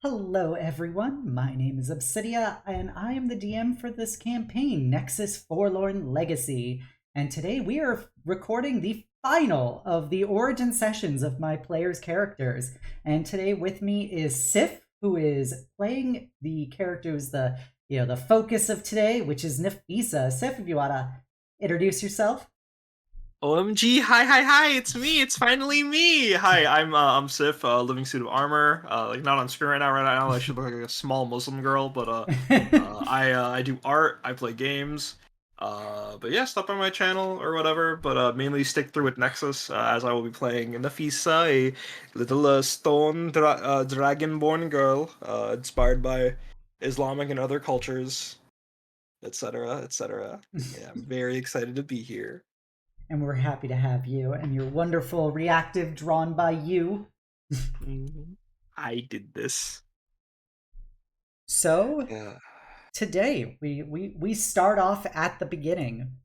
Hello, everyone. My name is Obsidia, and I am the DM for this campaign, Nexus Forlorn Legacy. And today we are recording the final of the origin sessions of my players' characters. And today with me is Sif, who is playing the character who's the focus of today, which is Nafisa. Sif, if you wanna introduce yourself. OMG, hi, it's me, it's finally me. Hi, I'm Sif, living suit of armor. Like not on screen right now, I should look like a small Muslim girl, but I do art, I play games. But yeah, stop by my channel or whatever, but mainly stick through with Nexus, as I will be playing Nafisa, a little dragonborn girl, inspired by Islamic and other cultures, etc., etc. Yeah, I'm very excited to be here. And we're happy to have you and your wonderful reactive drawn by you. Mhm. I did this. So, Yeah. today we start off at the beginning,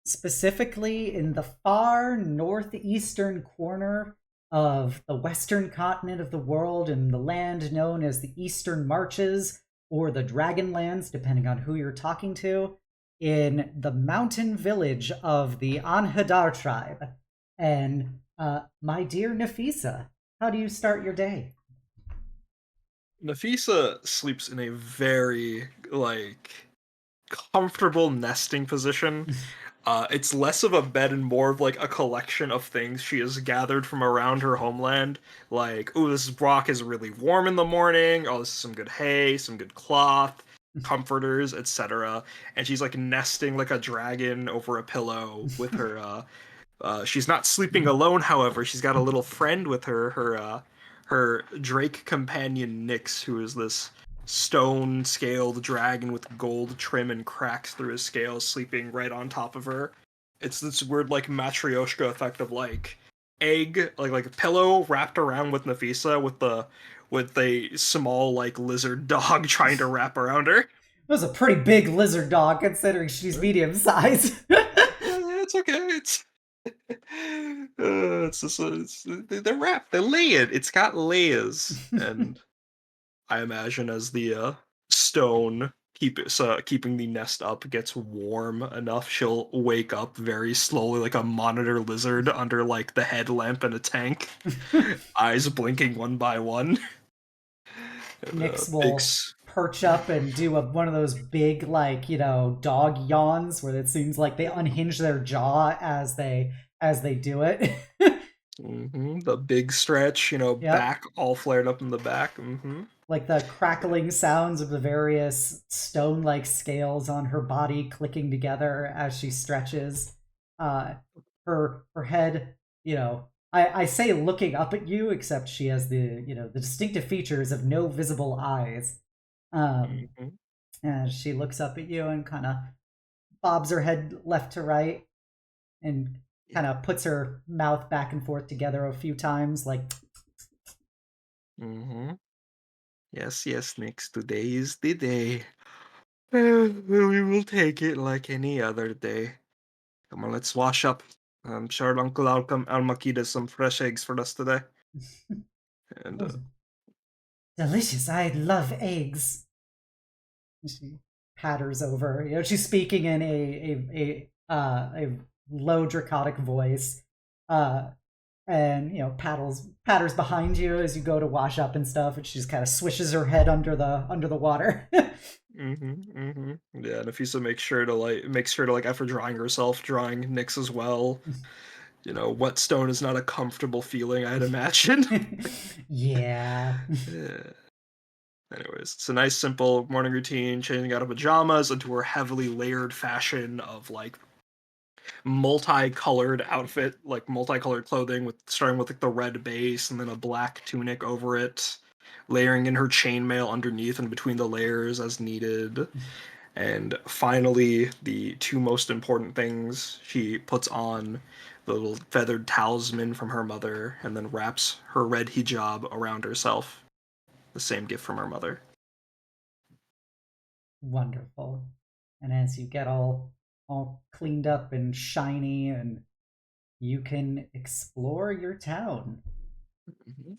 specifically in the far northeastern corner of the western continent of the world, in the land known as the Eastern Marches or the Dragonlands, depending on who you're talking to, in the mountain village of the Anhadar tribe. And my dear Nafisa, how do you start your day? Nafisa sleeps in a very comfortable nesting position. It's less of a bed and more of like a collection of things she has gathered from around her homeland. Like, oh, this rock is really warm in the morning. Oh, this is some good hay, some good cloth, comforters, etc. And she's like nesting like a dragon over a pillow with her she's not sleeping alone, however. She's got a little friend with her, her Drake companion Nyx, who is this stone-scaled dragon with gold trim and cracks through his scales, sleeping right on top of her. It's this weird like matryoshka effect of like egg, like a pillow wrapped around with Nafisa, with a small like lizard dog trying to wrap around her. That was a pretty big lizard dog considering she's medium sized. Yeah, it's okay. It's just they're wrapped. They lay it. It's got layers, and I imagine as the stone keeping the nest up gets warm enough, she'll wake up very slowly, like a monitor lizard under like the headlamp in a tank, eyes blinking one by one, and Nyx big. will perch up and do one of those big, like, dog yawns where it seems like they unhinge their jaw as they do it. The big stretch, Yep. back all flared up in the back. Like the crackling sounds of the various stone like scales on her body clicking together as she stretches. Uh, her head, I say looking up at you, except she has the distinctive features of no visible eyes. Um, hmm and she looks up at you and kind of bobs her head left to right and kind of puts her mouth back and forth together a few times, like, hmm Yes, Nix. Today is the day. We will take it like any other day. Come on, let's wash up. I'm sure Uncle Almaki does some fresh eggs for us today. And oh, delicious. I love eggs. She patters over. She's speaking in a low draconic voice, uh, and patters behind you as you go to wash up and stuff. And she just kind of swishes her head under the water. yeah, Nafisa makes sure to like after drying herself, drying Nyx as well. Wet stone is not a comfortable feeling, I'd imagine. Yeah. Yeah. Anyways, it's a nice simple morning routine, changing out of pajamas into her heavily layered fashion of like multicolored outfit, like multicolored clothing with starting with like the red base and then a black tunic over it, layering in her chainmail underneath and between the layers as needed. And finally, the two most important things, she puts on the little feathered talisman from her mother and then wraps her red hijab around herself, the same gift from her mother. Wonderful. And as you get all cleaned up and shiny, and you can explore your town. Mhm.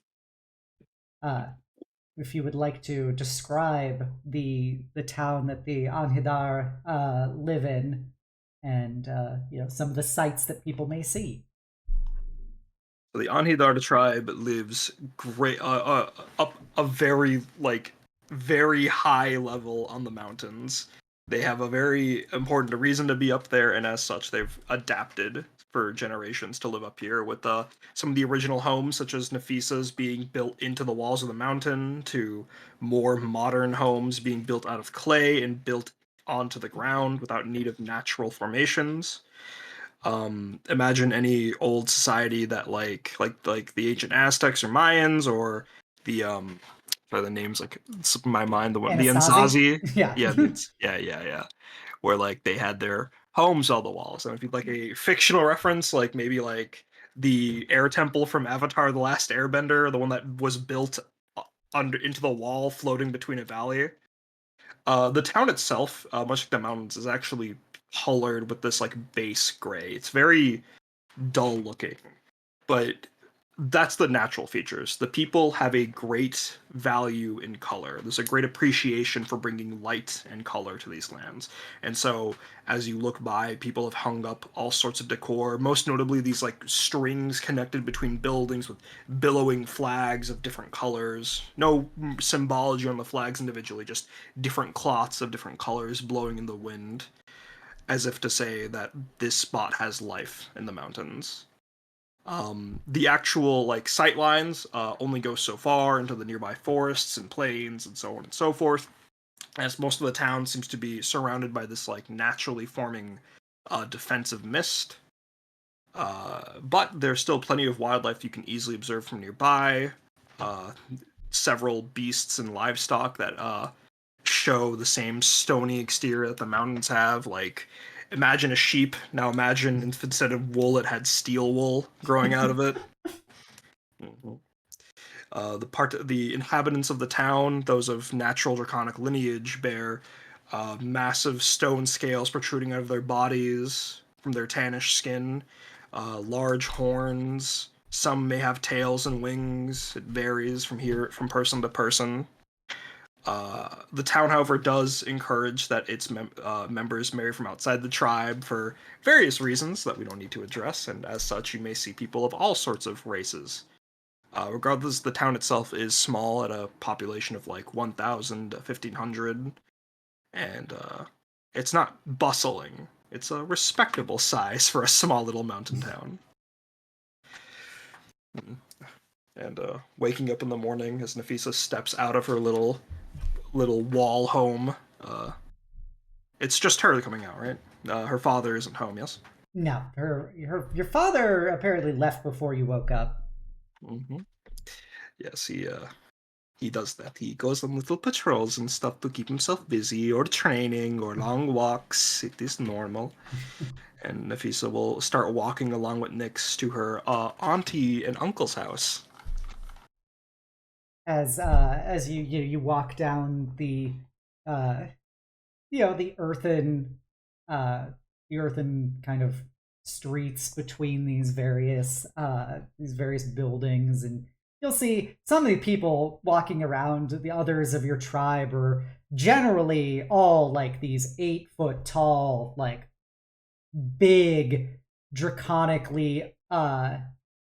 Uh, if you would like to describe the town that the Anhidar live in, and some of the sights that people may see. So the Anhidar tribe lives great up a very very high level on the mountains. They have a very important reason to be up there, and as such, they've adapted for generations to live up here. With some of the original homes, such as Nafisa's, being built into the walls of the mountain, to more modern homes being built out of clay and built onto the ground without need of natural formations. Imagine any old society that like the ancient Aztecs or Mayans, or the by the names like slip in my mind, the Anasazi? Anzazi. Yeah. Yeah, yeah, where like they had their homes on the walls. And if you'd like a fictional reference, like maybe like the air temple from Avatar: The Last Airbender, the one that was built under into the wall floating between a valley. The town itself, much like the mountains, is actually colored with this like base gray. It's very dull looking, but that's the natural features. The people have a great value in color. There's a great appreciation for bringing light and color to these lands. And so as you look by, people have hung up all sorts of decor, most notably these like strings connected between buildings with billowing flags of different colors. No symbology on the flags individually, just different cloths of different colors blowing in the wind, as if to say that this spot has life in the mountains. The actual like sight lines only go so far into the nearby forests and plains and so on and so forth, as most of the town seems to be surrounded by this like naturally forming defensive mist. But there's still plenty of wildlife you can easily observe from nearby. Uh, Several beasts and livestock that show the same stony exterior that the mountains have. Like, imagine a sheep. Now imagine instead of wool, it had steel wool growing out of it. Mm-hmm. The inhabitants of the town, those of natural draconic lineage, bear massive stone scales protruding out of their bodies from their tannish skin, large horns. Some may have tails and wings. It varies from person to person. The town, however, does encourage that its members marry from outside the tribe for various reasons that we don't need to address, and as such, you may see people of all sorts of races. Regardless, the town itself is small at a population of like 1,000 to 1,500, and it's not bustling. It's a respectable size for a small little mountain town. And waking up in the morning as Nafisa steps out of her little wall home. It's just her coming out, right? Her father isn't home, yes? No, your father apparently left before you woke up. Mm-hmm. Yes, he does that. He goes on little patrols and stuff to keep himself busy, or training, or long walks. It is normal. And Nafisa will start walking along with Nyx to her auntie and uncle's house. As you walk down uh the uh earthen kind of streets between these various buildings, and you'll see some of the people walking around. The others of your tribe are generally all like these 8 foot tall, like big, draconically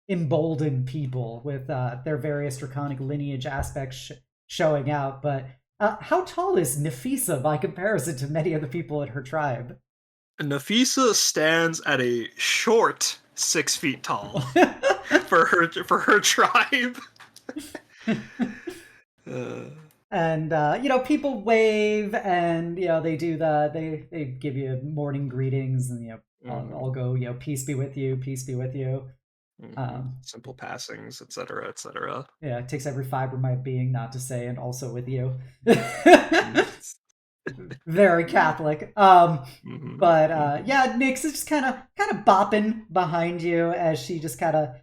emboldened people with their various draconic lineage aspects showing out. But how tall is Nafisa by comparison to many of the people in her tribe? Nafisa stands at a short 6 feet tall for her tribe. uh, And people wave, and they give you morning greetings, and I'll go, peace be with you, peace be with you. Simple passings, etc., etc. Yeah, it takes every fiber of my being not to say, and also with you. Very Catholic. But yeah, Nyx is just kind of bopping behind you as she just kind of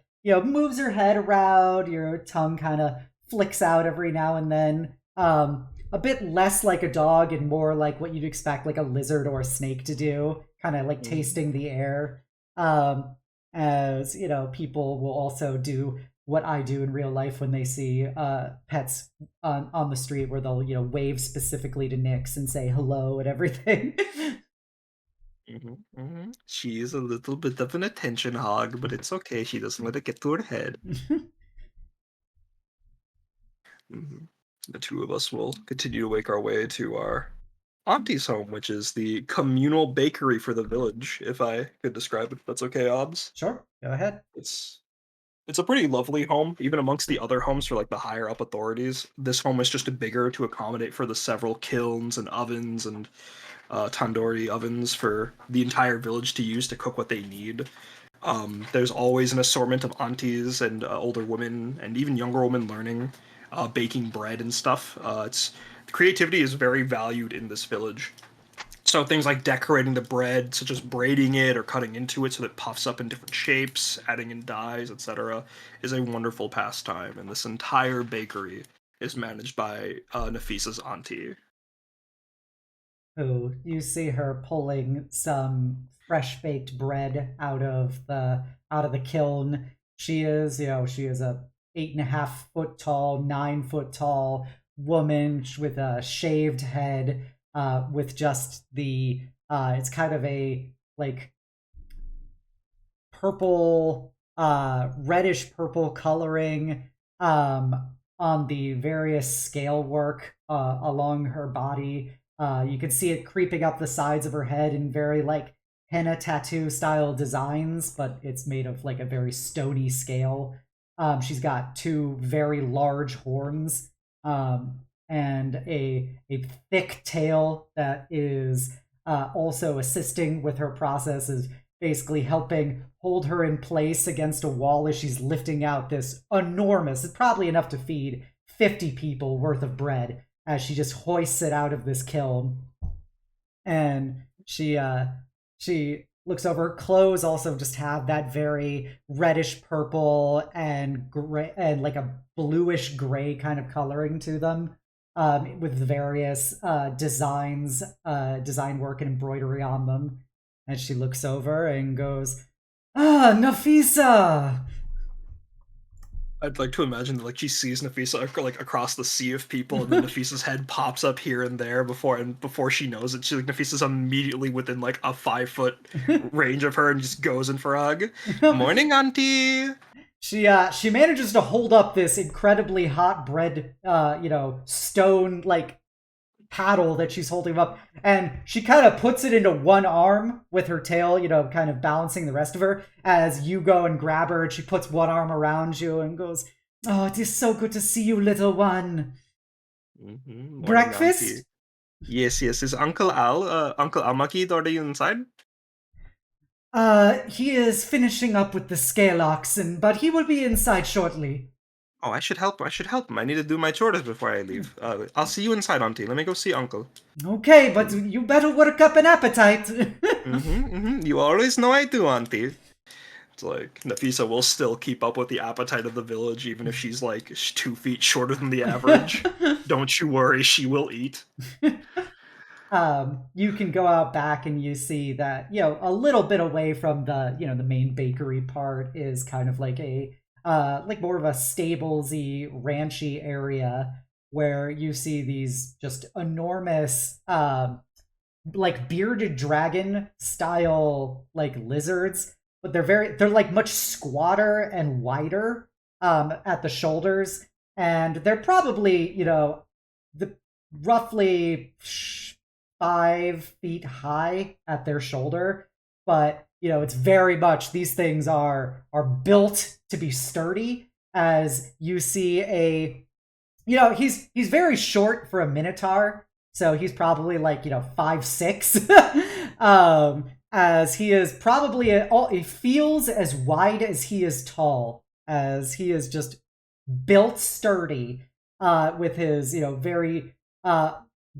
moves her head around. Your tongue kind of flicks out every now and then. A bit less like a dog and more like what you'd expect like a lizard or a snake to do, kind of like tasting the air. As people will also do what I do in real life when they see pets on the street, where they'll wave specifically to Nyx and say hello and everything. She is a little bit of an attention hog, but it's okay. She doesn't let it get to her head. hmm The two of us will continue to make our way to our auntie's home, which is the communal bakery for the village, if I could describe it. If that's okay, Obs. Sure, go ahead. It's it's a pretty lovely home, even amongst the other homes for like the higher up authorities. This home is just bigger to accommodate for the several kilns and ovens and tandoori ovens for the entire village to use to cook what they need. There's always an assortment of aunties and older women and even younger women learning baking bread and stuff. It's creativity is very valued in this village. So things like decorating the bread, such as braiding it or cutting into it so that it puffs up in different shapes, adding in dyes, etc., is a wonderful pastime. And this entire bakery is managed by Nafisa's auntie. Who you see her pulling some fresh baked bread out of the kiln. She is a 8.5 foot tall, 9 foot tall woman with a shaved head, with just the it's kind of a like purple, reddish purple coloring on the various scale work along her body. You can see it creeping up the sides of her head in very like henna tattoo style designs, but it's made of like a very stony scale. She's got two very large horns, and a thick tail that is also assisting with her process, is basically helping hold her in place against a wall as she's lifting out this enormous, it's probably enough to feed 50 people worth of bread, as she just hoists it out of this kiln. And she looks over. Her clothes also just have that very reddish purple and gray and like a bluish gray kind of coloring to them, with various design work and embroidery on them. And she looks over and goes, "Ah, Nafisa!" I'd like to imagine that like she sees Nafisa like across the sea of people, and then Nafisa's head pops up here and there before she knows it. She like Nafisa's immediately within like a 5 foot range of her and just goes in for a hug. Morning, auntie. She manages to hold up this incredibly hot bread, stone like paddle that she's holding up, and she kind of puts it into one arm with her tail, kind of balancing the rest of her, as you go and grab her, and she puts one arm around you and goes, "Oh, it is so good to see you, little one." Morning, Breakfast? auntie. Yes, yes. Is Uncle Almakid already inside? He is finishing up with the scale oxen, but he will be inside shortly. Oh, I should help. I should help him. I need to do my chores before I leave. I'll see you inside, auntie. Let me go see Uncle. Okay, but you better work up an appetite. You always know I do, auntie. It's like Nafisa will still keep up with the appetite of the village, even if she's like 2 feet shorter than the average. Don't you worry, she will eat. You can go out back and you see that, a little bit away from the main bakery part is kind of like like more of a stablesy, ranchy area, where you see these just enormous, like bearded dragon style like lizards, but they're like much squatter and wider at the shoulders, and they're probably the roughly 5 feet high at their shoulder, but it's very much, these things are built to be sturdy. As you see he's very short for a minotaur, so he's probably like 5'6". As he is probably he feels as wide as he is tall, as he is just built sturdy, with his very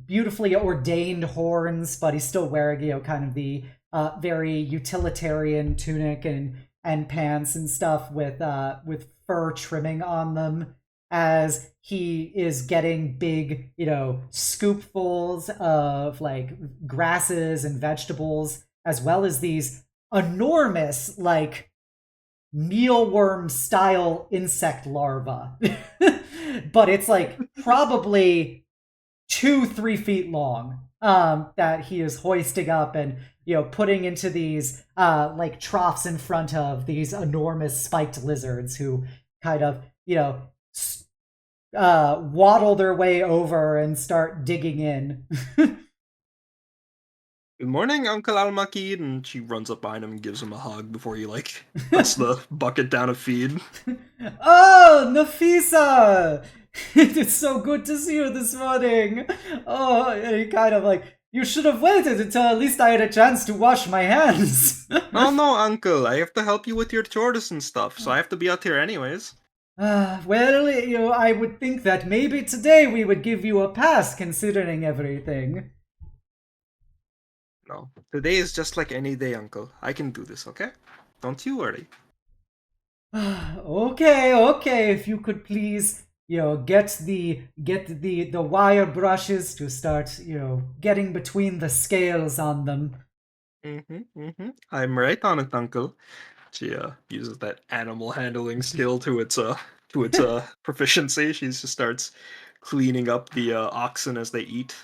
beautifully ordained horns, but he's still wearing kind of the very utilitarian tunic and pants and stuff with fur trimming on them, as he is getting big scoopfuls of like grasses and vegetables, as well as these enormous like mealworm style insect larva. But it's like probably 2-3 feet long, that he is hoisting up and putting into these like troughs in front of these enormous spiked lizards who kind of waddle their way over and start digging in. Good morning, Uncle Almakid, and she runs up behind him and gives him a hug before he like puts the bucket down of feed. Oh, Nafisa! It is so good to see you this morning. Oh, and he kind of like, you should have waited until at least I had a chance to wash my hands. Oh no, Uncle, I have to help you with your chores and stuff, so I have to be out here anyways. Well, I would think that maybe today we would give you a pass considering everything. No, today is just like any day, Uncle. I can do this, okay? Don't you worry. Okay, okay. If you could please, get the wire brushes to start, getting between the scales on them. I'm right on it, Uncle. She uses that animal handling skill to its proficiency. She just starts cleaning up the oxen as they eat.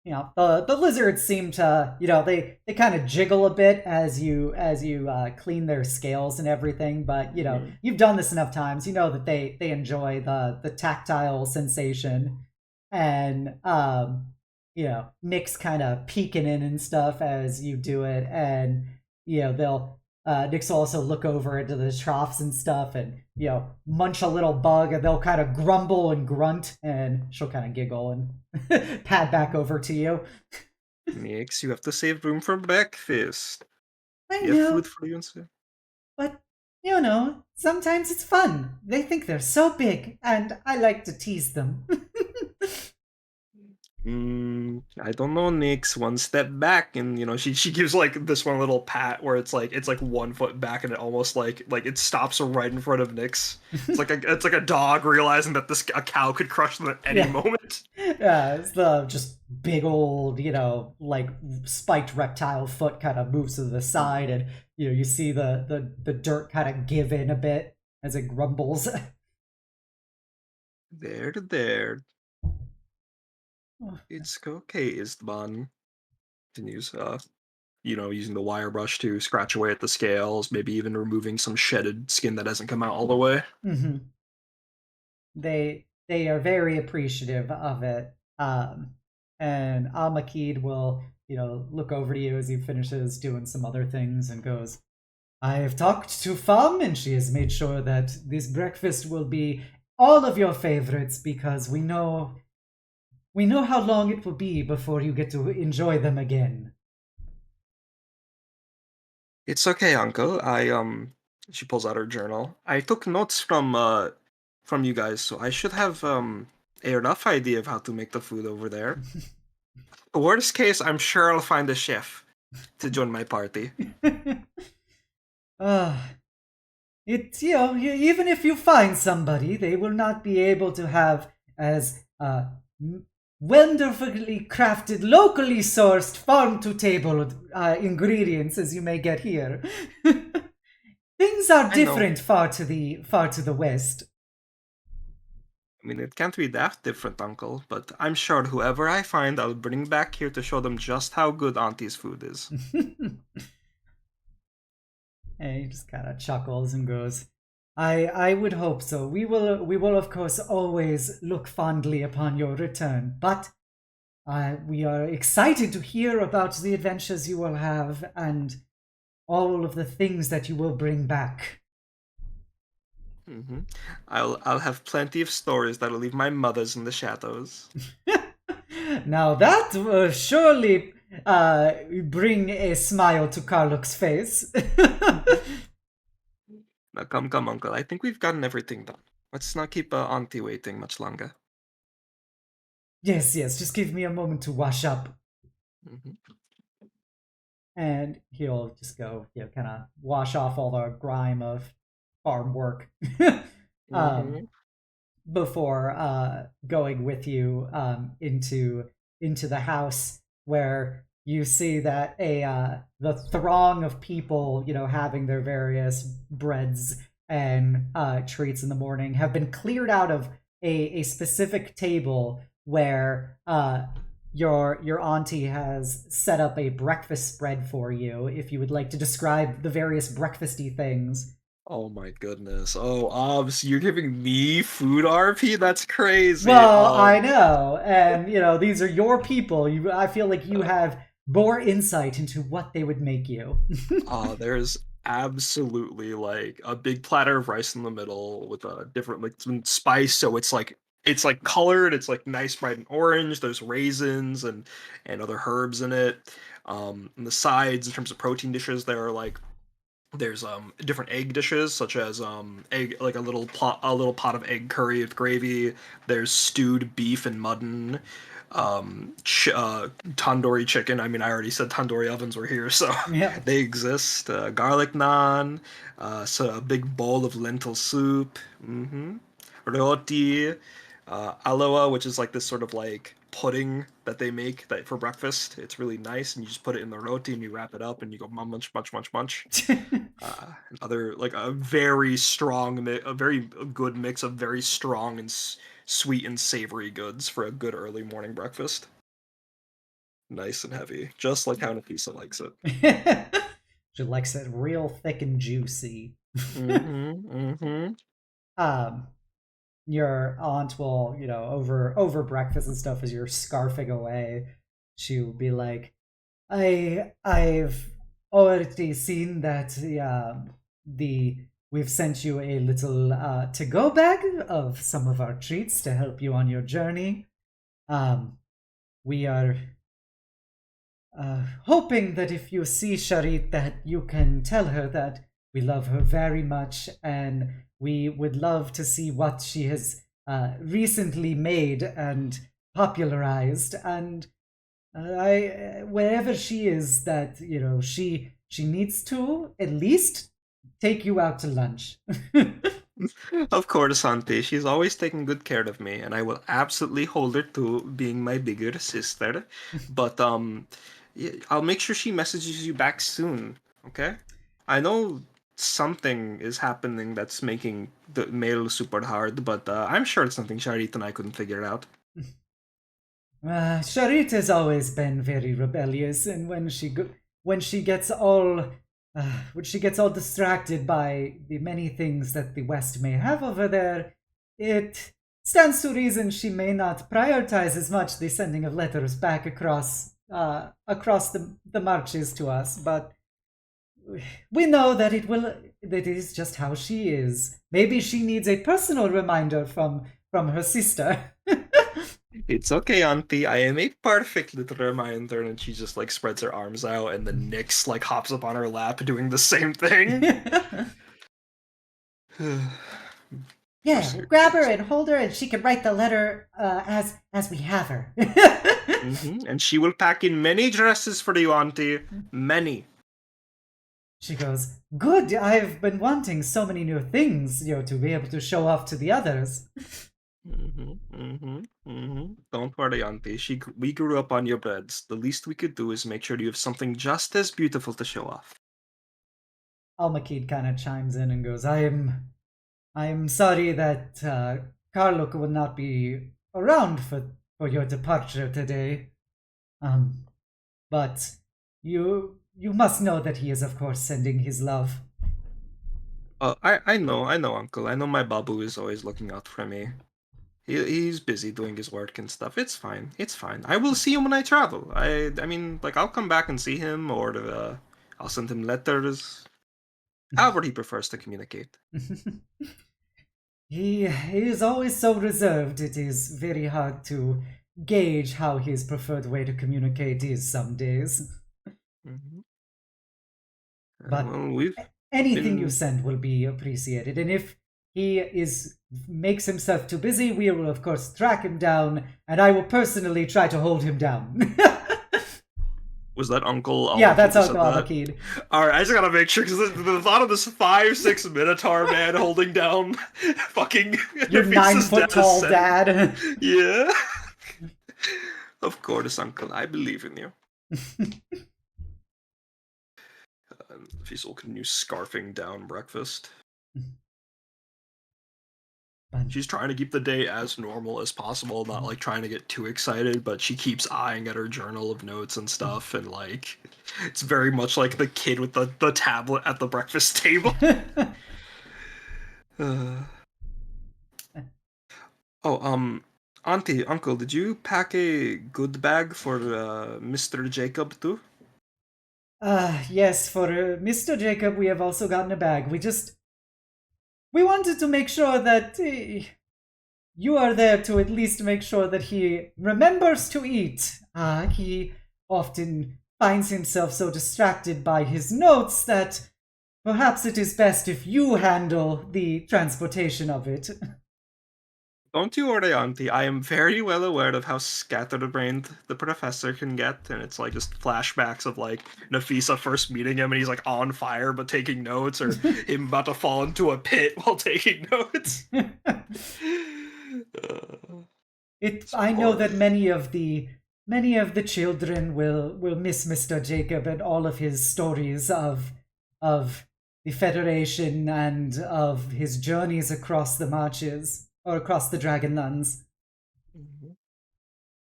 The lizards seem to, they kind of jiggle a bit as you clean their scales and everything. But Mhm. you've done this enough times, you know that they enjoy the tactile sensation, and Nick's kind of peeking in and stuff as you do it, and they'll Nick's will also look over into the troughs and stuff, and munch a little bug, and they'll kind of grumble and grunt, and she'll kind of giggle and pad back over to you. Nix, you have to save room for breakfast. I We have know, food for you and stuff. but sometimes it's fun. They think they're so big, and I like to tease them. I don't know, Nix. One step back, and she gives like this one little pat where it's like 1 foot back, and it almost like it stops right in front of Nix. It's like a dog realizing that a cow could crush them at any Yeah, moment. yeah, it's the just big old, like spiked reptile foot kind of moves to the side, and you see the dirt kind of give in a bit as it grumbles. There. It's okay, Istvan. Continues, using the wire brush to scratch away at the scales, maybe even removing some shedded skin that hasn't come out all the way. Mhm. They are very appreciative of it. And Almakid will, look over to you as he finishes doing some other things and goes, I have talked to Fum, and she has made sure that this breakfast will be all of your favorites because we know how long it will be before you get to enjoy them again. It's okay, Uncle. She pulls out her journal. I took notes from you guys, so I should have a rough idea of how to make the food over there. Worst case, I'm sure I'll find a chef to join my party. uh, it's even if you find somebody, they will not be able to have as wonderfully crafted, locally sourced, farm to table ingredients as you may get here. Things are I know. different far to the west. I mean, it can't be that different, Uncle, but I'm sure whoever I find, I'll bring back here to show them just how good Auntie's food is. And he just kind of chuckles and goes, I would hope so. We will of course always look fondly upon your return, but we are excited to hear about the adventures you will have and all of the things that you will bring back. hmm I'll have plenty of stories that'll leave my mothers in the shadows. Now that will surely bring a smile to Karluk's face. Now come, Uncle. I think we've gotten everything done. Let's not keep Auntie waiting much longer. Yes, yes, just give me a moment to wash up. hmm And he'll just go, kind of wash off all the grime of farm work. um, hmm Before going with you into the house where you see that the throng of people, having their various breads and treats in the morning have been cleared out of a specific table where your auntie has set up a breakfast spread for you. If you would like to describe the various breakfasty things. Oh my goodness. Oh, Obs, you're giving me food RP? That's crazy. Well, I know, and these are your people. I feel like you have more insight into what they would make you. There's absolutely like a big platter of rice in the middle with a different like some spice, so it's like colored, it's like nice bright and orange. There's raisins and other herbs in it. And the sides in terms of protein dishes, there are like there's different egg dishes such as egg like a little pot of egg curry with gravy. There's stewed beef and mutton, tandoori chicken. I mean, I already said tandoori ovens were here, so Yeah. they exist. Garlic naan, so a big bowl of lentil soup, roti, aloha, which is like this sort of like pudding that they make that for breakfast. It's really nice, and you just put it in the roti and you wrap it up and you go munch munch munch munch. And other like a very strong, a very good mix of very strong and sweet and savory goods for a good early morning breakfast. Nice and heavy, just like how Nafisa likes it. She likes it real thick and juicy. Mm-hmm. Mm-hmm. um, your aunt will, over breakfast and stuff, as you're scarfing away, she'll be like, I've already seen that the we've sent you a little to go bag of some of our treats to help you on your journey. We are hoping that if you see Sharit, that you can tell her that we love her very much, and we would love to see what she has recently made and popularized. And I wherever she is, that she needs to at least take you out to lunch. Of course, Auntie. She's always taken good care of me, and I will absolutely hold her to being my bigger sister. But yeah, I'll make sure she messages you back soon. Okay? I know something is happening that's making the mail super hard, but I'm sure it's something Sharit and I couldn't figure out. Sharit has always been very rebellious, and when she gets all distracted by the many things that the West may have over there, it stands to reason she may not prioritize as much the sending of letters back across the marches to us. But we know that that is just how she is. Maybe she needs a personal reminder from her sister. It's okay, Auntie. I am a perfect little reminder, and she just like spreads her arms out, and then Nyx like hops up on her lap, doing the same thing. Yeah, grab her and hold her, and she can write the letter as we have her. And she will pack in many dresses for you, Auntie. Many. She goes, "Good. I've been wanting so many new things, to be able to show off to the others." Don't worry, Auntie. We grew up on your beds. The least we could do is make sure you have something just as beautiful to show off. Almakid kind of chimes in and goes, "I am sorry that Karluk will not be around for your departure today. But you must know that he is, of course, sending his love." I know, Uncle. I know my Babu is always looking out for me. He's busy doing his work and stuff. It's fine. It's fine. I will see him when I travel. I mean, like I'll come back and see him, or I'll send him letters. However he prefers to communicate. He is always so reserved. It is very hard to gauge how his preferred way to communicate is some days. Mhm. But Well, we've anything you been. send will be appreciated. And if he makes himself too busy, we will of course track him down, and I will personally try to hold him down. Was that Uncle Al Yeah, that's who said Uncle that? Al-Makid. All right, I just gotta make sure because the thought of this 5'6" Minotaur man holding down fucking Your Nafisa's 9 foot tall dad. Yeah. Of course, Uncle. I believe in you. Nafisa will continue scarfing down breakfast. She's trying to keep the day as normal as possible, not like trying to get too excited, but she keeps eyeing at her journal of notes and stuff, and like it's very much like the kid with the tablet at the breakfast table. uh, oh, Auntie, Uncle, did you pack a good bag for Mr. Jacob too? Yes, for Mr. Jacob, we have also gotten a bag. We wanted to make sure that you are there to at least make sure that he remembers to eat. He often finds himself so distracted by his notes that perhaps it is best if you handle the transportation of it. Don't you worry, Auntie. I am very well aware of how scatterbrained the professor can get, and it's like just flashbacks of like Nafisa first meeting him and he's like on fire but taking notes, or him about to fall into a pit while taking notes. So I know that horrible. many of the children will miss Mr. Jacob and all of his stories of the Federation and of his journeys across the marches or across the Dragonlands. Mhm.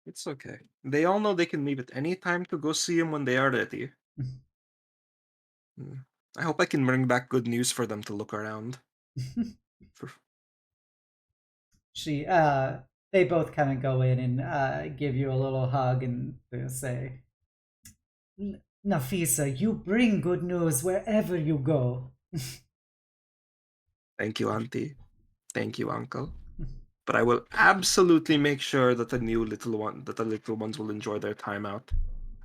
It's okay. They all know they can leave at any time to go see him when they are ready. Mm. I hope I can bring back good news for them to look around. For... she They both kind of go in and give you a little hug and they say, Nafisa, you bring good news wherever you go. Thank you, Auntie. Thank you, Uncle. But I will absolutely make sure that the little ones will enjoy their time out.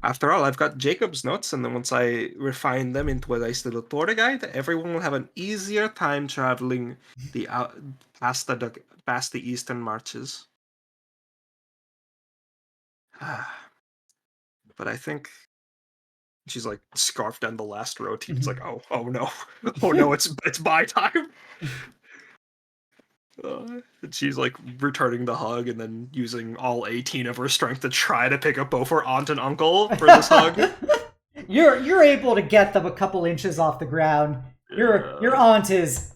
After all, I've got Jacob's notes, and then once I refine them into a nice little tour guide, everyone will have an easier time traveling the out past the eastern marches. But I think she's like scarfed down the last row. Team's like, oh no, oh no, it's my time. And she's like returning the hug and then using all 18 of her strength to try to pick up both her aunt and uncle for this hug. You're able to get them a couple inches off the ground. Your Yeah. aunt is,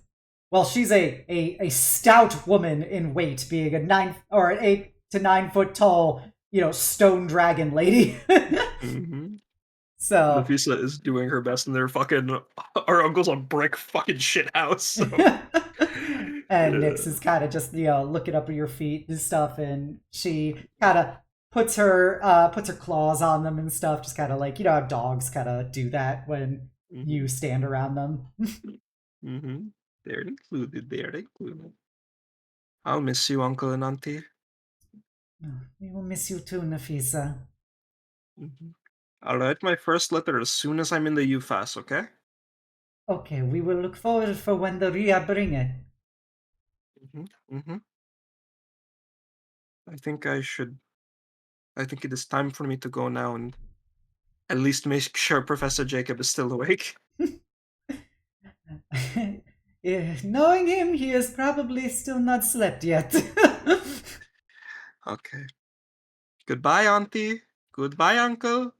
well, she's a stout woman in weight, being a 8 to 9 foot tall, stone dragon lady. Mm-hmm. So Nafisa is doing her best in their fucking our uncle's a brick fucking shit house. So and Nyx yeah. is kind of just looking up at your feet and stuff, and she kind of puts her claws on them and stuff, just kind of like how dogs kind of do that when Mm-hmm. you stand around them. Mm-hmm. They're included. They're included. I'll miss you, uncle and auntie. We will miss you too, Nafisa. Mm-hmm. I'll write my first letter as soon as I'm in the UFAS, okay? Okay, we will look forward for when the Ria bring it. Mm-hmm. Mm-hmm. I think I should. I think it is time for me to go now and at least make sure Professor Jacob is still awake. Knowing him, he has probably still not slept yet. Okay. Goodbye, auntie. Goodbye, uncle.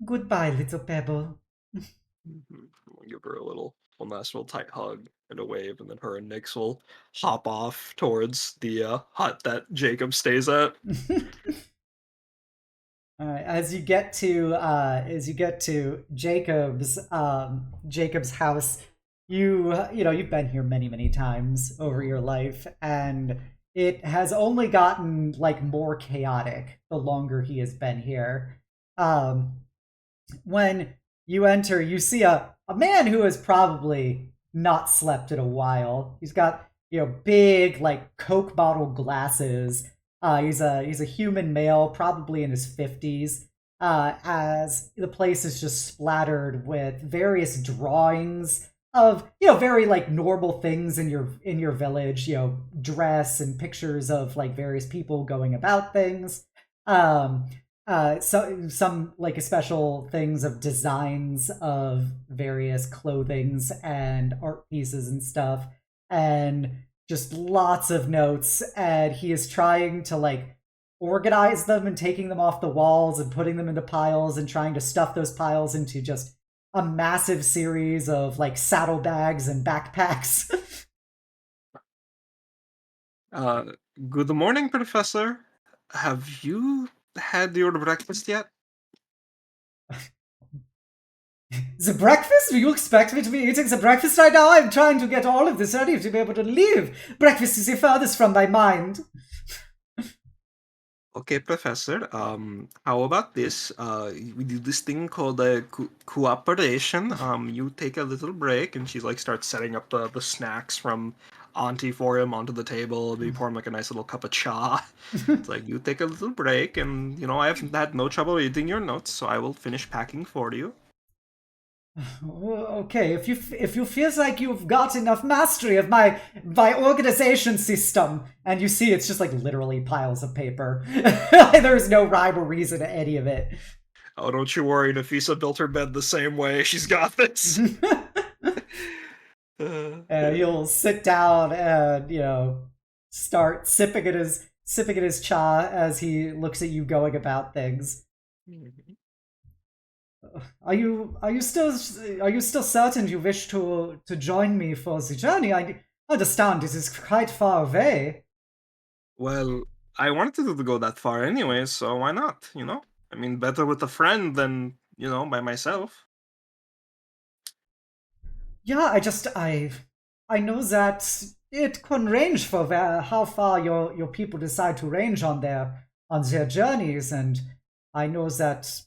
Goodbye, little pebble. I'll give her a nice little tight hug and a wave, and then her and Nyx will hop off towards the hut that Jacob stays at. As you get to Jacob's house, you've been here many times over your life, and it has only gotten like more chaotic the longer he has been here. Um, when you enter, you see a man who has probably not slept in a while. He's got big like Coke bottle glasses. He's a human male, probably in his 50s. As the place is just splattered with various drawings of very like normal things in your village, dress and pictures of like various people going about things. Um, so some like special things of designs of various clothings and art pieces and stuff, and just lots of notes. And he is trying to like organize them and taking them off the walls and putting them into piles and trying to stuff those piles into just a massive series of like saddlebags and backpacks. Uh, Good morning, Professor. Have you had your breakfast yet? The breakfast? Do you expect me to be eating the breakfast right now? I'm trying to get all of this ready to be able to leave. Breakfast is the furthest from my mind. Okay, Professor. How about this? We do this thing called a cooperation. You take a little break, and she like starts setting up the snacks from Auntie for him onto the table. Maybe pour him like a nice little cup of cha. It's like you take a little break, and I have had no trouble reading your notes, so I will finish packing for you. Okay, if you feel like you've got enough mastery of my organization system, and you see it's just like literally piles of paper. There's no rhyme or reason to any of it. Oh, don't you worry. Nafisa built her bed the same way. She's got this. And he'll sit down and start sipping at his cha as he looks at you going about things. Are you still certain you wish to join me for the journey? I understand it is quite far away. Well, I wanted to go that far anyway, so why not? I mean, better with a friend than by myself. Yeah, I know that it can range for how far your people decide to range on their journeys, and I know that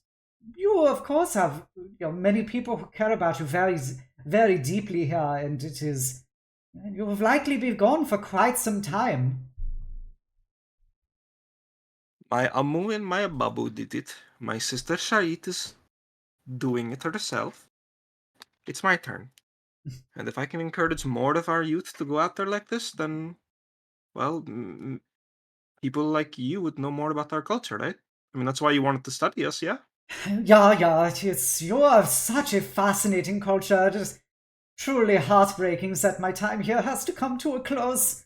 you, of course, have many people who care about you very deeply here, and you have likely been gone for quite some time. My Amu and my Babu did it. My sister Sharit is doing it herself. It's my turn. And if I can encourage more of our youth to go out there like this, then, well, people like you would know more about our culture, right? I mean, that's why you wanted to study us, yeah? Yeah, you are such a fascinating culture. It is truly heartbreaking that my time here has to come to a close.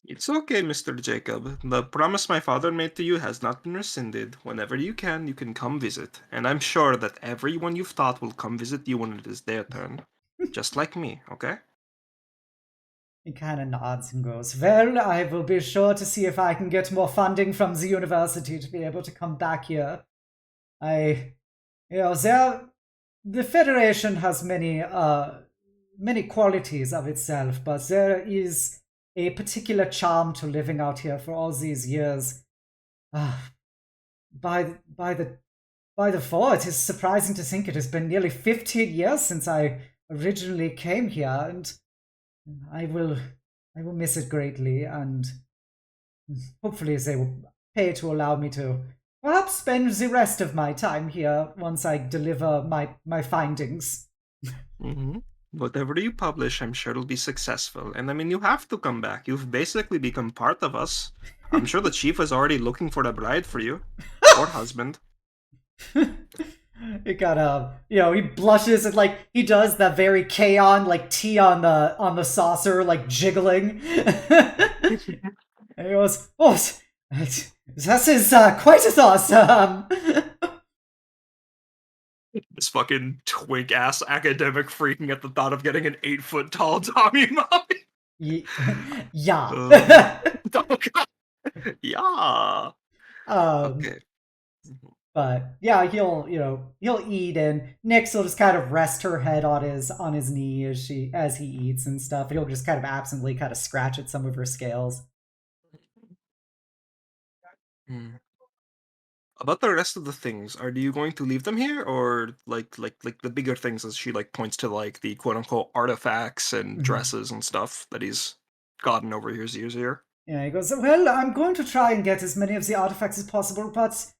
It's okay, Mr. Jacob. The promise my father made to you has not been rescinded. Whenever you can come visit. And I'm sure that everyone you've taught will come visit you when it is their turn. Just like me, okay? He kind of nods and goes, "Well, I will be sure to see if I can get more funding from the university to be able to come back here. I, the Federation has many qualities of itself, but there is a particular charm to living out here for all these years. Ah, by the fall, it is surprising to think it has been nearly 15 years since I originally came here, and I will I will miss it greatly, and hopefully they will pay to allow me to perhaps spend the rest of my time here once I deliver my findings." Mm-hmm. Whatever you publish, I'm sure it'll be successful. And I mean, you have to come back. You've basically become part of us. I'm sure the chief was already looking for the bride for you. Or husband. It got he blushes and like he does that very K-on like tea on the saucer like jiggling. And he goes, "Oh, this is quite a thought." This fucking twink ass academic freaking at the thought of getting an 8-foot tall Tommy mommy. Yeah. Oh, God. Yeah. um, Okay. but yeah, he'll eat, and Nyx will just kind of rest her head on his knee as he eats and stuff. He'll just kind of absently kind of scratch at some of her scales. Hmm. About the rest of the things, are you going to leave them here, or like the bigger things as she like points to like the quote unquote artifacts and dresses and stuff that he's gotten over his years here? Yeah, he goes, "Well, I'm going to try and get as many of the artifacts as possible, but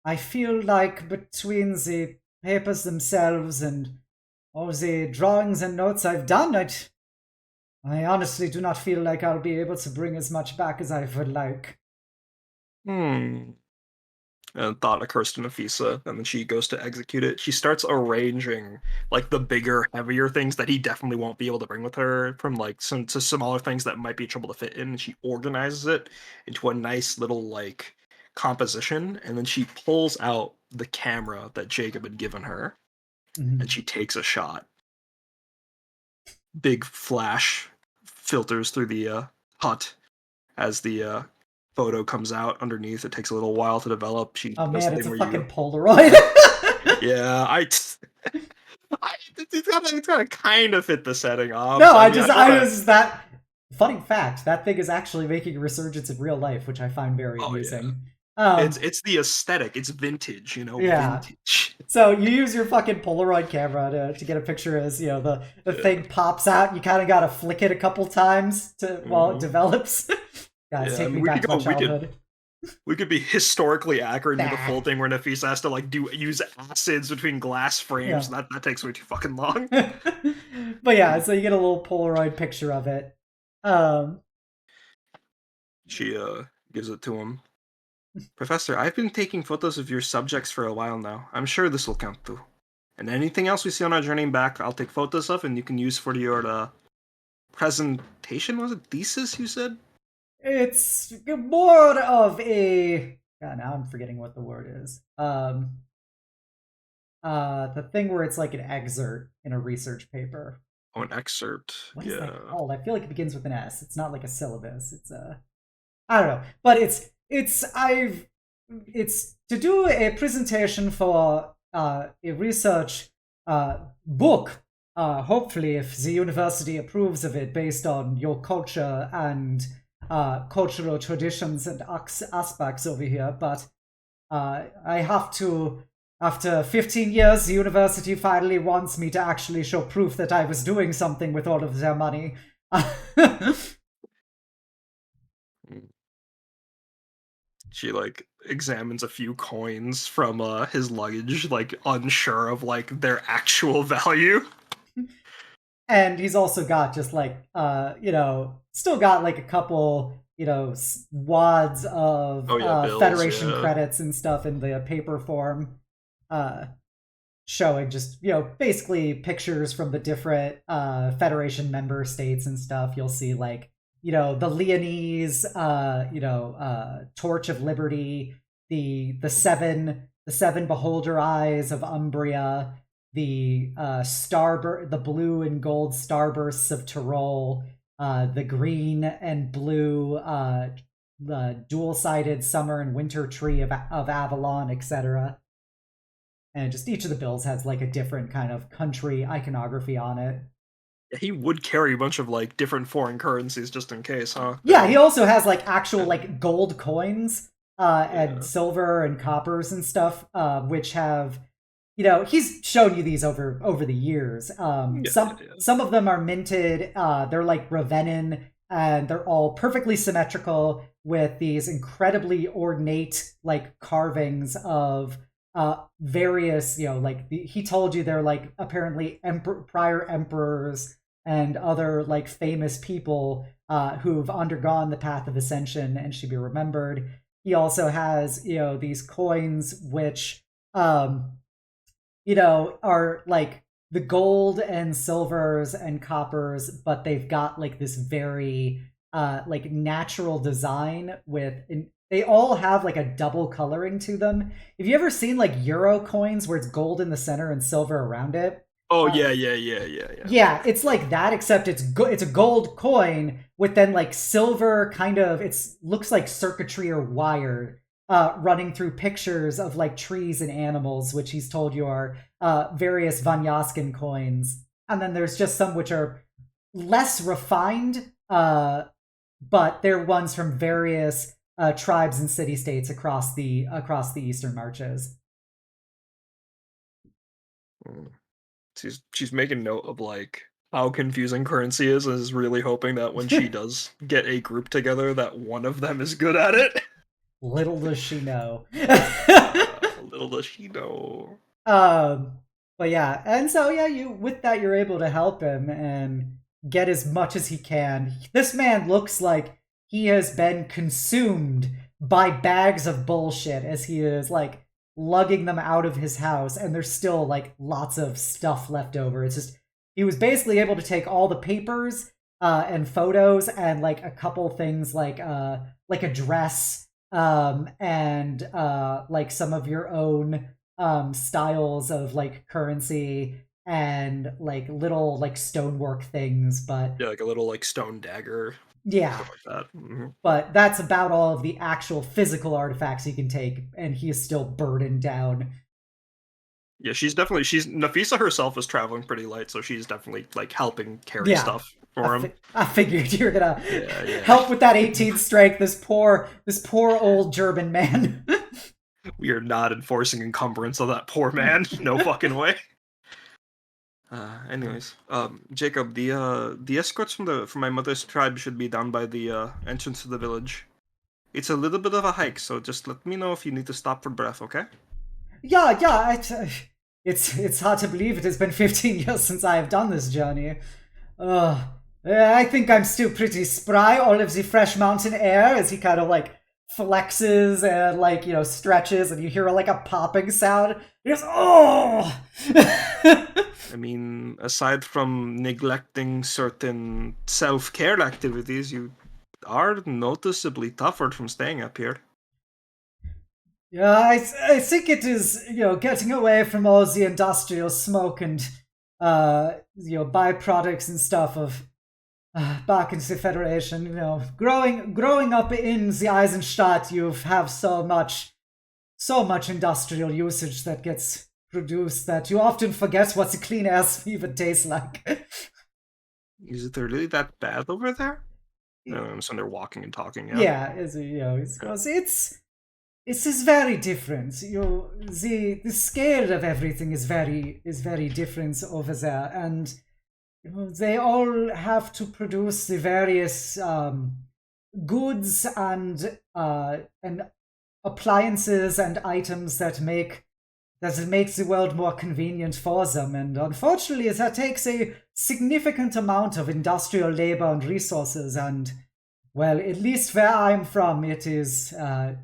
I feel like between the papers themselves and all the drawings and notes I've done, I honestly do not feel like I'll be able to bring as much back as I would like." Hmm. and thought occurs to Nafisa, and then she goes to execute it. She starts arranging like the bigger, heavier things that he definitely won't be able to bring with her from like some to smaller things that might be trouble to fit in. And she organizes it into a nice little like composition, and then she pulls out the camera that Jacob had given her, and she takes a shot. Big flash filters through the hut as the photo comes out underneath. It takes a little while to develop. She Oh does man, the it's thing a where fucking you Polaroid. yeah, it's gotta kind of fit the setting off. No, So, I mean, I don't I wanna. was that. Funny fact: that thing is actually making a resurgence in real life, which I find very Oh yeah, amusing. it's the aesthetic. It's vintage, Yeah. vintage. So you use your fucking Polaroid camera to get a picture as the Yeah. thing pops out. You kind of got to flick it a couple times to while it develops. Guys, Yeah, I take mean, me back to my childhood. we could be historically accurate and do the Nah. full thing where Nafisa has to like do use acids between glass frames. Yeah. And that takes way too fucking long. But yeah, so you get a little Polaroid picture of it. Um, She gives it to him. Professor, I've been taking photos of your subjects for a while now. I'm sure this will count too. And anything else we see on our journey back, I'll take photos of and you can use for your presentation. Was it thesis you said? it's more of a. Yeah, now I'm forgetting what the word is. The thing where it's like an excerpt in a research paper. Oh, an excerpt. What is that Yeah. called? I feel like it begins with an S. It's not like a syllabus. It's a I don't know, but it's to do a presentation for a research book. Hopefully, if the university approves of it, based on your culture and cultural traditions and aspects over here. But I have to. After 15 years, the university finally wants me to actually show proof that I was doing something with all of their money. She like examines a few coins from his luggage, like unsure of like their actual value. And he's also got just like still got like a couple wads of Oh yeah, bills. Federation Yeah. credits and stuff in the paper form, uh showing just basically pictures from the different Federation member states and stuff. You'll see like the Leonese Torch of Liberty, the seven beholder eyes of Umbria, the the blue and gold starbursts of Tyrol, the green and blue the dual-sided summer and winter tree of Avalon, etc. And just each of the bills has like a different kind of country iconography on it. He would carry a bunch of like different foreign currencies just in case, huh? Yeah, he also has like actual like gold coins and Yeah. silver and coppers and stuff, which have he's shown you these over the years. Yeah, yeah, Some yeah. some of them are minted. They're like Ravenin, and they're all perfectly symmetrical with these incredibly ornate like carvings of various he told you they're like apparently prior emperors and other like famous people who've undergone the path of ascension and should be remembered. He also has these coins which are like the gold and silvers and coppers, but they've got like this very like natural design they all have like a double coloring to them. Have you ever seen like Euro coins where it's gold in the center and silver around it? Oh Uh, yeah, yeah, yeah, yeah, yeah. yeah, it's like that, except it's a gold coin with then like silver kind of looks like circuitry or wire running through pictures of like trees and animals, which he's told you are various Vanyaskin coins. And then there's just some which are less refined, but they're ones from various tribes and city states across the Eastern Marches. Mm. She's making note of like how confusing currency is really hoping that when she does get a group together that one of them is good at it. Little does she know. Little does she know. um, but yeah, and so yeah, you with that you're able to help him and get as much as he can. This man looks like he has been consumed by bags of bullshit as he is like lugging them out of his house, and there's still like lots of stuff left over. It's just he was basically able to take all the papers and photos and like a couple things like a dress and like some of your own styles of like currency and like little like stonework things, but Yeah, like a little like stone dagger, yeah, stuff like that. but that's about all of the actual physical artifacts he can take, and he is still burdened down. Yeah, she's Nafisa herself is traveling pretty light, so she's definitely like helping carry Yeah, stuff for him. I figured you were gonna Yeah, yeah. help with that 18th strength. This poor old German man. We are not enforcing encumbrance on that poor man. No fucking way. Anyways, Jacob, the escorts from my mother's tribe should be down by the entrance to the village. It's a little bit of a hike, so just let me know if you need to stop for breath, okay? Yeah. It's hard to believe it has been 15 years since I have done this journey. Uh, I think I'm still pretty spry. All of the fresh mountain air as he kind of like flexes and like stretches, and you hear like a popping sound. He goes, oh. I mean, aside from neglecting certain self-care activities, you are noticeably tougher from staying up here. Yeah, I think it is getting away from all the industrial smoke and byproducts and stuff of back into the Federation. Growing up in the Eisenstadt, you have so much industrial usage that gets produced that you often forget what the clean air even tastes like. Is it really that bad over there? No, I'm just they're walking and talking, yeah. Yeah, it's is very different. The scale of everything is very different over there, and they all have to produce the various goods and appliances and items that it makes the world more convenient for them. And unfortunately, that takes a significant amount of industrial labor and resources. And well, at least where I'm from, it is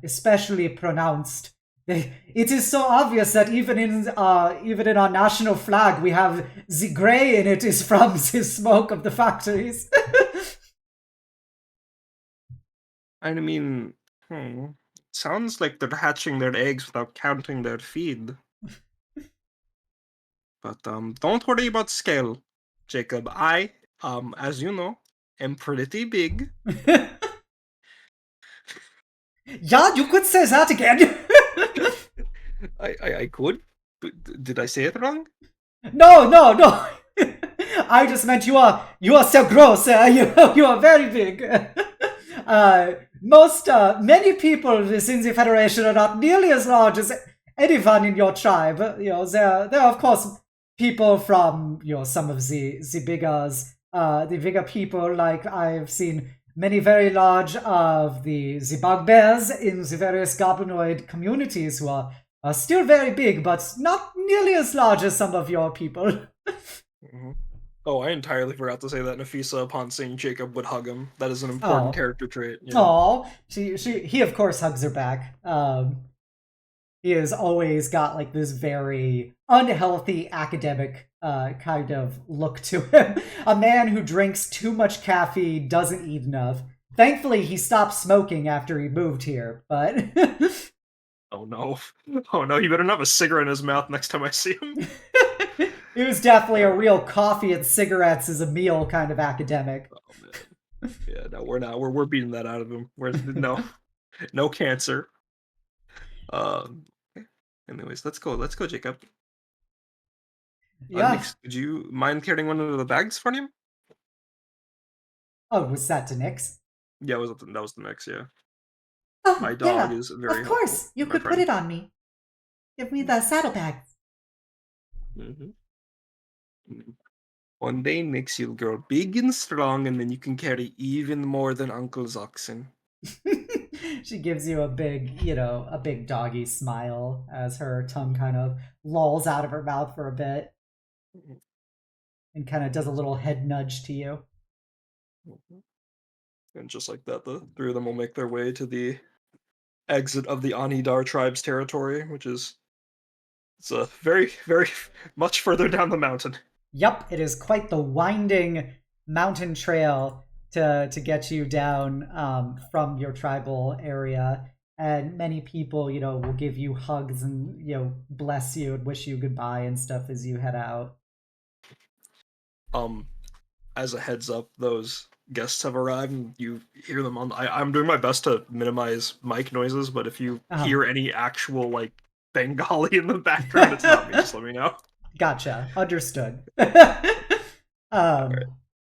especially pronounced. It is so obvious that even in our national flag, we have the gray in it is from the smoke of the factories. I mean, sounds like they're hatching their eggs without counting their feed. But don't worry about scale, Jacob. I, as you know, am pretty big. Yeah, you could say that again. I could. But did I say it wrong? No. I just meant you are so gross. You are very big. Many people within the Federation are not nearly as large as anyone in your tribe. There are of course people from some of the bigger people. Like I've seen many very large of the bugbears in the various goblinoid communities who are still very big, but not nearly as large as some of your people. Mm-hmm. Oh, I entirely forgot to say that Nafisa, upon seeing Jacob, would hug him. That is an important Oh, character trait. Yeah. oh, he of course hugs her back. He has always got like this very unhealthy academic kind of look to him. A man who drinks too much caffeine, doesn't eat enough. Thankfully, he stopped smoking after he moved here, but Oh no. Oh no, he better not have a cigarette in his mouth next time I see him. he was definitely a real coffee and cigarettes as a meal kind of academic. Oh man. Yeah, no, we're not. We're beating that out of him. No cancer. Okay. Anyways, let's go. Let's go, Jacob. Yeah. Nix, would you mind carrying one of the bags for him? Oh, was that to Nyx? Yeah, that was the mix, yeah. Oh, My dog yeah. is very Of helpful, course. You my could put friend. it on me. Give me the saddlebag. Mhm. One day, Nix, you'll grow big and strong, and then you can carry even more than Uncle's oxen. She gives you a big doggy smile as her tongue kind of lolls out of her mouth for a bit Mhm. and kind of does a little head nudge to you. And just like that, the three of them will make their way to the exit of the Anidar tribe's territory, which is it's a very, very much further down the mountain. Yep, it is quite the winding mountain trail to get you down from your tribal area. And many people, will give you hugs and bless you and wish you goodbye and stuff as you head out. Um, as a heads up, those guests have arrived, and you hear them on. I'm doing my best to minimize mic noises, but if you Um, hear any actual like Bengali in the background, it's not me. Just let me know. Gotcha. Understood. All right.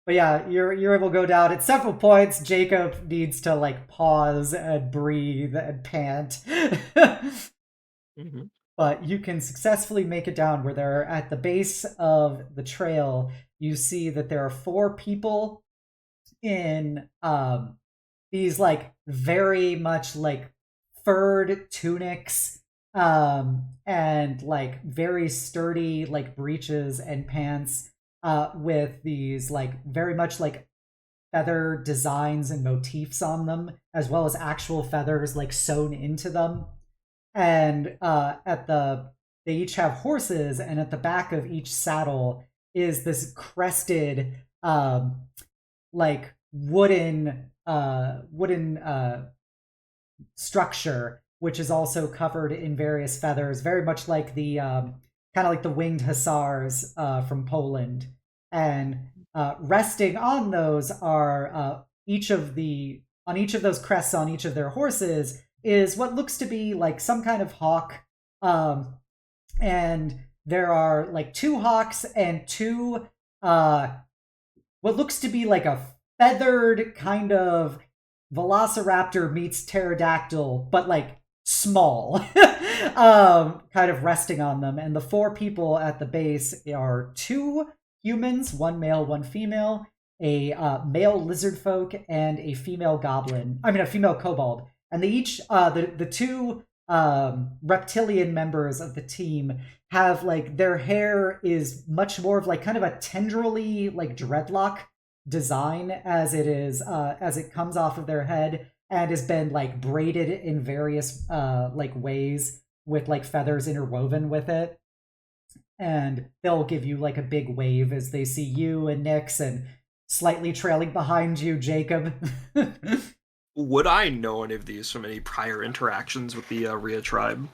But yeah, you're able to go down at several points. Jacob needs to like pause and breathe and pant. Mm-hmm. But you can successfully make it down where they're at the base of the trail. You see that there are four people in these like very much like furred tunics and like very sturdy like breeches and pants with these like very much like feather designs and motifs on them, as well as actual feathers like sewn into them. And they each have horses, and at the back of each saddle is this crested like wooden structure, which is also covered in various feathers, very much like the kind of like the winged hussars from Poland. And resting on those are each of those crests on each of their horses is what looks to be like some kind of hawk. And there are like two hawks and two what looks to be like a feathered kind of velociraptor meets pterodactyl, but like small, kind of resting on them. And the four people at the base are two humans, one male, one female, a male lizard folk, and a female goblin. I mean, a female kobold. And they each, the two reptilian members of the team have like their hair is much more of like kind of a tendrily like dreadlock design as it comes off of their head and has been like braided in various like ways with like feathers interwoven with it. And they'll give you like a big wave as they see you and Nyx, and slightly trailing behind you, Jacob. Would I know any of these from any prior interactions with the Rhea tribe?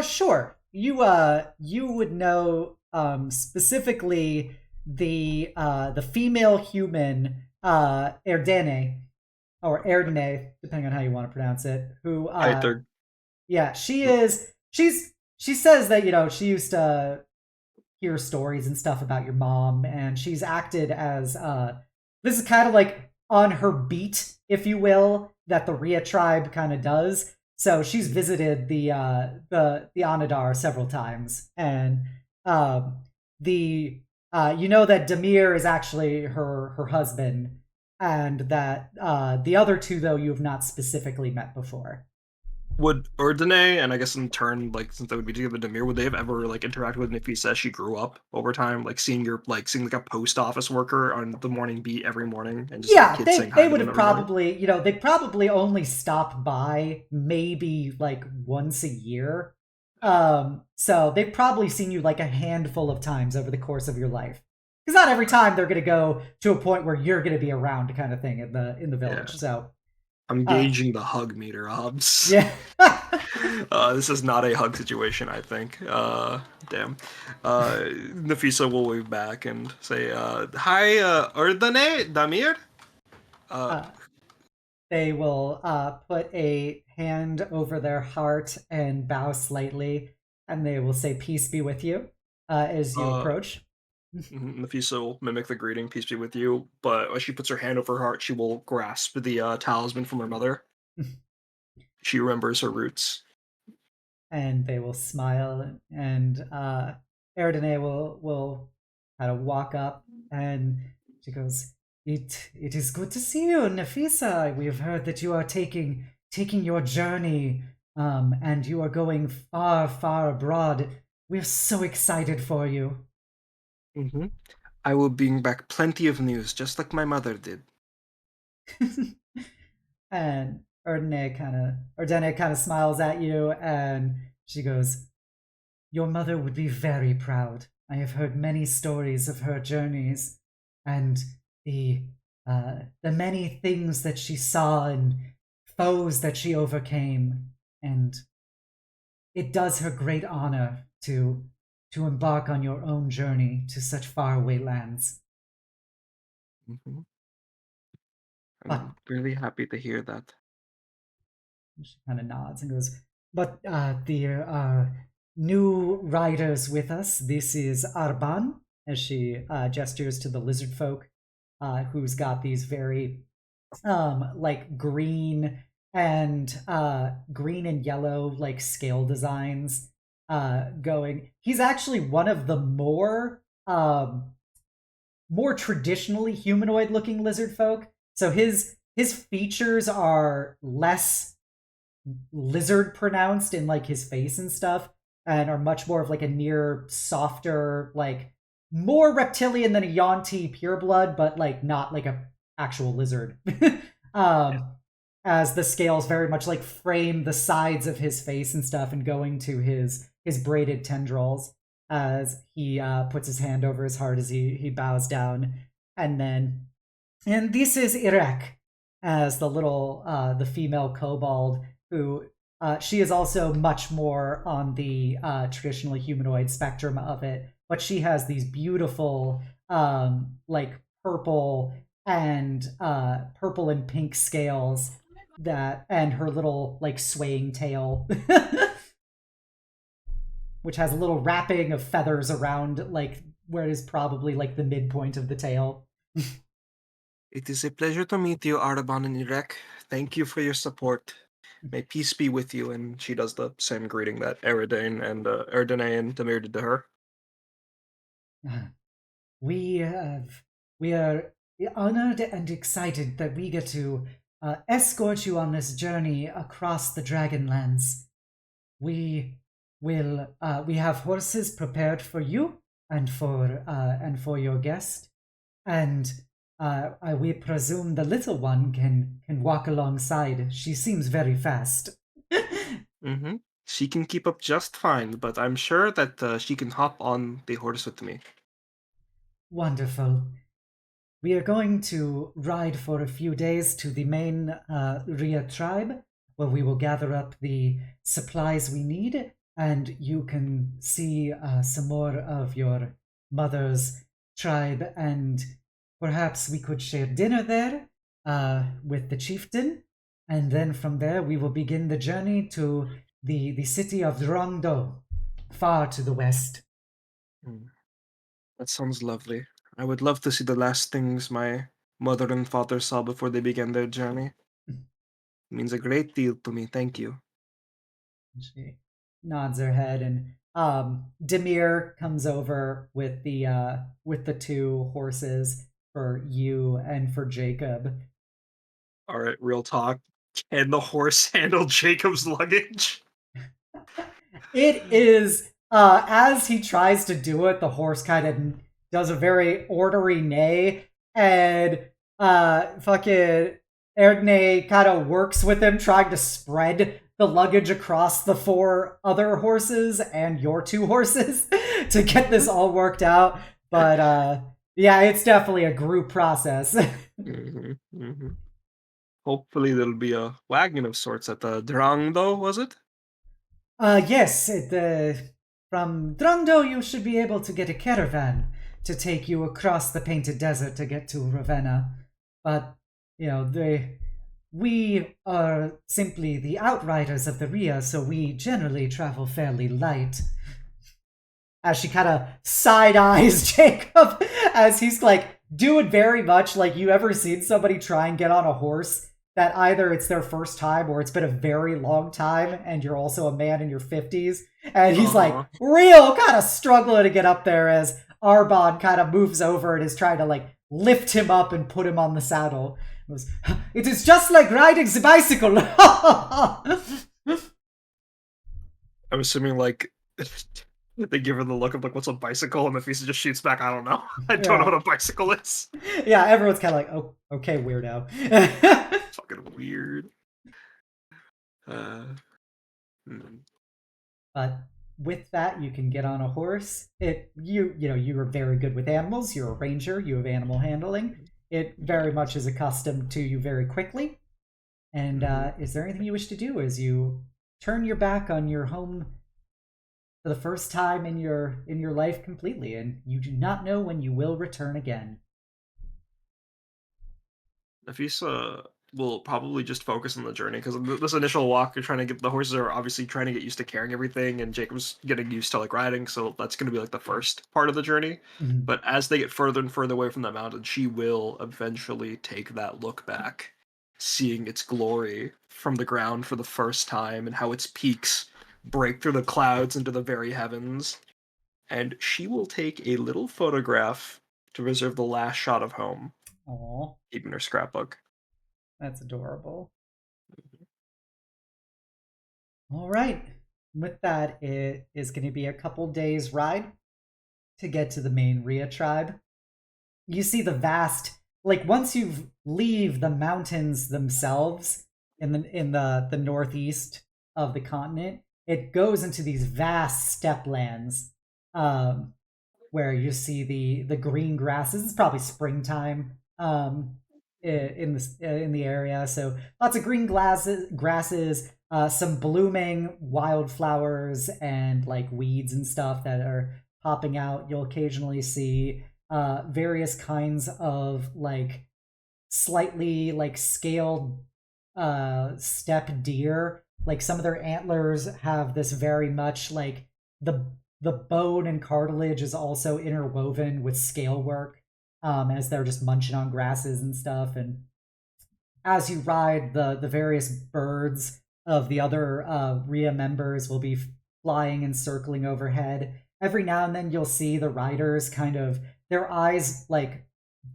Sure. You would know specifically the female human Erdene, or Erdene, depending on how you want to pronounce it, who Either. yeah, she says that she used to hear stories and stuff about your mom, and she's acted as this is kind of like on her beat, if you will, that the Rhea tribe kind of does. So she's visited the Anadar several times, and the you know that Demir is actually her husband, and that the other two though you have not specifically met before. Would Erdene, and I guess in turn, like since they would be together, Demir, would they have ever like interacted with Nafisa as she grew up over time, like seeing like a post office worker on the morning beat every morning, and just like Yeah, kids saying they hi to would them have every morning? probably, they probably only stop by maybe like once a year. So they've probably seen you like a handful of times over the course of your life. Because not every time they're going to go to a point where you're going to be around, kind of thing in the Yeah, village. So, I'm uh, gauging the hug meter, Hobbs. yeah. This is not a hug situation, I think. Damn. Nafisa will wave back and say, "Hi, Erdene, Damir." Uh, uh, they will put a hand over their heart and bow slightly, and they will say, "Peace be with you," as you uh, approach. Nafisa will mimic the greeting, "Peace be with you," but as she puts her hand over her heart, she will grasp the talisman from her mother. She remembers her roots. And they will smile, and Erdene will kind of walk up, and she goes, it is good to see you, Nafisa. We have heard that you are taking your journey, and you are going far, far abroad. We are so excited for you." Mm-hmm. I will bring back plenty of news, just like my mother did. And Erdene kind of smiles at you, and she goes, "Your mother would be very proud. I have heard many stories of her journeys, and the the many things that she saw and foes that she overcame, and it does her great honor to embark on your own journey to such faraway lands." Mm-hmm. But I'm really happy to hear that. she kind of nods and goes, "But there are new riders with us. This is Arban," as she gestures to the lizard folk, who's got these very like green and yellow like scale designs going. He's actually one of the more traditionally humanoid looking lizard folk. So his features are less lizard pronounced in like his face and stuff, and are much more of like a near softer, like more reptilian than a Yuan-Ti pureblood, but like not like a actual lizard. um as the scales very much like frame the sides of his face and stuff, and going to his braided tendrils as he puts his hand over his heart as he bows down. And this is Irek, as the female kobold, who she is also much more on the traditionally humanoid spectrum of it, but she has these beautiful like purple and pink scales, that and her little like swaying tail which has a little wrapping of feathers around like where it is probably like the midpoint of the tail. It is a pleasure to meet you, Arban and Irek. Thank you for your support. May peace be with you. And she does the same greeting that Eridane and Erdene and Demir did to her. We have we are honored and excited that we get to escort you on this journey across the Dragonlands. We we have horses prepared for you and for your guest, and we presume the little one can walk alongside. She seems very fast. Mm-hmm. She can keep up just fine, but I'm sure that she can hop on the horse with me. Wonderful. We are going to ride for a few days to the main Ria tribe, where we will gather up the supplies we need, and you can see some more of your mother's tribe, and perhaps we could share dinner there with the chieftain, and then from there we will begin the journey to the city of Drongdo, far to the west. That sounds lovely. I would love to see the last things my mother and father saw before they began their journey. It means a great deal to me. Thank you. She nods her head, and Demir comes over with the two horses for you and for Jacob. All right, real talk. Can the horse handle Jacob's luggage? It is as he tries to do it, the horse kind of does a very ornery neigh, and fucking Erdney kind of works with him, trying to spread the luggage across the four other horses and your two horses to get this all worked out. But yeah, it's definitely a group process. Mm-hmm, mm-hmm. Hopefully there'll be a wagon of sorts at the Drang, though, was it? Yes, from Drondo you should be able to get a caravan to take you across the Painted Desert to get to Ravenna. But, you know, we are simply the outriders of the Ria, so we generally travel fairly light. As she kind of side-eyes Jacob, as he's like doing very much like you ever seen somebody try and get on a horse that either it's their first time or it's been a very long time, and you're also a man in your 50s. And he's like real kind of struggling to get up there as Arbon kind of moves over and is trying to like lift him up and put him on the saddle. It is just like riding the bicycle. I'm assuming like they give her the look of like, what's a bicycle? And Nafisa just shoots back, I don't know. I don't know what a bicycle is. Yeah, everyone's kind of like, oh, okay, weirdo. Fucking weird. Uh, mm, But with that, you can get on a horse. You are very good with animals. You're a ranger. You have animal handling. It very much is accustomed to you very quickly. And mhm. is there anything you wish to do as you turn your back on your home for the first time in your life completely, and you do not know when you will return again? Nafisa will probably just focus on the journey because this initial walk, you're trying to get the horses are obviously trying to get used to carrying everything, and Jacob's getting used to like riding, so that's going to be like the first part of the journey. Mhm. But as they get further and further away from the mountain, she will eventually take that look back, seeing its glory from the ground for the first time and how its peaks break through the clouds into the very heavens. And she will take a little photograph to reserve the last shot of home, Aw, keeping her scrapbook. that's adorable. All right. With that, it is going to be a couple days ride to get to the main Rhea tribe. You see the vast, like once you leave the mountains themselves in the northeast of the continent, it goes into these vast steppe lands, um, where you see the green grasses. It's probably springtime, in the area, so lots of green grasses, some blooming wildflowers and like weeds and stuff that are popping out. You'll occasionally see various kinds of like slightly like scaled steppe deer. Like some of their antlers have this very much like the the bone and cartilage is also interwoven with scale work, as they're just munching on grasses and stuff. And as you ride, the various birds of the other Rhea members will be flying and circling overhead. Every now and then you'll see the riders kind of their eyes like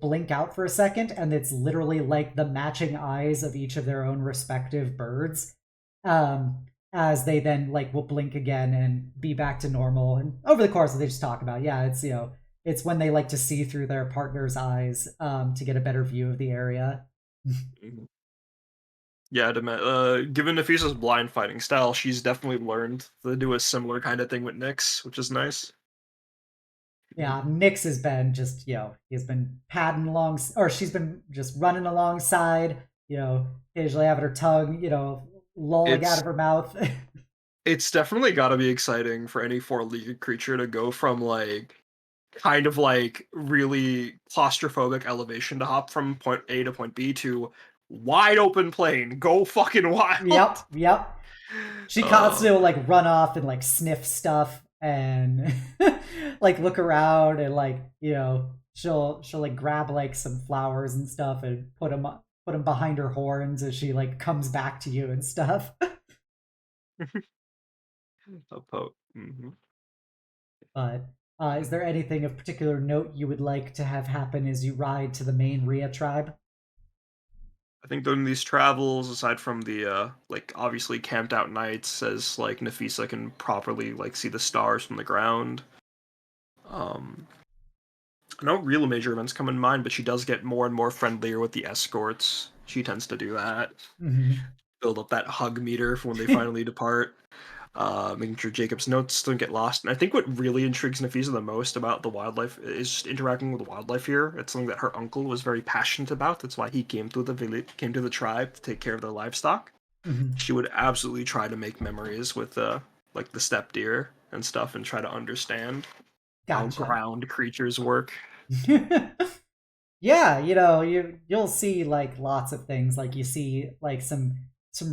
blink out for a second, and it's literally like the matching eyes of each of their own respective birds. As they then like will blink again and be back to normal. And over the course, they just talk about, yeah, it's when they like to see through their partner's eyes, to get a better view of the area. Mhm. Yeah, given Nafisa's blind fighting style, she's definitely learned to do a similar kind of thing with Nyx, which is nice. Yeah, Nyx has been just, he's been padding along, or she's been just running alongside, occasionally having her tongue, lolling out It's of her mouth. it's definitely got to be exciting for any four-legged creature to go from like kind of like really claustrophobic elevation to hop from point A to point B to wide open plain, go fucking Yep, wild. yep. She Uh, constantly will like run off and like sniff stuff and like look around and like she'll like grab like some flowers and stuff and put them behind her horns as she like comes back to you and stuff. mhm. But is there anything of particular note you would like to have happen as you ride to the main Rhea tribe? I think during these travels, aside from the like obviously camped out nights, as like Nafisa can properly like see the stars from the ground. Um, no real major events come in mind, but she does get more and more friendlier with the escorts. She tends to do that, Mhm. build up that hug meter for when they finally depart. Making sure Jacob's notes don't get lost. And I think what really intrigues Nafisa the most about the wildlife is just interacting with the wildlife here. It's something that her uncle was very passionate about. That's why he came to the village, came to the tribe to take care of their livestock. Mhm. She would absolutely try to make memories with like the steppe deer and stuff, and try to understand how Gotcha. ground creatures work. Yeah, you'll see like lots of things. Like you see like some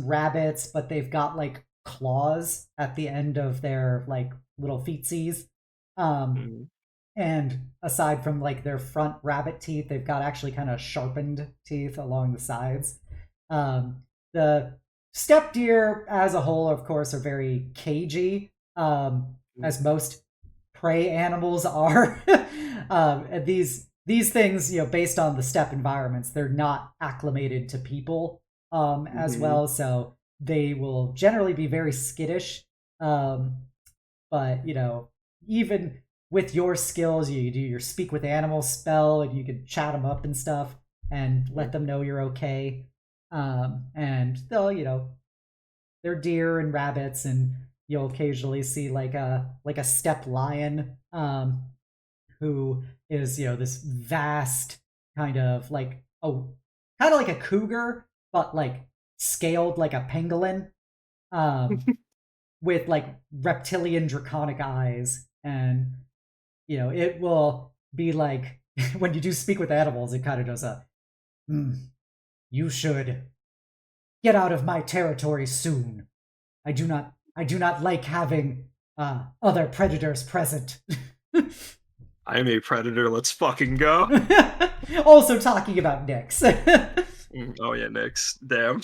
rabbits, but they've got like claws at the end of their like little feetsies. Um, Mm, and aside from like their front rabbit teeth, they've got actually kind of sharpened teeth along the sides. The steppe deer, as a whole, of course, are very cagey, mm, as most prey animals are. And these things, based on the steppe environments, they're not acclimated to people, as mhm, well. So they will generally be very skittish. Um, but even with your skills, you do your speak with animals spell, and you can chat them up and stuff, and let mm, them know you're okay. And they'll they're deer and rabbits, and you'll occasionally see like a steppe lion, who is this vast kind of like kind of like a cougar, but like scaled like a pangolin, um, with like reptilian draconic eyes, and it will be like when you do speak with animals, it kind of does a "Hmm, you should get out of my territory soon. I do not like having other predators present." I'm a predator. Let's fucking go. Also talking about Nyx. Oh yeah, next. Damn.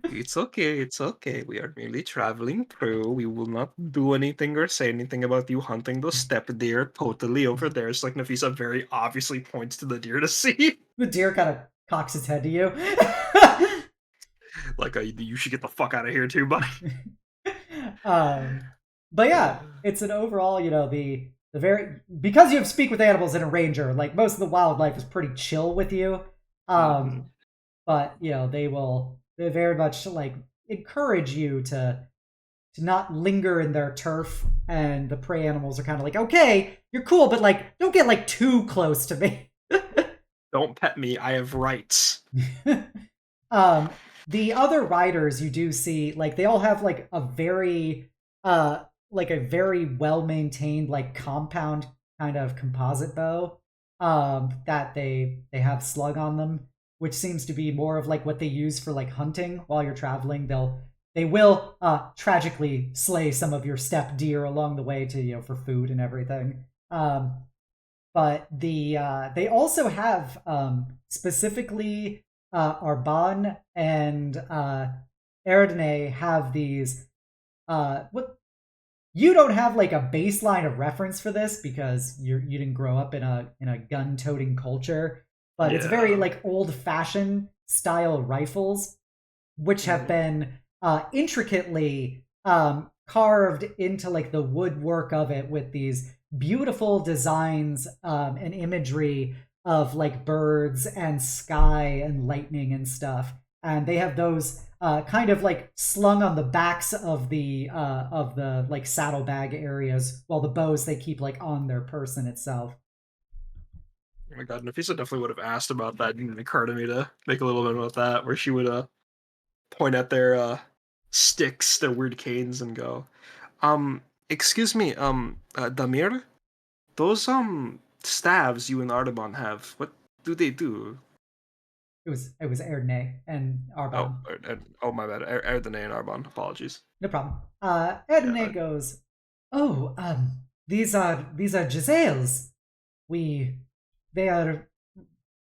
It's okay. It's okay. We are merely traveling through. We will not do anything or say anything about you hunting those steppe deer totally over there. It's like Nafisa very obviously points to the deer to see. The deer kind of cocks its head to you. Like, you should get the fuck out of here too, buddy. But yeah, it's an overall, the very, because you have speak with animals in a ranger, like most of the wildlife is pretty chill with you. Mhm. But they very much like encourage you to not linger in their turf, and the prey animals are kind of like, okay, you're cool, but like don't get like too close to me. Don't pet me. I have rights. um the other riders you do see, like they all have like a very well maintained like compound kind of composite bow, that they have slung on them, which seems to be more of like what they use for like hunting while you're traveling. They will tragically slay some of your steppe deer along the way to for food and everything. But they also have, specifically, Arban and Eridane have these, what you don't have like a baseline of reference for this because you didn't grow up in a gun toting culture, but it's very Yeah. like old fashioned style rifles, which have been intricately carved into like the woodwork of it with these beautiful designs, and imagery of like birds and sky and lightning and stuff. And they have those kind of like slung on the backs of the like saddlebag areas, while the bows they keep like on their person itself. Oh my god, Nafisa definitely would have asked about that. It didn't occur to me to make a little bit about that, where she would point at their sticks, their weird canes, and go, um, excuse me, Damir, those staves you and Artaban have, what do they do? It was Erdney and Oh, Arban. oh my bad, Erdene and Arban. Apologies. No problem. Yeah, Erdney goes, "Oh, these are Giselles. We They are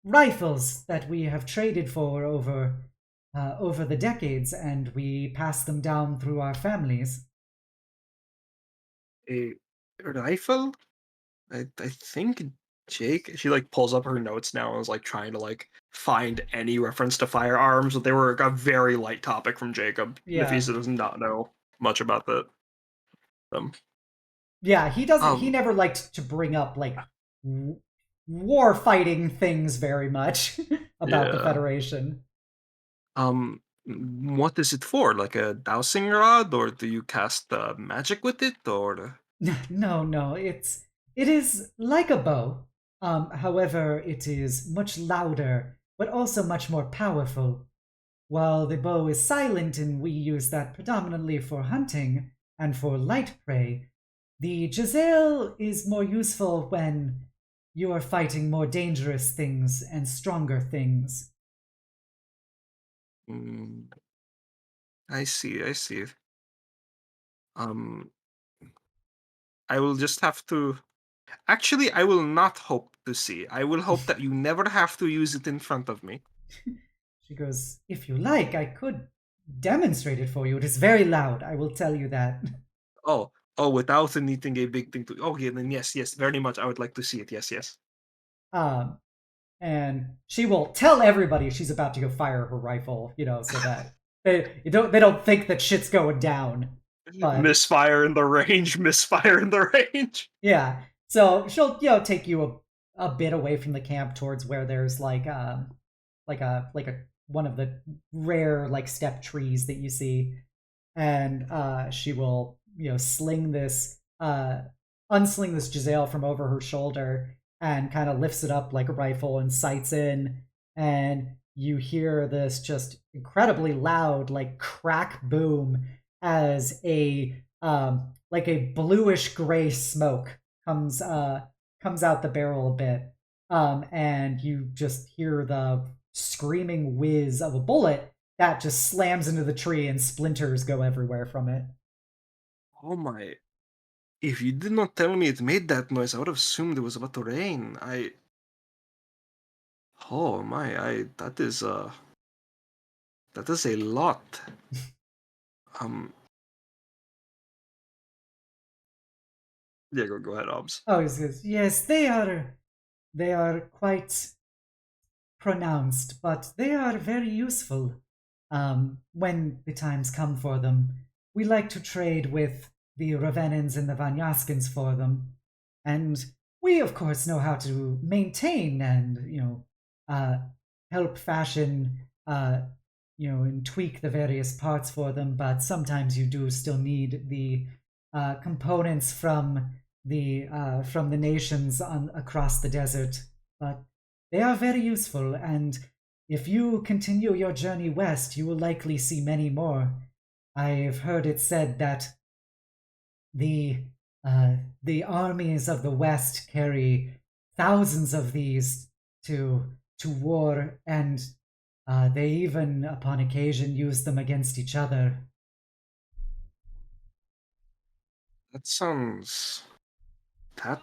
rifles that we have traded for over the decades, and we pass them down through our families." a rifle. I think Jake. She like pulls up her notes now and is like trying to like find any reference to firearms, but they were a very light topic from Jacob. Yeah, Nafisa does not know much about them. yeah. He doesn't. He Um, never liked to bring up like war fighting things very much about the yeah. Federation. What is it for? Like a dowsing rod, or do you cast magic with it, or? No, no. It is like a bow. However, it is much louder, but also much more powerful. While the bow is silent and we use that predominantly for hunting and for light prey, the Giselle is more useful when you are fighting more dangerous things and stronger things. Mm, I see. I see. Um, I will just have to. Actually, I will not hope to see. I will hope that you never have to use it in front of me. She goes, "If you like, I could demonstrate it for you. It is very loud, I will tell you that." Oh, oh, without needing a big thing to. Okay, then yes, yes, very much. I would like to see it. Yes, yes. Um, and she will tell everybody she's about to go fire her rifle, so that they don't think that shit's going down. But Misfire in the range. Misfire in the range. yeah, so she'll take you a bit away from the camp towards where there's like a one of the rare like step trees that you see. and she will, sling this, unsling this Giselle from over her shoulder and kind of lifts it up like a rifle and sights in, and you hear this just incredibly loud like crack boom as a like a bluish gray smoke comes out the barrel a bit, and you just hear the screaming whiz of a bullet that just slams into the tree and splinters go everywhere from it. Oh my. If you did not tell me it made that noise, I would have assumed it was about to rain. Oh my, that is a lot. Um, yeah, go ahead, Obs. Oh, he says, yes, they are quite pronounced, but they are very useful when the times come for them. We like to trade with the Ravenans and the Vanyaskins for them. And we, of course, know how to maintain and, uh, help fashion, and tweak the various parts for them. But sometimes you do still need the components from the nations across the desert. But they are very useful, and if you continue your journey west, you will likely see many more. I've heard it said that the the armies of the west carry thousands of these to war, and they even, upon occasion, use them against each other. That sounds. That.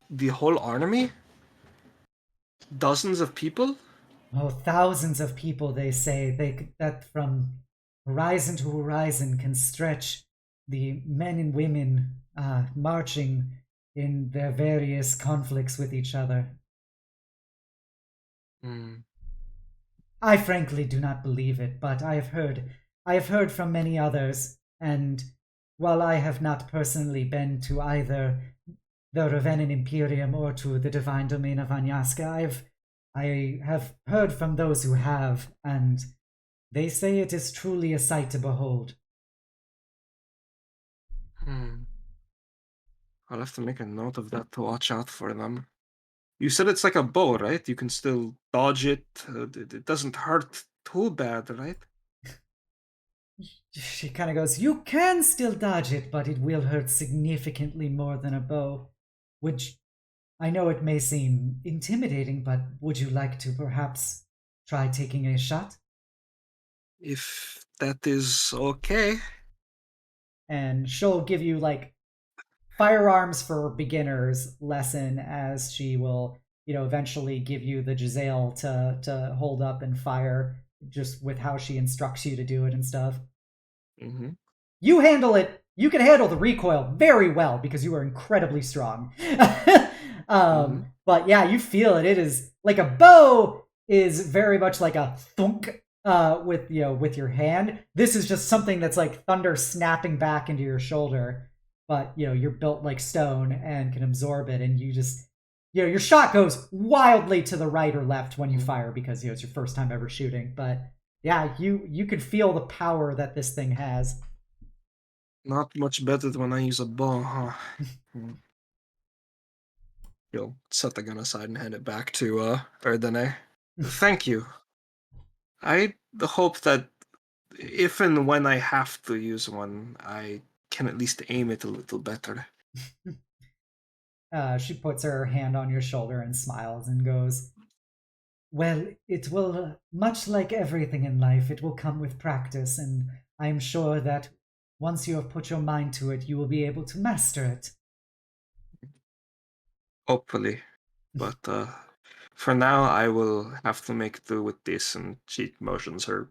The whole army? Dozens of people? Oh, thousands of people, they say, that from horizon to horizon can stretch, the men and women marching in their various conflicts with each other. Hmm. I frankly do not believe it, but I have heard from many others, and while I have not personally been to either the Ravenan Imperium or to the divine domain of Anyaska, I have heard from those who have, and they say it is truly a sight to behold. Hmm. I'll have to make a note of that to watch out for them. You said it's like a bow, right? You can still dodge it. It doesn't hurt too bad, right? She kind of goes, "You can still dodge it, but it will hurt significantly more than a bow." Which I know it may seem intimidating, but would you like to perhaps try taking a shot? If that is okay. And she'll give you like firearms for beginners lesson, as she will, eventually give you the Giselle to hold up and fire, just with how she instructs you to do it and stuff. Mm-hmm. You handle it. You can handle the recoil very well because you are incredibly strong. Mm-hmm. But yeah, you feel it. It is like a bow is very much like a thunk with with your hand. This is just something that's like thunder snapping back into your shoulder. But you're built like stone and can absorb it, and you just your shot goes wildly to the right or left when you fire because it's your first time ever shooting. But yeah, you can feel the power that this thing has. Not much better than when I use a bow, huh? Hmm. You'll set the gun aside and hand it back to Erdene. Thank you. I hope that if and when I have to use one, I can at least aim it a little better. She puts her hand on your shoulder and smiles and goes, "Well, it will, much like everything in life, it will come with practice, and I am sure that once you have put your mind to it, you will be able to master it." Hopefully. But for now, I will have to make do with this. And she motions her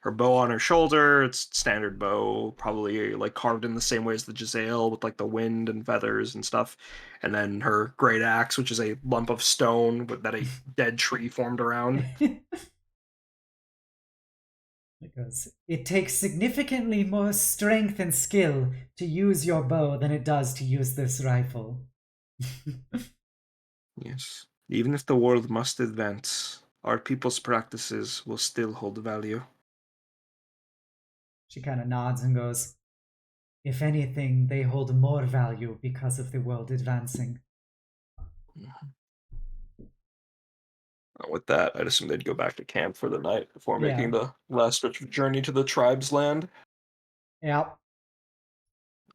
bow on her shoulder. It's standard bow, probably like carved in the same way as the Giselle with like the wind and feathers and stuff. And then her great axe, which is a lump of stone with that a dead tree formed around. Because it takes significantly more strength and skill to use your bow than it does to use this rifle. Yes. Even if the world must advance, our people's practices will still hold value. She kind of nods and goes, "If anything, they hold more value because of the world advancing." With that, I'd assume they'd go back to camp for the night before Yeah. making the last stretch of journey to the tribe's land. Yep.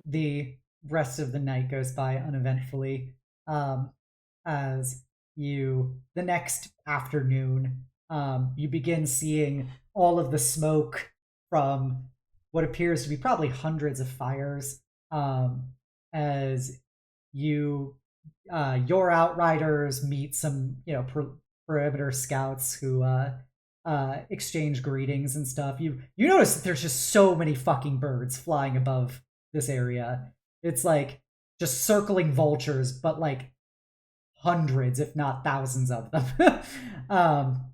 The rest of the night goes by uneventfully. Um, as the next afternoon, you begin seeing all of the smoke from what appears to be probably hundreds of fires. As you, your outriders meet some, perimeter scouts who exchange greetings and stuff. You notice that there's just so many fucking birds flying above this area. It's like just circling vultures, but like hundreds, if not thousands of them. um,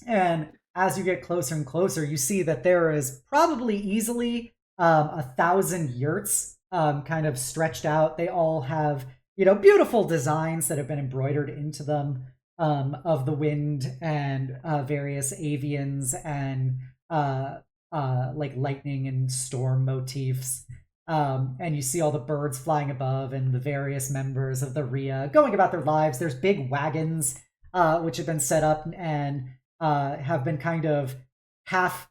and as you get closer and closer, you see that there is probably easily 1,000 yurts kind of stretched out. They all have, beautiful designs that have been embroidered into them of the wind and various avians and like lightning and storm motifs. And you see all the birds flying above and the various members of the RIA going about their lives. There's big wagons which have been set up and have been kind of half,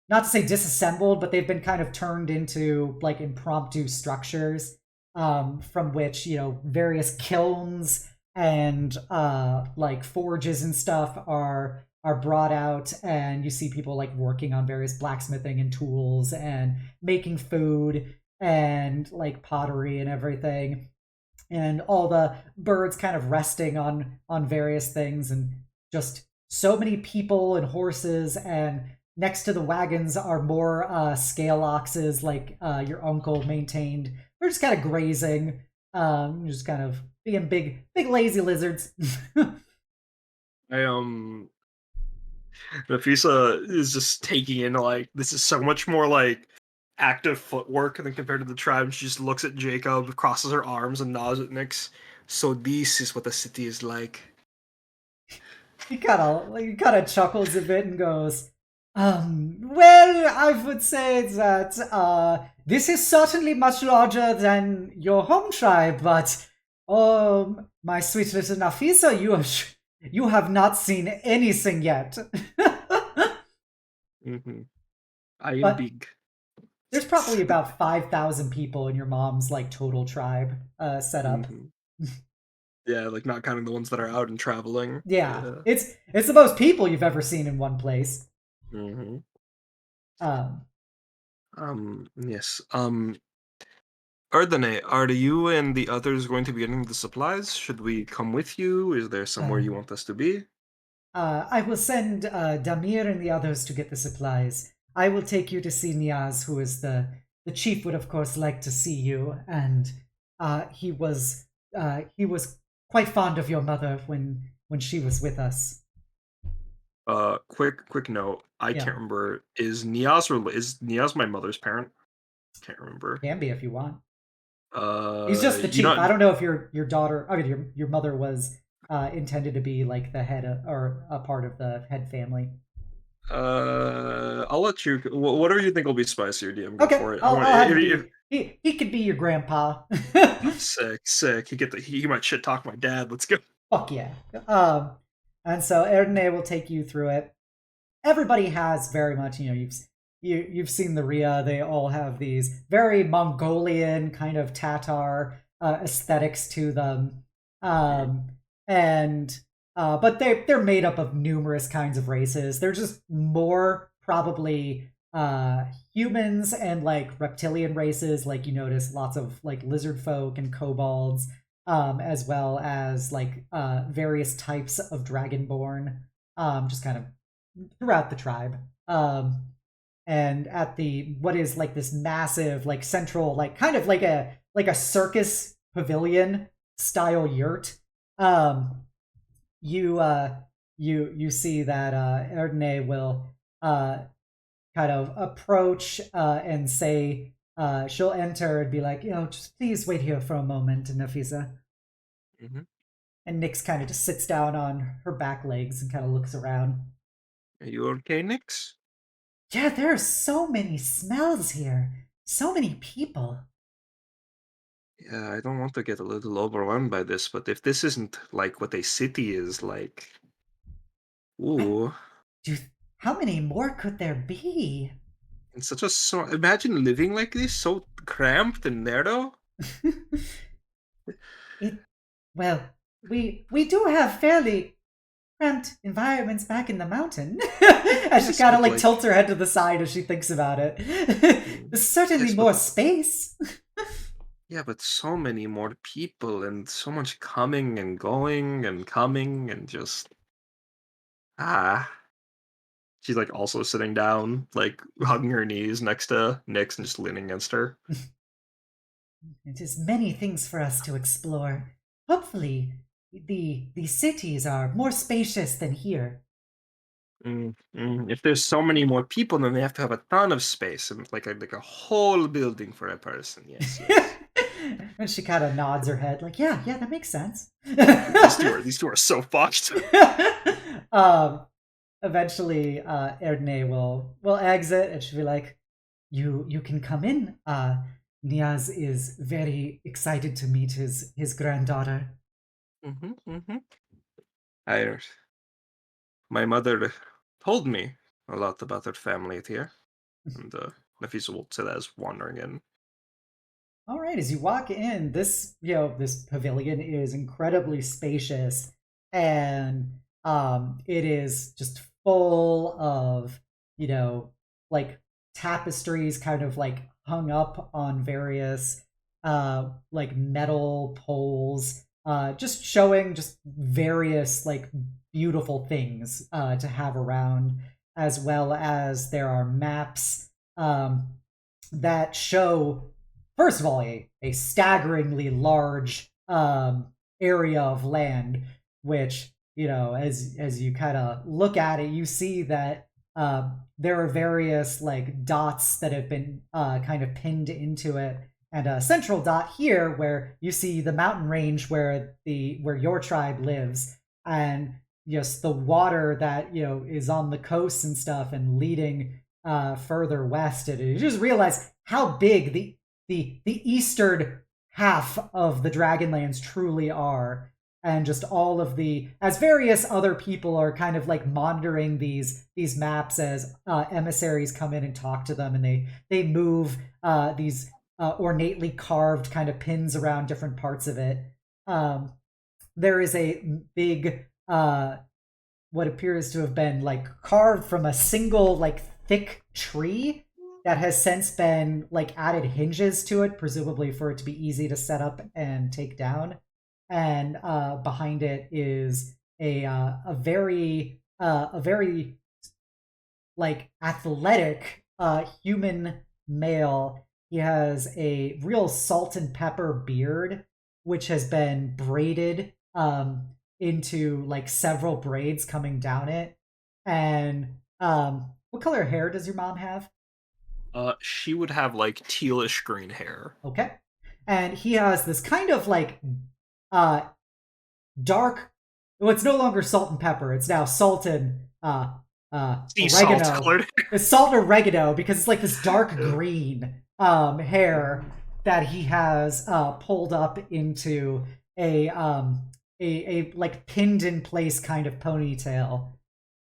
not to say disassembled, but they've been kind of turned into like impromptu structures from which, various kilns and like forges and stuff are brought out, and you see people like working on various blacksmithing and tools and making food and like pottery and everything, and all the birds kind of resting on various things, and just so many people and horses, and next to the wagons are more scale oxes like your uncle maintained. They're just kind of grazing, just kind of being big lazy lizards. I Nafisa is just taking in like this is so much more like active footwork than compared to the tribe. She just looks at Jacob, crosses her arms, and nods at Nyx. So this is what the city is like. He kind of chuckles a bit and goes, well, I would say that this is certainly much larger than your home tribe, but my sweet little Nafisa, you have not seen anything yet." Mm-hmm. I am But big. there's probably about 5,000 people in your mom's like total tribe set up. Mm-hmm. Yeah, like not counting the ones that are out and traveling. Yeah, Yeah. it's the most people you've ever seen in one place. Mm-hmm. Um, Yes. Ardane, are you and the others going to be getting the supplies? Should we come with you? Is there somewhere you um, want us to be? I will send Damir and the others to get the supplies. I will take you to see Niaz, who is the chief. Would of course like to see you, and he was quite fond of your mother when she was with us. Quick note. I Yeah, can't remember. Is Niaz my mother's parent? Can't remember. can be if you want. He's just the You chief. not I don't know if your daughter, I mean your mother was intended to be like the head or a part of the head family. I'll let you. Whatever you think will be spicier, DM. Go Okay, for it. I I'll want have him if be. He could be your grandpa. sick. He might shit talk my dad. Let's go. Fuck yeah. And so Erdene will take you through it. Everybody has very much, you've seen the Ria. They all have these very Mongolian kind of Tatar aesthetics to them, um, and but they're made up of numerous kinds of races. They're just more probably humans and like reptilian races. Like you notice lots of like lizard folk and kobolds, as well as like various types of dragonborn, just kind of throughout the tribe. And at the what is like this massive like central like kind of like a circus pavilion style yurt. Um, you see that Erdene will kind of approach and say she'll enter and be like, just please wait here for a moment, Nafisa. Mm-hmm. And Nyx kind of just sits down on her back legs and kind of looks around. Are you okay, Nix? Yeah, there are so many smells here. So many people. Yeah, I don't want to get a little overwhelmed by this, but if this isn't like what a city is like, I ooh, do. How many more could there be? it's such a imagine living like this, so cramped and narrow. It. Well, we do have fairly cramped environments back in the mountain. As she Yes, kind of but like like, tilts her head to the side as she thinks about it. mm, There's certainly yes, but more space. yeah, but so many more people and so much coming and going and coming and just ah. She's like also sitting down, like hugging her knees next to Nyx and just leaning against her. It is many things for us to explore. Hopefully, the cities are more spacious than here. If there's so many more people, then they have to have a ton of space and like a whole building for a person. Yes, yes. And she kind of nods her head, like, yeah, yeah, that makes sense. These two are so fucked. um, Eventually, Erdney will exit, and she'll be like, "You can come in. Niaz is very excited to meet his granddaughter." Mm-hmm. I My mother told me a lot about her family here, and Nafisa will say that as wandering in. All right, as you walk in, this pavilion is incredibly spacious, and it is just full of you know like tapestries, kind of like hung up on various like metal poles, just showing just various like beautiful things to have around, as well as there are maps that show, first of all, a staggeringly large area of land, which, as you kind of look at it, you see that there are various like dots that have been kind of pinned into it, and a central dot here where you see the mountain range where your tribe lives, and just the water that is on the coast and stuff and leading further west. And you just realize how big the eastern half of the Dragonlands truly are, and just all of the, as various other people are kind of like monitoring these maps as emissaries come in and talk to them, and they move these ornately carved kind of pins around different parts of it. There is a big what appears to have been like carved from a single like thick tree that has since been like added hinges to it, presumably for it to be easy to set up and take down. And behind it is a very like athletic human male. He has a real salt and pepper beard, which has been braided into like several braids coming down it. And what color hair does your mom have? She would have like tealish green hair. Okay. And he has this kind of like uh dark, well, it's no longer salt and pepper, it's now salt and Sea salt oregano. colored. It's salt and oregano because it's like this dark green hair that he has pulled up into a like pinned in place kind of ponytail.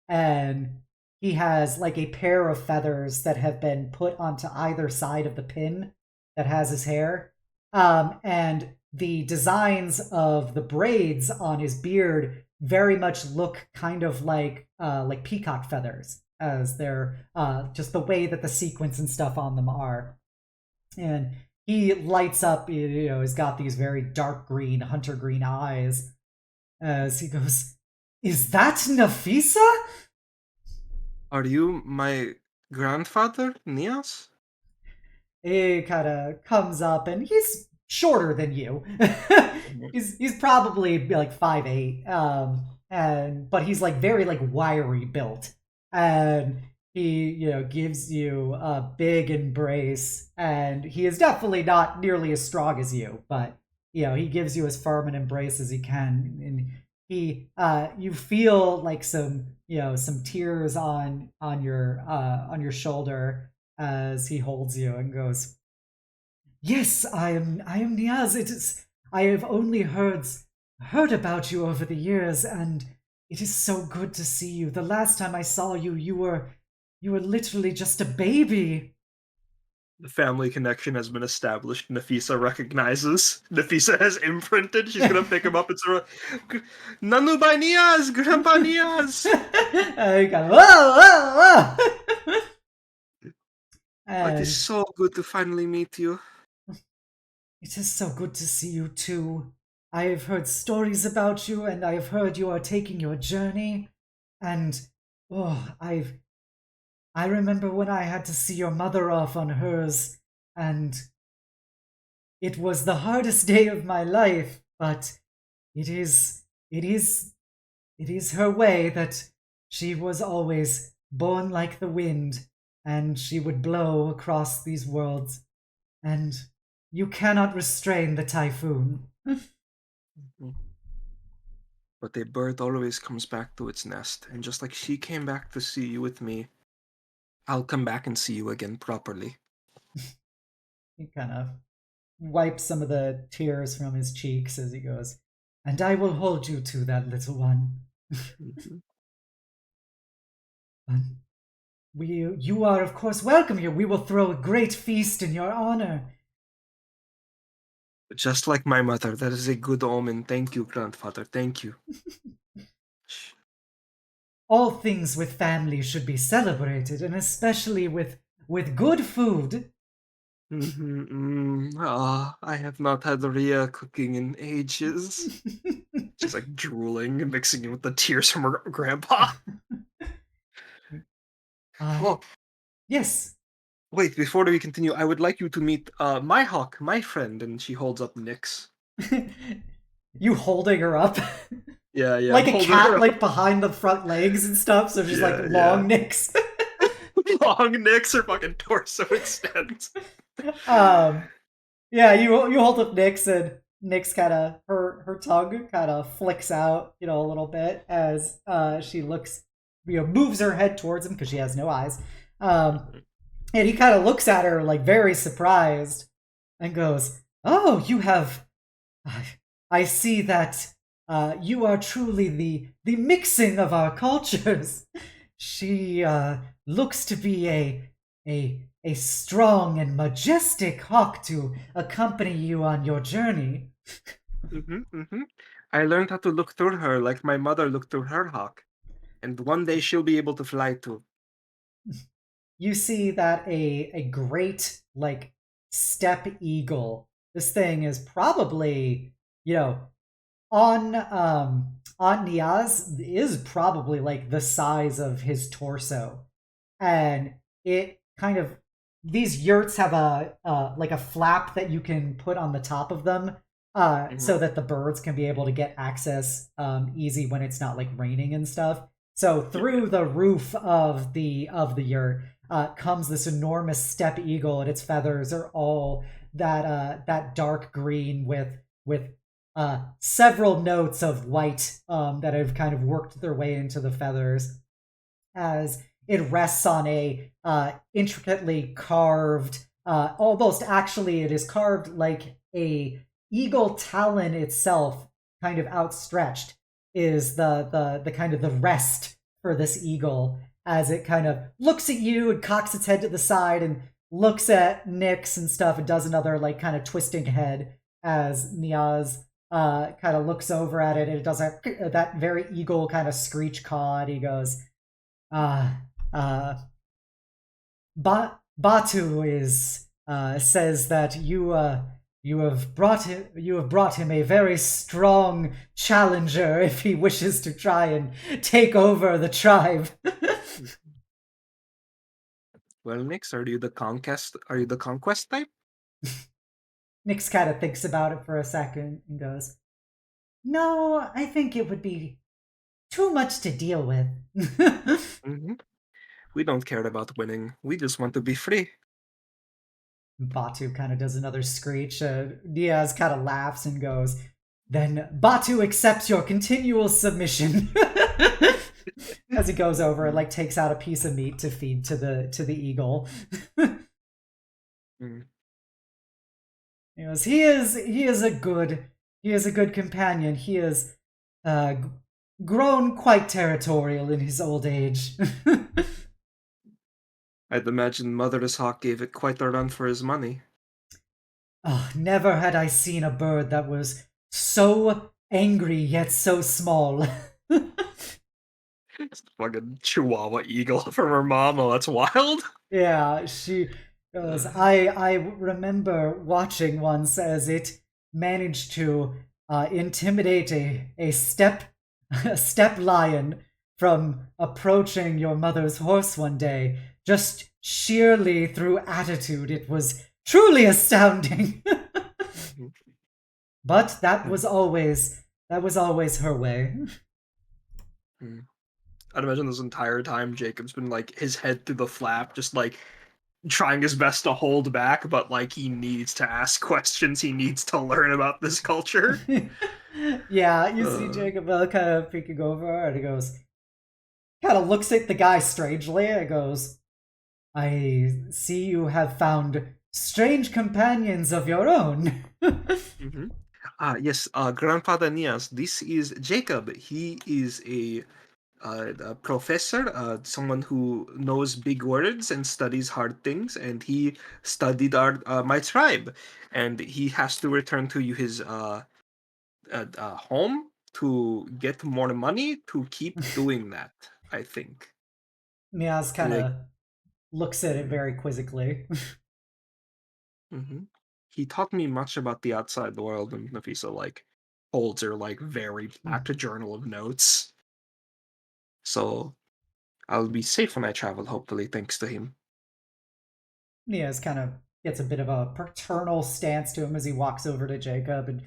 And he has like a pair of feathers that have been put onto either side of the pin that has his hair. And the designs of the braids on his beard very much look kind of like peacock feathers, as they're just the way that the sequins and stuff on them are. And he lights up, he's got these very dark green, hunter green eyes as he goes, "Is that Nafisa?" Are you my grandfather, Nias? He kind of comes up, and he's shorter than you. Mhm. He's probably like 5'8", and but he's like very like wiry built, and he gives you a big embrace, and he is definitely not nearly as strong as you, but he gives you as firm an embrace as he can, and you feel like some tears on your shoulder as he holds you and goes, "Yes, I am Niaz. It is I have only heard about you over the years, and it is so good to see you. The last time I saw you, you were literally just a baby." The family connection has been established. Nafisa recognizes. Nafisa has imprinted. She's gonna pick him up and sort of, Nanu by Niaz, Grandpa Niaz. You go, whoa, whoa, whoa. It is And so good to finally meet you. it is so good to see you too. I have heard stories about you, and I have heard you are taking your journey. And oh, I remember when I had to see your mother off on hers, and it was the hardest day of my life. But it is, it is, it is her way that she was always born like the wind, and she would blow across these worlds, and you cannot restrain the typhoon. But a bird always comes back to its nest, and just like she came back to see you with me, I'll come back and see you again properly. He kind of wipes some of the tears from his cheeks as he goes, "And I will hold you to that, little one. Mhm. And you are, of course, welcome here. We will throw a great feast in your honor." Just like my mother, that is a good omen. Thank you, grandfather. Thank you. Shh. All things with family should be celebrated, and especially with good food. I have not had Ria cooking in ages. She's like drooling and mixing it with the tears from her grandpa. uh, Oh, yes. wait, before we continue, I would like you to meet my hawk, my friend. And she holds up Nyx. You holding her up Yeah, yeah, I'm like a holding cat, her up. like behind the front legs and stuff. So just like Yeah, long yeah. nicks. Long Nyx, her fucking torso extends. um, yeah, you hold up Nyx, and Nyx kind of her tongue kind of flicks out, a little bit as she looks, moves her head towards him because she has no eyes. And he kind of looks at her like very surprised and goes, "Oh, you have. I see that you are truly the mixing of our cultures." She looks to be a strong and majestic hawk to accompany you on your journey. I learned how to look through her like my mother looked through her hawk. And one day she'll be able to fly too. You see that a great like steppe eagle. This thing is probably, on Niaz is probably like the size of his torso, and it kind of, these yurts have a like a flap that you can put on the top of them, so Mhm. that the birds can be able to get access easy when it's not like raining and stuff. So Yeah. through the roof of the yurt comes this enormous steppe eagle, and its feathers are all that dark green with several notes of white that have kind of worked their way into the feathers as it rests on a intricately carved, almost actually it is carved like a eagle talon itself, kind of outstretched, is the kind of the rest for this eagle as it kind of looks at you and cocks its head to the side and looks at Nyx and stuff and does another like kind of twisting head as Niaz kind of looks over at it, and it does that very eagle kind of screech caw, and he goes, uh, uh, Batu is says that you have brought him a very strong challenger if he wishes to try and take over the tribe. Well, Nyx, are you the conquest type? Nyx kind of thinks about it for a second and goes, "No, I think it would be too much to deal with." hmm We don't care about winning. We just want to be free. Batu kind of does another screech. Diaz kind of laughs and goes, then Batu accepts your continual submission. As he goes over and like takes out a piece of meat to feed to the eagle. Mm. He goes, he is a good companion. He is grown quite territorial in his old age. I'd imagine Motherless Hawk gave it quite a run for his money. Oh, never had I seen a bird that was so angry yet so small. It's a fucking Chihuahua eagle from her mom. Oh, that's wild. Yeah, she goes. I remember watching once as it managed to intimidate a step a step lion from approaching your mother's horse one day, just sheerly through attitude. It was truly astounding. But that was always her way. I'd imagine this entire time Jacob's been like his head through the flap, just like trying his best to hold back, but like he needs to ask questions. He needs to learn about this culture. Yeah, you see Jacob kind of peeking over, and he goes, kind of looks at the guy strangely, and goes, "I see you have found strange companions of your own." Mm-hmm. Yes, Grandfather Nias, this is Jacob. He is a professor, someone who knows big words and studies hard things, and he studied my tribe, and he has to return to his home to get more money to keep doing that. I think. Miaz kind Like, of looks at it very quizzically. mhm. He taught me much about the outside world, and Nafisa like holds her like very packed journal of notes. So I'll be safe when I travel, hopefully, thanks to him. Miaz kind of gets a bit of a paternal stance to him as he walks over to Jacob, and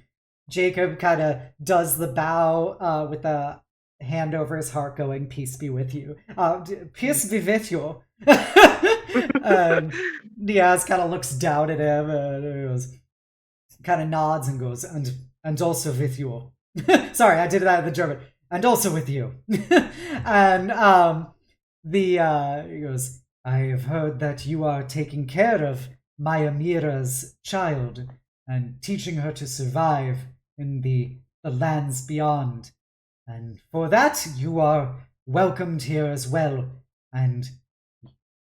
Jacob kind of does the bow with a hand over his heart, going, "Peace be with you." Peace be with you. And Diaz kind of looks down at him and goes, kind of nods and goes, and also with you. Sorry, I did that in the German. And also with you. And he goes, "I have heard that you are taking care of my Amira's child and teaching her to survive in the lands beyond. And for that, you are welcomed here as well. And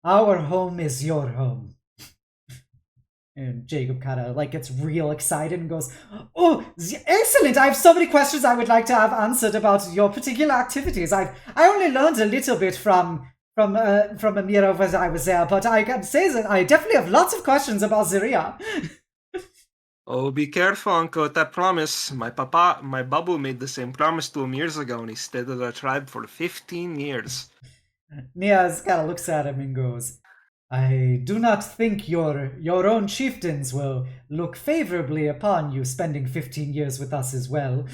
our home is your home." And Jacob kind of like gets real excited and goes, "Oh, excellent! I have so many questions I would like to have answered about your particular activities. I only learned a little bit from Amira when I was there, but I can say that I definitely have lots of questions about Ziria." Oh, be careful, Uncle, with that promise. My babu made the same promise to him years ago, and he stayed with our tribe for 15 years. Niaz kind of looks at him and goes, "I do not think your own chieftains will look favorably upon you spending 15 years with us as well."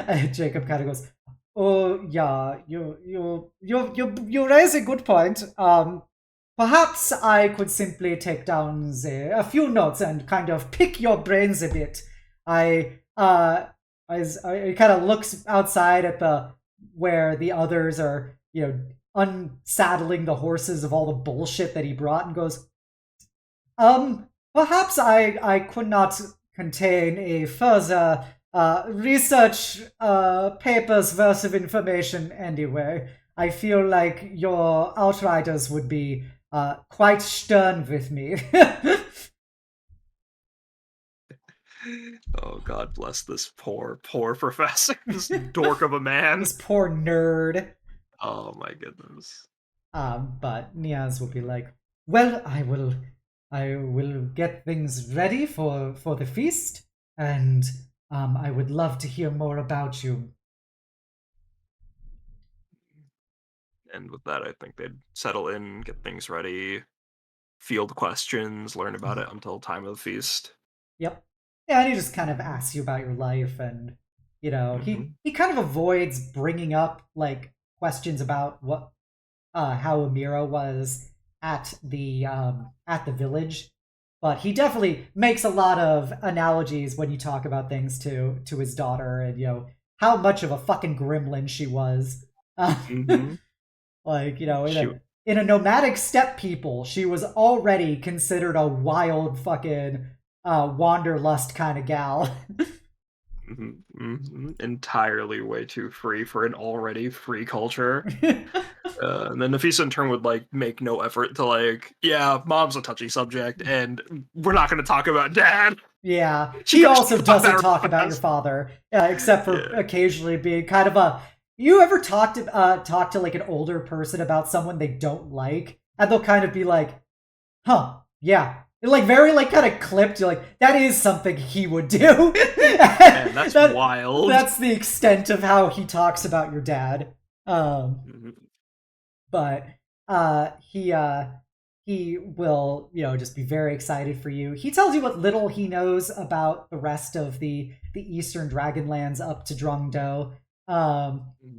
And Jacob kind of goes, "Oh yeah, you raise a good point. Perhaps I could simply take down a few notes and kind of pick your brains a bit. I kind of looks outside at where the others are, unsaddling the horses of all the bullshit that he brought, and goes, perhaps I could not contain a further research papers worth of information anyway. I feel like your outriders would be quite stern with me." Oh, God bless this poor professor, this dork of a man. This poor nerd. Oh my goodness. But Niaz will be like, "Well, I will get things ready for the feast, and I would love to hear more about you." And with that, I think they'd settle in, get things ready, field questions, learn about it until time of the feast. Yep. Yeah, and he just kind of asks you about your life, and he kind of avoids bringing up like questions about how Amira was at the village. but he definitely makes a lot of analogies when you talk about things to his daughter, and how much of a fucking gremlin she was. Uh, Mm-hmm. like She. in a nomadic steppe people, she was already considered a wild fucking wanderlust kind of gal. Entirely way too free for an already free culture. And then Nafisa in turn would like make no effort to like, yeah, mom's a touchy subject, and we're not going to talk about dad. Yeah, She he could also just talk doesn't about talk her about your past. father, except for Yeah. occasionally being kind of a. You ever talk to like an older person about someone they don't like, and they'll kind of be like, "Huh, yeah," like very like kind of clipped. You're like, that is something he would do. Man, that's that wild. that's the extent of how he talks about your dad. Um, Mhm. but he will just be very excited for you. He tells you what little he knows about the rest of the eastern dragonlands up to Drungdo,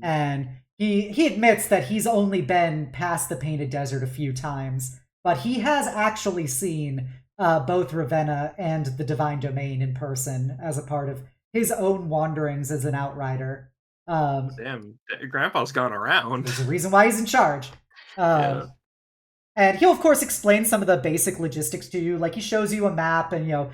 and he admits that he's only been past the Painted Desert a few times, but he has actually seen both Ravenna and the Divine Domain in person as a part of his own wanderings as an outrider. Damn, Grandpa's gone around. There's a reason why he's in charge. Um, Yeah. and he'll of course explain some of the basic logistics to you. Like he shows you a map and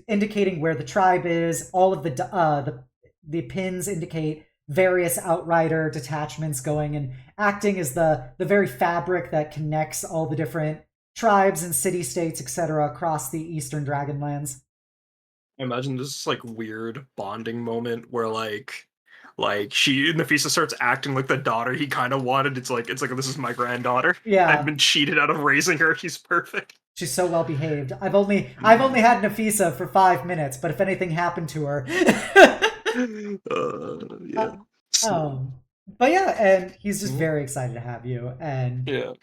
indicating where the tribe is. All of the pins indicate various outrider detachments going and acting as the very fabric that connects all the different tribes and city states, etc., across the Eastern Dragonlands. I imagine this like weird bonding moment where like she Nafisa starts acting like the daughter he kind of wanted. It's like this is my granddaughter. I've Yeah, been cheated out of raising her. She's perfect. she's so well behaved. I've only had Nafisa for 5 minutes, but if anything happened to her, Yeah. Um, but yeah, and he's just Mhm. very excited to have you. And Yeah.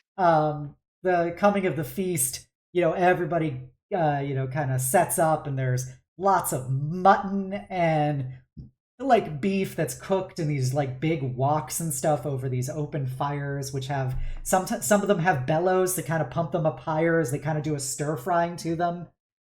the coming of the feast, everybody, kind of sets up, and there's lots of mutton and like beef that's cooked in these like big woks and stuff over these open fires, which have some of them have bellows that kind of pump them up higher as they kind of do a stir frying to them.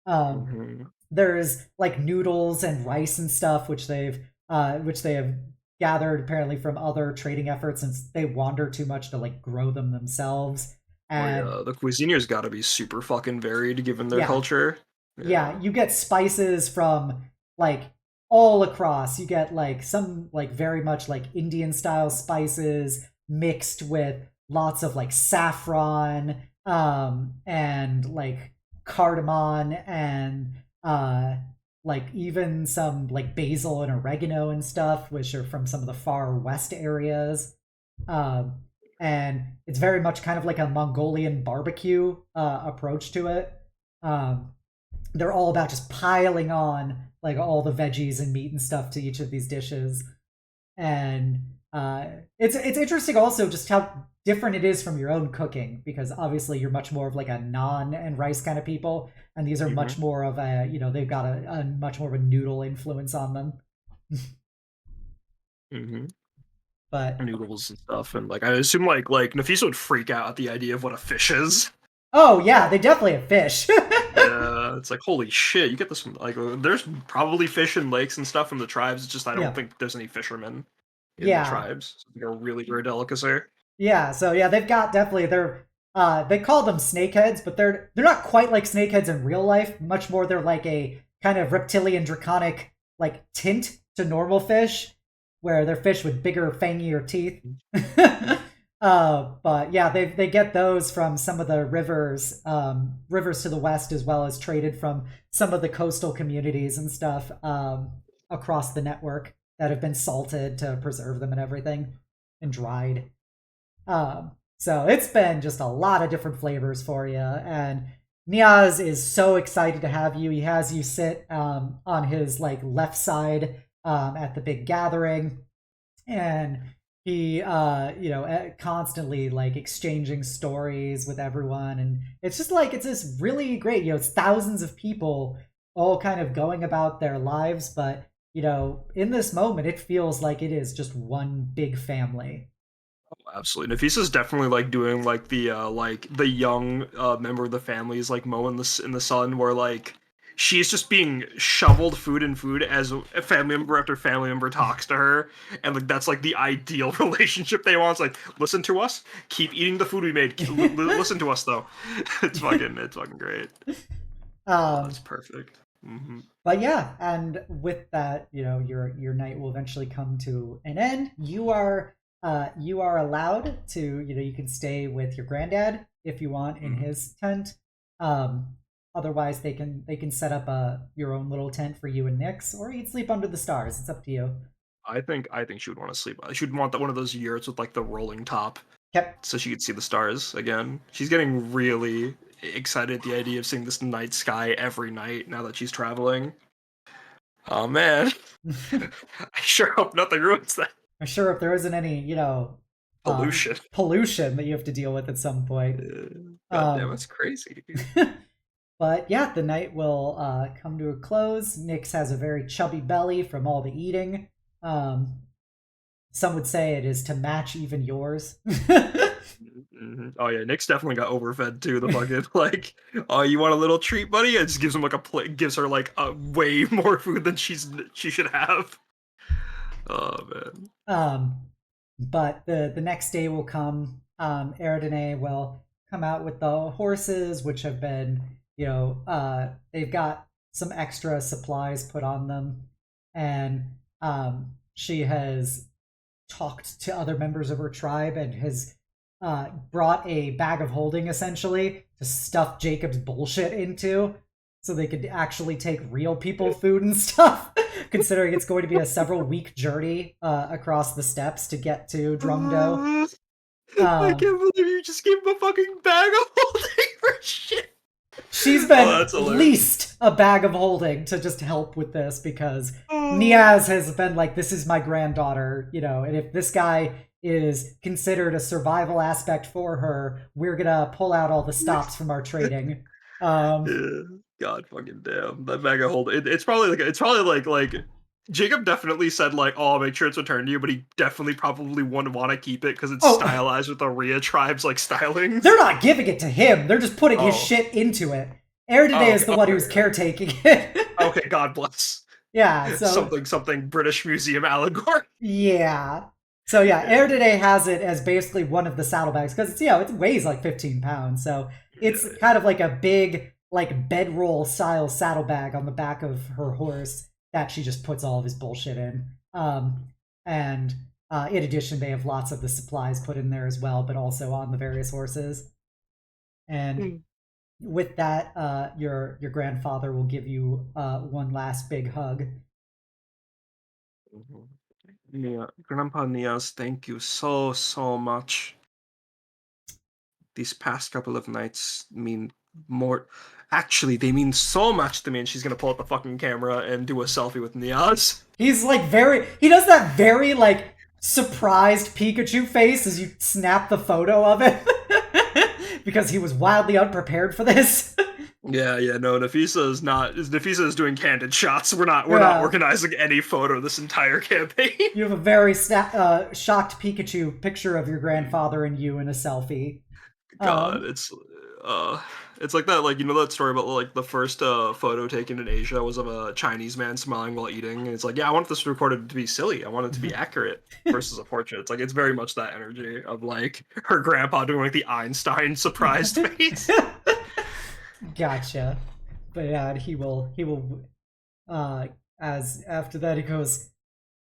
Um, Mhm. there's like noodles and rice and stuff which they have gathered apparently from other trading efforts since they wander too much to like grow them themselves. Oh And yeah, the cuisine here's got to be super fucking varied given their yeah, culture. Yeah. yeah, you get spices from like all across. You get like some like very much like Indian style spices mixed with lots of like saffron, and like cardamom, and like even some like basil and oregano and stuff, which are from some of the far west areas. Um, and it's very much kind of like a Mongolian barbecue approach to it. Um, they're all about just piling on like all the veggies and meat and stuff to each of these dishes. And it's interesting also just how different it is from your own cooking, because obviously you're much more of like a naan and rice kind of people, and these are Hmm. much more of a they've got a much more of a noodle influence on them. Hmm. But Noodles and stuff, and like I assume like Nafisa would freak out at the idea of what a fish is. oh yeah, they definitely have fish. Yeah, it's like holy shit, you get this from like there's probably fish in lakes and stuff from the tribes. It's just I don't Yeah, think there's any fishermen in the yeah, tribes. It's like a really rare delicacy. yeah. So yeah, they've got definitely they call them snakeheads, but they're not quite like snakeheads in real life. Much more they're like a kind of reptilian draconic like tint to normal fish, where they're fish with bigger fangier teeth. But yeah, they get those from some of the rivers to the west, as well as traded from some of the coastal communities and stuff across the network that have been salted to preserve them and everything, and dried. So it's been just a lot of different flavors for you, and Niaz is so excited to have you. He has you sit on his like left side at the big gathering, and he constantly like exchanging stories with everyone, and it's just like it's this really great. It's thousands of people all kind of going about their lives, but in this moment it feels like it is just one big family. Absolutely. Nafisa's definitely like doing like the young member of the family is like mowing in the sun where like she's just being shoveled food as a family member after family member talks to her, and like that's like the ideal relationship they want. It's like listen to us, keep eating the food we made. Listen to us though. It's fucking great. Oh, um, it's perfect. but yeah, and with that, your night will eventually come to an end. You are allowed to, you can stay with your granddad if you want in his tent. Um, Otherwise, they can set up your own little tent for you and Nix, or you can sleep under the stars. It's up to you. I think she would want to sleep. She would want one of those yurts with like the rolling top, Yep. so she could see the stars again. She's getting really excited at the idea of seeing this night sky every night now that she's traveling. Oh man, I sure hope nothing ruins that I'm sure if there isn't any, pollution. pollution that you have to deal with at some point. God damn, Um, that's crazy. but yeah, the night will come to a close. Nix has a very chubby belly from all the eating. Um, some would say it is to match even yours. Oh yeah, Nick's definitely got overfed too. The fucking like, oh, you want a little treat, buddy? It just gives him like a plate, gives her like a way more food than she should have. Oh man. um, but the next day will come. Eridane will come out with the horses, which have been, they've got some extra supplies put on them, and she has talked to other members of her tribe and has brought a bag of holding essentially to stuff Jacob's bullshit into so they could actually take real people food and stuff, considering it's going to be a several week journey across the steppes to get to Drumdo. I Um, can't believe you just gave him a fucking bag of holding for shit. she's Oh, been that's hilarious. leased a bag of holding to just help with this because Oh. Niaz has been like, this is my granddaughter, and if this guy is considered a survival aspect for her, we're gonna pull out all the stops from our trading. Um, Yeah. God fucking damn. That bag of holding. It's probably like Jacob definitely said like, "Oh, I'll make sure it's returned to you," but he definitely probably wouldn't want to keep it because it's oh, stylized with the Rhea tribe's like they're stylings. not giving it to him. They're just putting his Oh, shit into it. Eridane oh, is okay, the one who's okay, caretaking it. okay. God bless. Yeah, so Something British Museum allegory. yeah. So yeah, Yeah, Air Today has it as basically one of the saddlebags because it's it weighs like 15 pounds, so it's yeah, kind of like a big like bedroll style saddlebag on the back of her horse that she just puts all of his bullshit in. And in addition, they have lots of the supplies put in there as well, but also on the various horses. And yeah. with that, your grandfather will give you one last big hug. Mhm. Yeah, Grandpa Nias, thank you so much. These past couple of nights mean more. Actually, they mean so much to me. And she's gonna pull out the fucking camera and do a selfie with Niaz. He's like he does that very like surprised Pikachu face as you snap the photo of it because he was wildly unprepared for this. Yeah, yeah, no, Nafisa is not. Nafisa is doing candid shots. We're not Yeah, organizing any photo this entire campaign. you have a very shocked Pikachu picture of your grandfather and you in a selfie. God, Um, uh it's like that, like you know that story about like the first photo taken in Asia was of a Chinese man smiling while eating, and it's like, yeah, I want this recorded to be silly. I want it to be accurate versus a portrait. It's like it's very much that energy of like her grandpa doing like the Einstein surprised face. gotcha. But yeah, he will uh as after that he goes,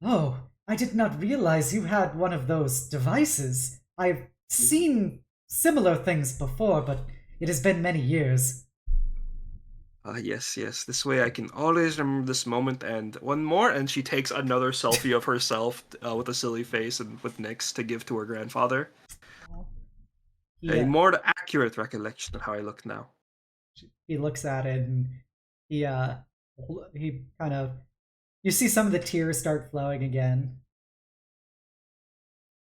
"Oh, I did not realize you had one of those devices. I've seen similar things before, but it has been many years." Yes, yes. This way I can always remember this moment and one more. And she takes another selfie of herself with a silly face and with Nyx to give to her grandfather. He A more accurate recollection of how I look now. he looks at it and he uh he kind of you see some of the tears start flowing again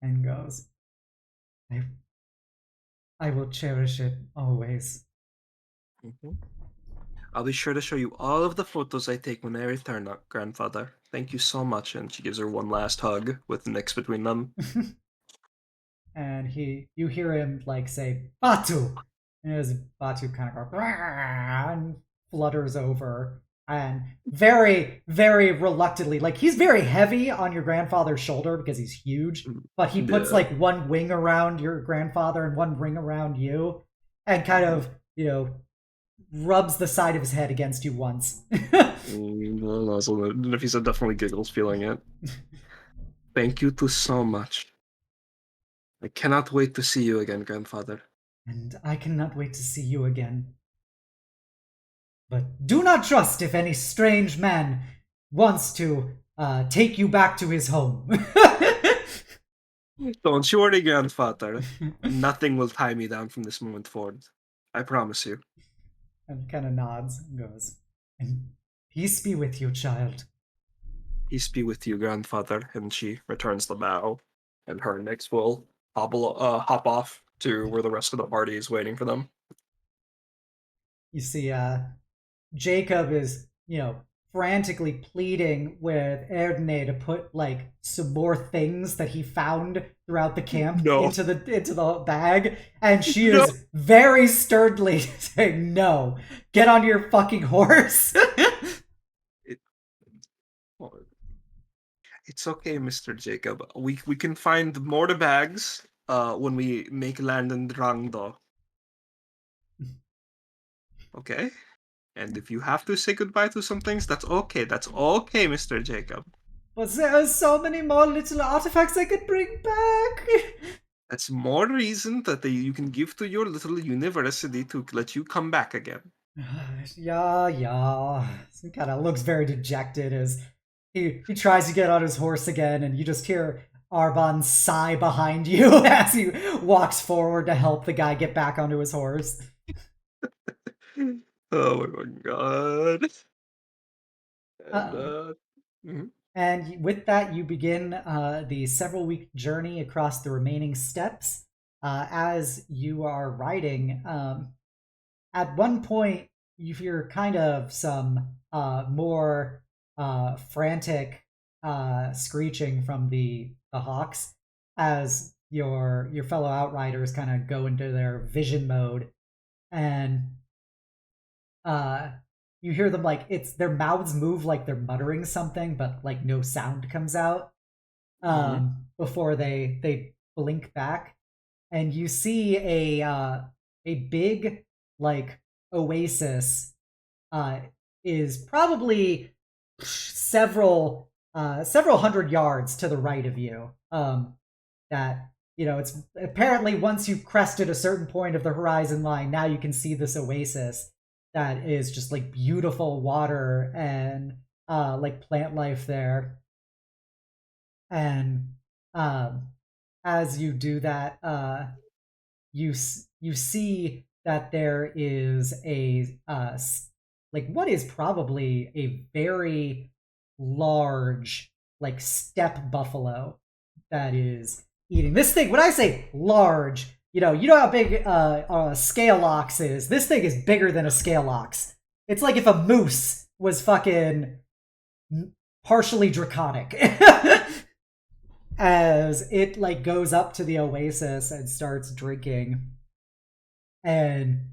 and goes, I I will cherish it always. Mhm. I'll be sure to show you all of the photos I take when I return, grandfather. Thank you so much. And she gives her one last hug with Nyx between them. and you hear him like say Batu, and as Batu kind of goes and flutters over, and very very reluctantly, like he's very heavy on your grandfather's shoulder because he's huge, but he puts Yeah. like one wing around your grandfather and one ring around you, and kind of rubs the side of his head against you once. No, so Nafisa definitely giggles feeling it. Thank you too so much. I cannot wait to see you again, grandfather. And I cannot wait to see you again. But do not trust if any strange man wants to take you back to his home. Don't you worry, grandfather. Nothing will tie me down from this moment forward. I promise you. And kind of nods and goes, and peace be with you, child. Peace be with you, grandfather. And she returns the bow, and her and Nyx will hop off to where the rest of the party is waiting for them. You see, Jacob is, frantically pleading with Erdne to put like some more things that he found throughout the camp into the bag, and she is very sturdily saying, "No, get on your fucking horse." It's okay, Mr. Jacob. We can find more bags when we make land in Drangdo. Okay? And if you have to say goodbye to some things, that's okay. That's okay, Mr. Jacob. But there are so many more little artifacts I could bring back. That's more reason that you can give to your little university to let you come back again. Yeah. He kind of looks very dejected as he tries to get on his horse again, and you just hear Arbon sigh behind you as he walks forward to help the guy get back onto his horse. Oh my god. And with that, you begin the several-week journey across the remaining steps. As you are riding, at one point, you hear kind of some more frantic screeching from the hawks as your fellow outriders kind of go into their vision mode, and you hear them like their mouths move like they're muttering something, but like no sound comes out before they blink back, and you see a big like oasis is probably several hundred yards to the right of you. That it's apparently once you've crested a certain point of the horizon line, now you can see this oasis that is just like beautiful water and like plant life there. And as you do that, you see that there is a like what is probably a very large like steppe buffalo that is eating this thing. When I say large, you know how big a scale ox is. This thing is bigger than a scale ox. It's like if a moose was fucking partially draconic. As it like goes up to the oasis and starts drinking, and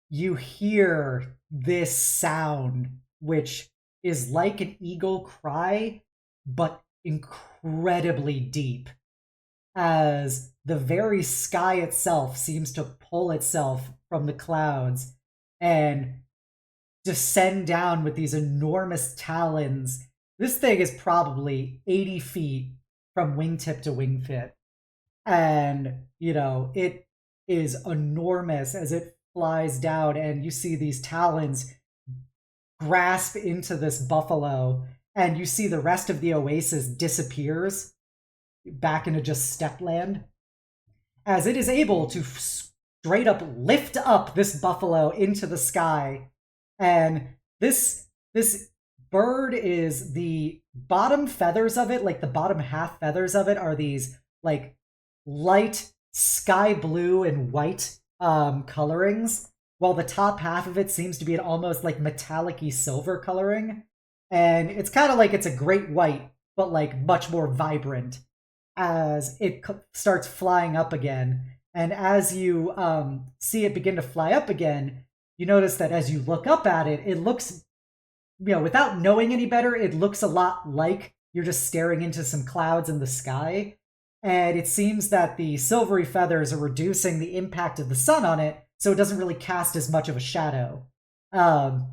you hear this sound, which is like an eagle cry, but incredibly deep, as the very sky itself seems to pull itself from the clouds and descend down with these enormous talons. This thing is probably 80 feet from wingtip to wingtip. And, it is enormous as it flies down, and you see these talons grasp into this buffalo, and you see the rest of the oasis disappears back into just steppe land, as it is able to straight up lift up this buffalo into the sky. And this bird is the bottom feathers of it, like the bottom half feathers of it are these like light sky blue and white colorings, while the top half of it seems to be an almost like metallic-y silver coloring. And it's kind of like it's a great white, but like much more vibrant. as it starts flying up again. And as you see it begin to fly up again, you notice that as you look up at it, it looks, without knowing any better, it looks a lot like you're just staring into some clouds in the sky. And it seems that the silvery feathers are reducing the impact of the sun on it, so it doesn't really cast as much of a shadow. And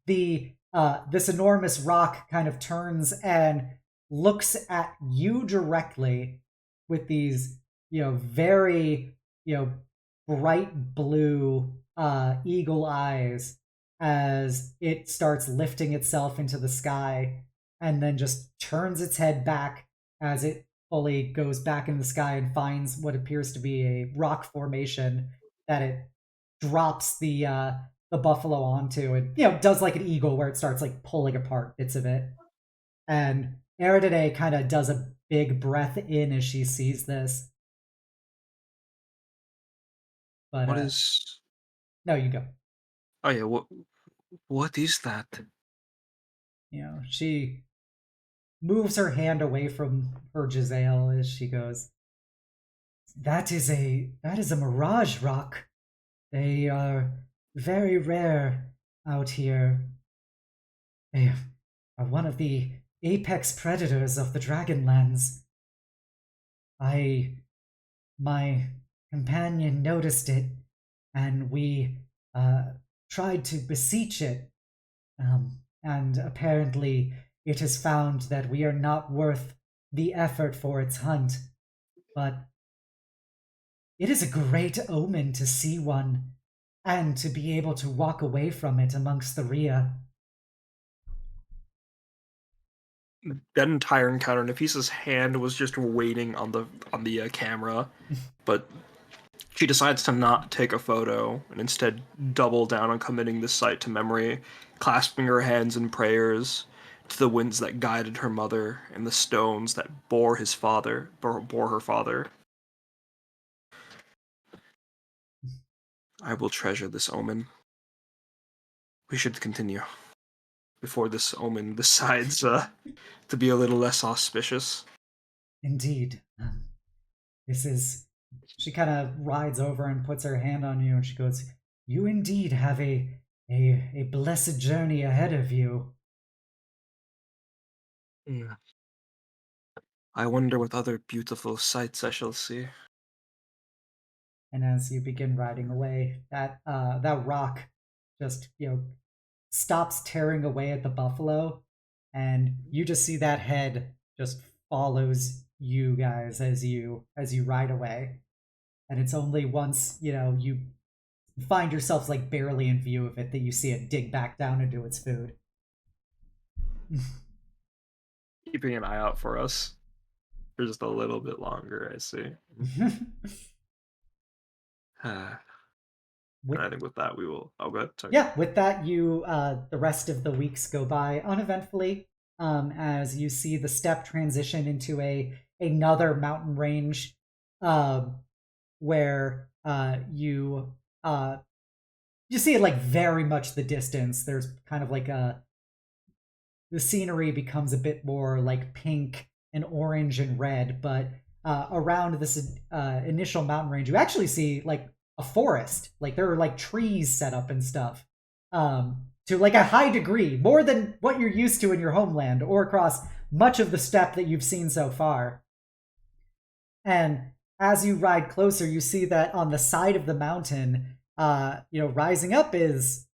this enormous rock kind of turns and looks at you directly with these, very, bright blue eagle eyes as it starts lifting itself into the sky and then just turns its head back as it fully goes back in the sky and finds what appears to be a rock formation that it drops the buffalo onto, and does like an eagle where it starts like pulling apart bits of it. And Eridane kind of does a big breath in as she sees this. But what is? No, you go. Oh yeah, what is that? She moves her hand away from her Giselle as she goes, That is a mirage rock. They are very rare out here. They are one of the apex predators of the Dragonlands. My companion noticed it, and we tried to beseech it, and apparently it has found that we are not worth the effort for its hunt. But it is a great omen to see one, and to be able to walk away from it amongst the Rhea. That entire encounter, Nafisa's hand was just waiting on the camera, but she decides to not take a photo and instead double down on committing this sight to memory, clasping her hands in prayers to the winds that guided her mother and the stones that bore her father. I will treasure this omen. We should continue before this omen decides to be a little less auspicious. Indeed. She kind of rides over and puts her hand on you, and she goes, You indeed have a blessed journey ahead of you. Yeah. I wonder what other beautiful sights I shall see. And as you begin riding away, that rock just stops tearing away at the buffalo, and you just see that head just follows you guys as you ride away. And it's only once you find yourselves like barely in view of it that you see it dig back down into its food. Keeping an eye out for us for just a little bit longer, I see. I think with that we will. Oh, good. Sorry. Yeah, with that, the rest of the weeks go by uneventfully, as you see the steppe transition into another mountain range, where you see it like very much the distance. There's kind of like the scenery becomes a bit more like pink and orange and red, but around this initial mountain range, you actually see like a forest. Like there are like trees set up and stuff, to like a high degree, more than what you're used to in your homeland or across much of the steppe that you've seen so far. And as you ride closer, you see that on the side of the mountain, rising up is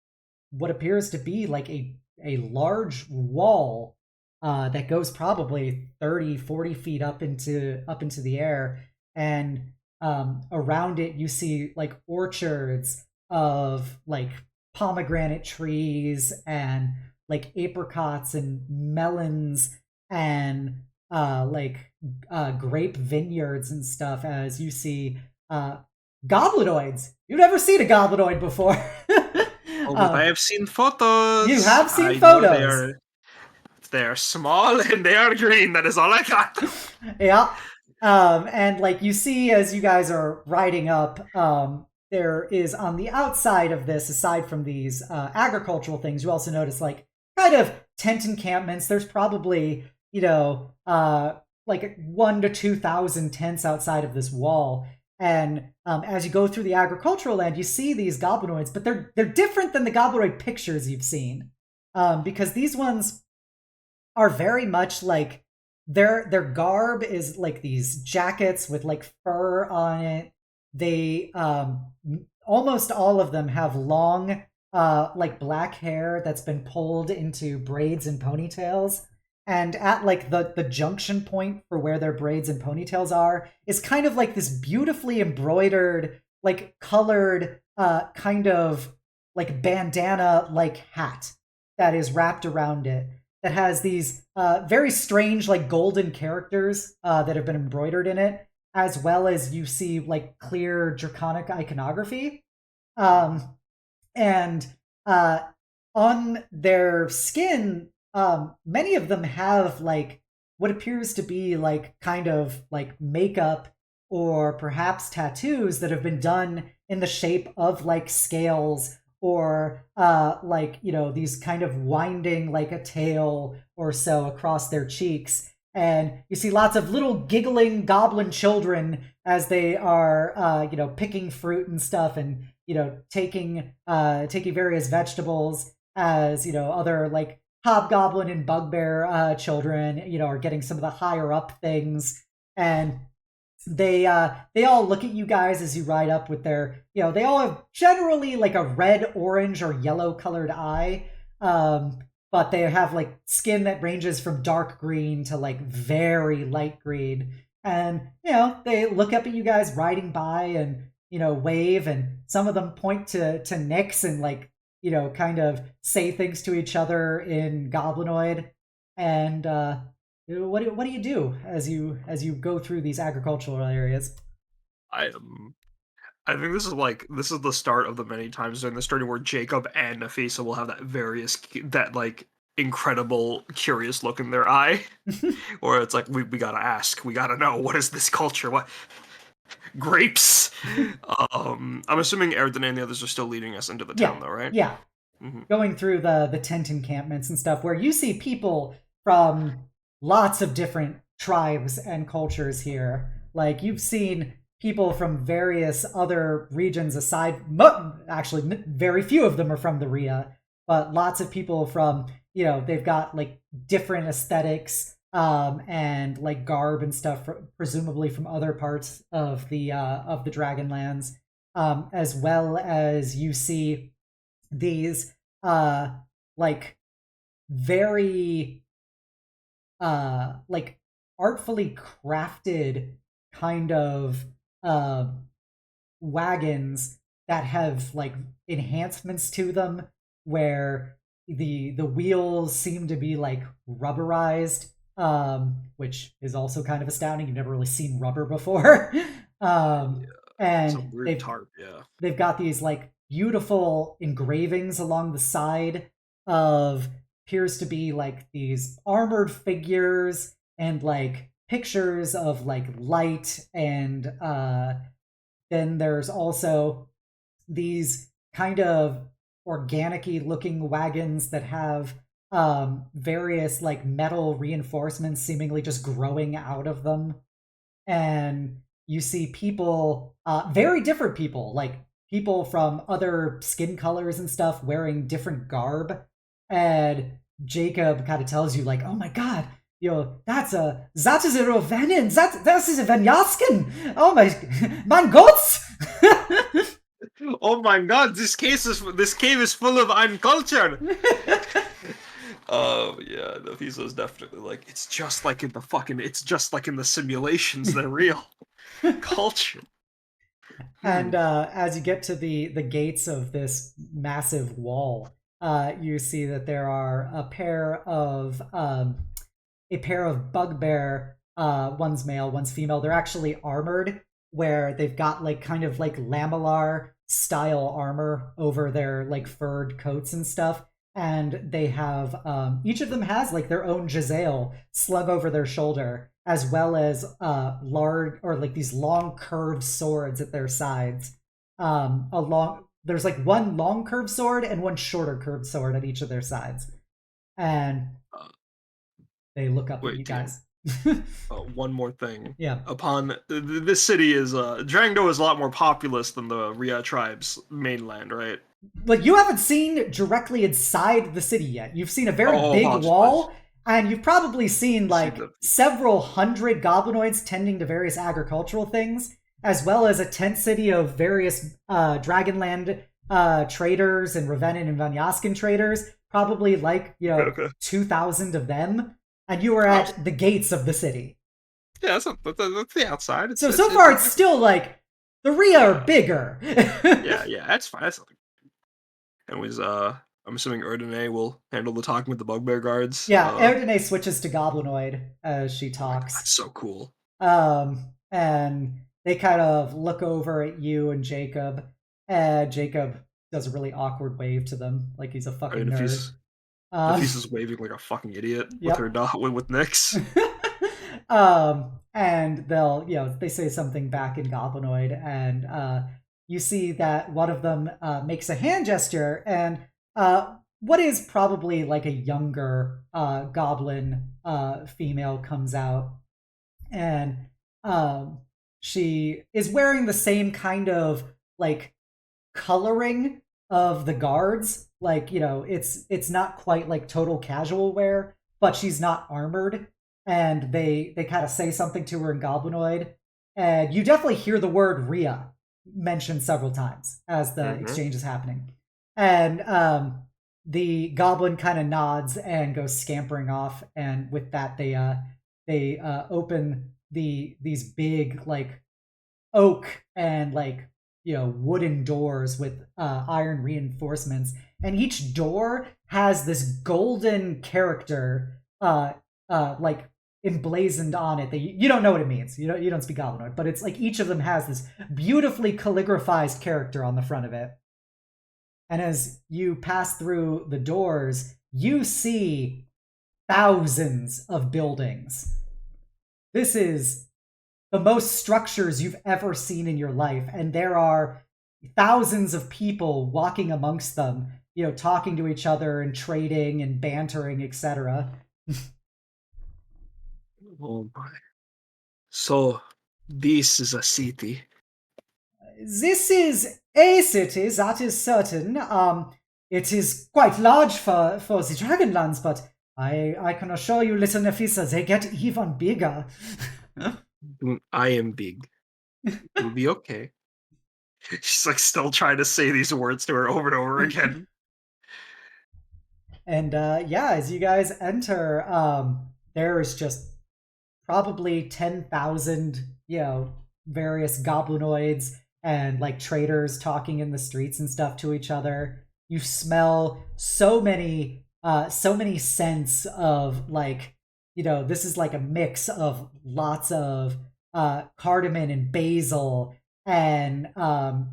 what appears to be like a large wall that goes probably 30-40 feet up into the air. And around it you see like orchards of like pomegranate trees and like apricots and melons and grape vineyards and stuff, as you see goblinoids. You've never seen a goblinoid before. I have seen photos. You have seen photos. They are small and they are green. That is all I got. Yeah. And like you see as you guys are riding up, there is on the outside of this, aside from these agricultural things, you also notice like kind of tent encampments. There's probably like 1 to 2,000 tents outside of this wall. And as you go through the agricultural land, you see these goblinoids, but they're different than the goblinoid pictures you've seen, because these ones are very much like their garb is like these jackets with like fur on it. They almost all of them have long like black hair that's been pulled into braids and ponytails. And at like the junction point for where their braids and ponytails are is kind of like this beautifully embroidered, like colored kind of like bandana like hat that is wrapped around it, that has these very strange like golden characters that have been embroidered in it, as well as you see like clear draconic iconography. And on their skin, many of them have like what appears to be like kind of like makeup or perhaps tattoos that have been done in the shape of like scales, or like, you know, these kind of winding like a tail or so across their cheeks. And you see lots of little giggling goblin children as they are you know, picking fruit and stuff, and you know, taking various vegetables, as you know, other like hobgoblin and bugbear children, you know, are getting some of the higher up things. And they all look at you guys as you ride up with their, you know, they all have generally like a red, orange, or yellow colored eye. But they have like skin that ranges from dark green to like very light green. And, you know, they look up at you guys riding by and, you know, wave, and some of them point to Nyx and like, you know, kind of say things to each other in Goblinoid. And what do you do as you go through these agricultural areas? I I think this is the start of the many times during the story where Jacob and Nafisa will have that like incredible curious look in their eye, where it's like we gotta ask, we gotta know, what is this culture? What grapes? I'm assuming Erden and the others are still leading us into the Yeah, town, though, right? yeah. Mm-hmm. Going through the tent encampments and stuff, where you see people from lots of different tribes and cultures here. Like you've seen people from various other regions aside. Actually, very few of them are from the Ria, but lots of people from, you know, they've got like different aesthetics and like garb and stuff, presumably from other parts of the Dragonlands, as well as you see these like very like artfully crafted kind of uh wagons that have like enhancements to them, where the wheels seem to be like rubberized, which is also kind of astounding. You've never really seen rubber before. Yeah. And Some weird tarp, yeah. they've got these like beautiful engravings along the side of, appears to be like these armored figures and like pictures of like light. And then there's also these kind of organic-y looking wagons that have various like metal reinforcements seemingly just growing out of them. And you see people, very different people, like people from other skin colors and stuff wearing different garb. And Jacob kind of tells you like, oh my god, you know, that is a Rovanen, that is a Venyaskin. Oh my gods. Oh my god, this cave is full of unculture. Oh yeah, Nafisa is definitely like, it's just like in the simulations, they're real. Culture. And as you get to the gates of this massive wall, you see that there are a pair of bugbear. One's male, one's female. They're actually armored, where they've got like kind of like lamellar style armor over their like furred coats and stuff. And they have each of them has like their own Giselle slung over their shoulder, as well as large, or like these long curved swords at their sides. There's like one long curved sword and one shorter curved sword at each of their sides. And they look up at you guys. One more thing. Yeah. Upon this city is Drangdo is a lot more populous than the Ria tribe's mainland, right? Like, you haven't seen directly inside the city yet. You've seen a very big Apologies, wall, and you've probably seen see like several hundred goblinoids tending to various agricultural things, as well as a tent city of various Dragonland traders and Ravenin and Vanyaskin traders. Probably like, Okay. 2,000 of them, and you are at the gates of the city. Yeah, that's the outside. So far, it's still like the Ria are bigger. Yeah, that's fine. That's anyways, I'm assuming Erdene will handle the talking with the bugbear guards. Yeah, Erdene switches to Goblinoid as she talks. That's so cool. And they kind of look over at you and Jacob, and Jacob does a really awkward wave to them, like he's a fucking nerd. Nafisa's waving like a fucking idiot with her dot with Nyx. And they'll, they say something back in Goblinoid, and you see that one of them makes a hand gesture, and what is probably like a younger goblin female comes out, and she is wearing the same kind of like coloring of the guards. Like, it's not quite like total casual wear, but she's not armored. And they kind of say something to her in Goblinoid, and you definitely hear the word Ria mentioned several times as the exchange is happening. And the goblin kind of nods and goes scampering off. And with that, they open these big like oak and like wooden doors with iron reinforcements, and each door has this golden character like emblazoned on it that you don't know what it means. You don't speak Goblinoid, but it's like each of them has this beautifully calligraphized character on the front of it. And as you pass through the doors, you see thousands of buildings. This is the most structures you've ever seen in your life, and there are thousands of people walking amongst them, talking to each other and trading and bantering, etc. Oh my. So, this is a city. This is a city, that is certain. It is quite large for the Dragonlands, but I can assure you, little Nafisa, they get even bigger. I am big. It'll be okay. She's like still trying to say these words to her over and over again. And as you guys enter, there is just probably 10,000, various goblinoids and like traders talking in the streets and stuff to each other. You smell so many scents of like, this is like a mix of lots of cardamom and basil and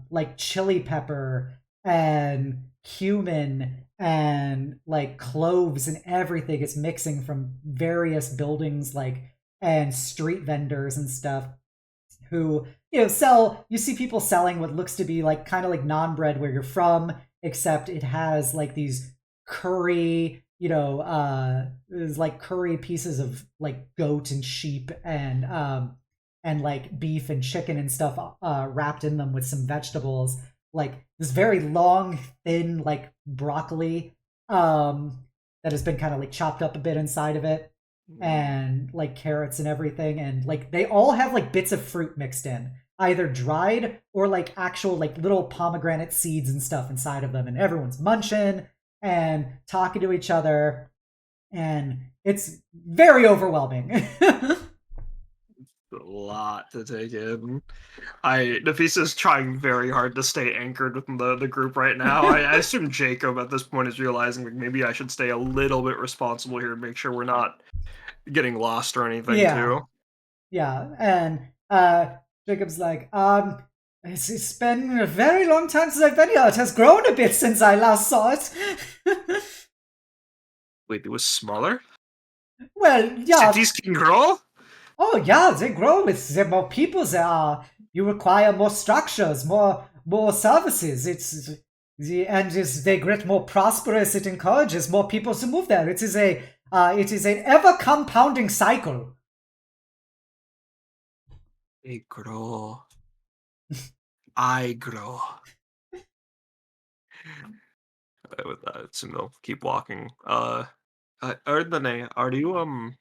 like chili pepper and cumin and like cloves, and everything is mixing from various buildings, like, and street vendors and stuff who sell. You see people selling what looks to be like kind of like non-bread where you're from, except it has like these curry, is like curry pieces of like goat and sheep and like beef and chicken and stuff wrapped in them with some vegetables, like this very long thin like broccoli that has been kind of like chopped up a bit inside of it, and like carrots and everything, and like they all have like bits of fruit mixed in, either dried or like actual like little pomegranate seeds and stuff inside of them, and everyone's munching and talking to each other, and it's very overwhelming. A lot to take in. Nafisa's trying very hard to stay anchored within the group right now. I assume Jacob at this point is realizing like maybe I should stay a little bit responsible here and make sure we're not getting lost or anything too. Yeah, and Jacob's like, it's been a very long time since I've been here. It has grown a bit since I last saw it. Wait, it was smaller? Well, yeah. Cities can grow? Oh yeah, they grow with the more people there are. You require more structures, more services. As they get more prosperous, it encourages more people to move there. It is an ever compounding cycle I grow. I grow. With that, so they'll keep walking. Erdene, are you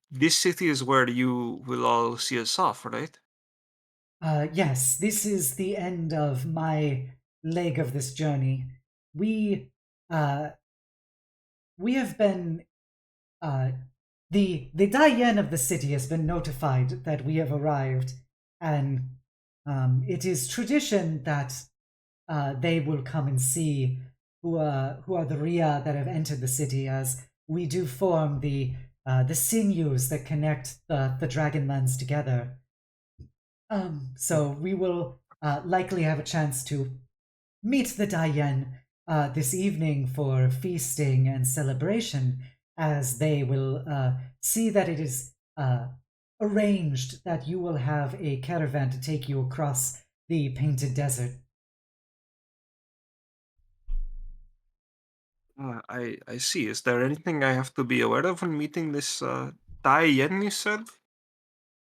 this city is where you will all see us off, right? Yes, this is the end of my leg of this journey. We, uh, we have been, uh, the Dayen of the city has been notified that we have arrived, and it is tradition that they will come and see who are the Ria that have entered the city, as we do form the sinews that connect the Dragonlands together. So we will likely have a chance to meet the Dayen this evening for feasting and celebration, as they will see that it is arranged that you will have a caravan to take you across the Painted Desert. I see. Is there anything I have to be aware of when meeting this Tai Yen you said?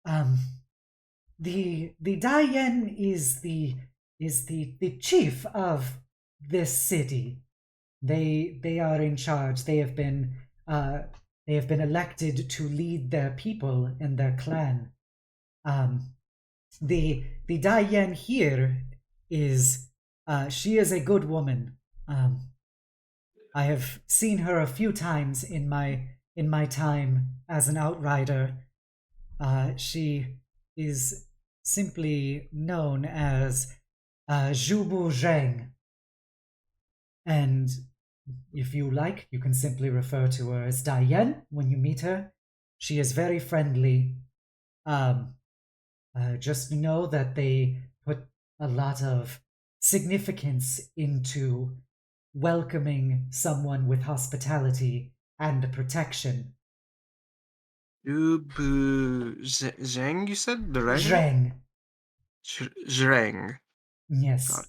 Um, the Dayen is the chief of this city. They are in charge. Uh, they have been elected to lead their people and their clan. Um, the Dayen here is she is a good woman. I have seen her a few times in my time as an outrider. She is simply known as Zhubu Zheng, and if you like, you can simply refer to her as Diane when you meet her. She is very friendly. Um, just know that they put a lot of significance into welcoming someone with hospitality and protection. Zhang, you said? The Rang? Zheng, Zhang. Got yes. it.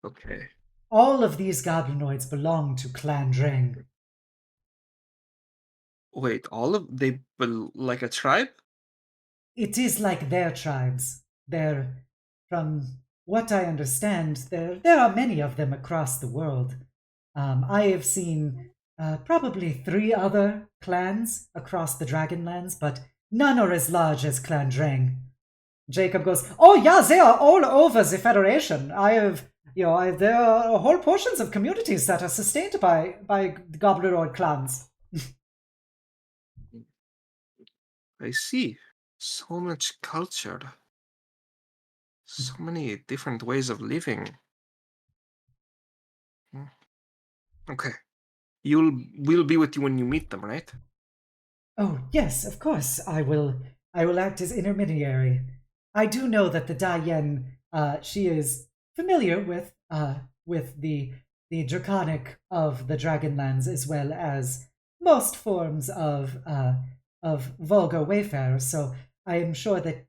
Okay. All of these goblinoids belong to Clan Zheng. Wait, all of like a tribe? It is like their tribes. They're, from what I understand, there are many of them across the world. I have seen probably 3 other clans across the Dragonlands, but none are as large as Clan Drang. Jacob goes, "Oh yeah, they are all over the Federation. I have, there are whole portions of communities that are sustained by Goblinoid clans." I see. So much culture. So many different ways of living. Okay. We'll be with you when you meet them, right? Oh yes, of course. I will act as intermediary. I do know that the Dayen, she is familiar with the draconic of the Dragonlands, as well as most forms of vulgar wayfarers. So I am sure that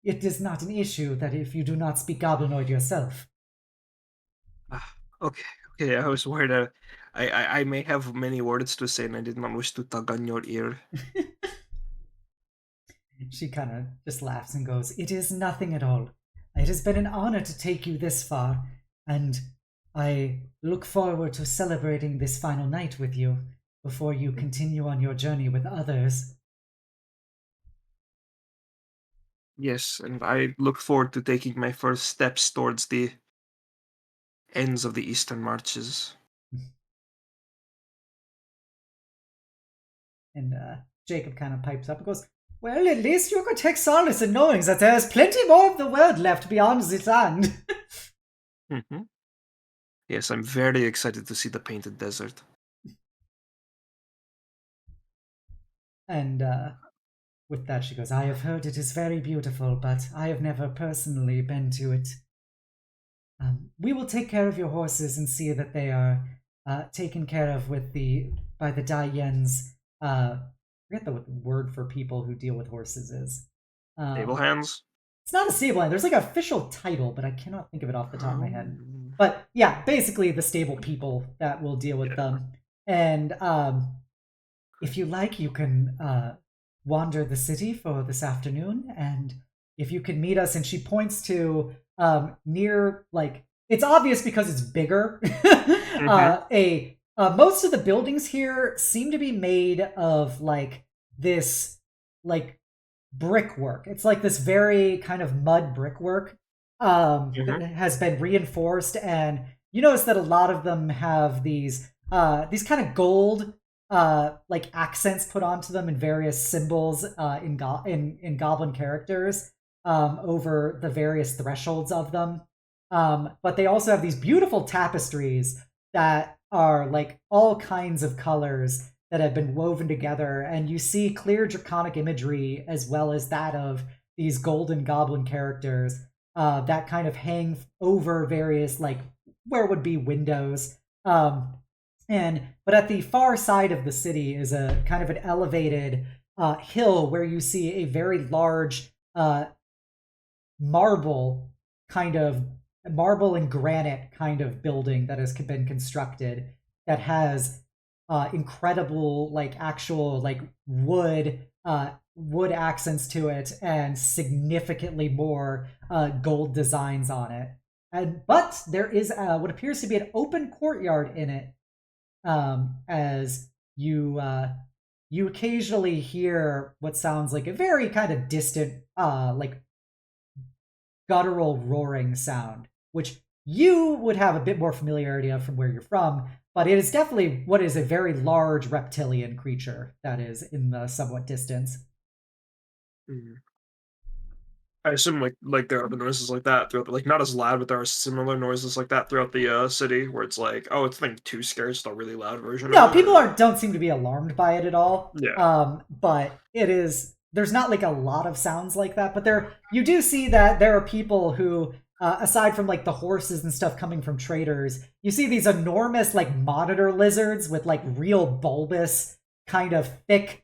it is not an issue that if you do not speak Goblinoid yourself. Okay. Okay, I was worried that I may have many words to say and I did not wish to tug on your ear. She kind of just laughs and goes, "It is nothing at all. It has been an honor to take you this far, and I look forward to celebrating this final night with you before you continue on your journey with others." Yes, and I look forward to taking my first steps towards the ends of the Eastern Marches. And Jacob kind of pipes up and goes, "Well, at least you can take solace in knowing that there is plenty more of the world left beyond this land." Mm-hmm. Yes, I'm very excited to see the Painted Desert. And with that, she goes, "I have heard it is very beautiful, but I have never personally been to it. We will take care of your horses and see that they are taken care of by the Dayens. I forget the word for people who deal with horses is. Table hands? It's not a stable hand. There's like an official title, but I cannot think of it off the top of my head. Um, But yeah, basically the stable people that will deal with them. And if you like, you can wander the city for this afternoon, and if you can meet us, and she points to near, like, it's obvious because it's bigger. Mm-hmm. A Most of the buildings here seem to be made of like this like brickwork. It's like this very kind of mud brickwork that Mm-hmm. has been reinforced, and you notice that a lot of them have these kind of gold like accents put onto them in various symbols in goblin characters over the various thresholds of them. But they also have these beautiful tapestries that are like all kinds of colors that have been woven together, and you see clear draconic imagery as well as that of these golden goblin characters that kind of hang over various, like, where would be windows. But at the far side of the city is a kind of an elevated hill where you see a very large marble kind of marble and granite kind of building that has been constructed that has incredible, like, actual, like, wood accents to it and significantly more gold designs on it. But there is what appears to be an open courtyard in it, as you occasionally hear what sounds like a very kind of distant like guttural roaring sound, which you would have a bit more familiarity of from where you're from, but it is definitely what is a very large reptilian creature that is in the somewhat distance. Mm-hmm. I assume like there are other noises like that throughout, like not as loud, but there are similar noises like that throughout the city where it's like, oh, it's like too scared, it's a really loud version of No, it, people or aren't don't seem to be alarmed by it at all. yeah. But there's not like a lot of sounds like that, but you do see that there are people who aside from like the horses and stuff coming from traders, you see these enormous like monitor lizards with like real bulbous kind of thick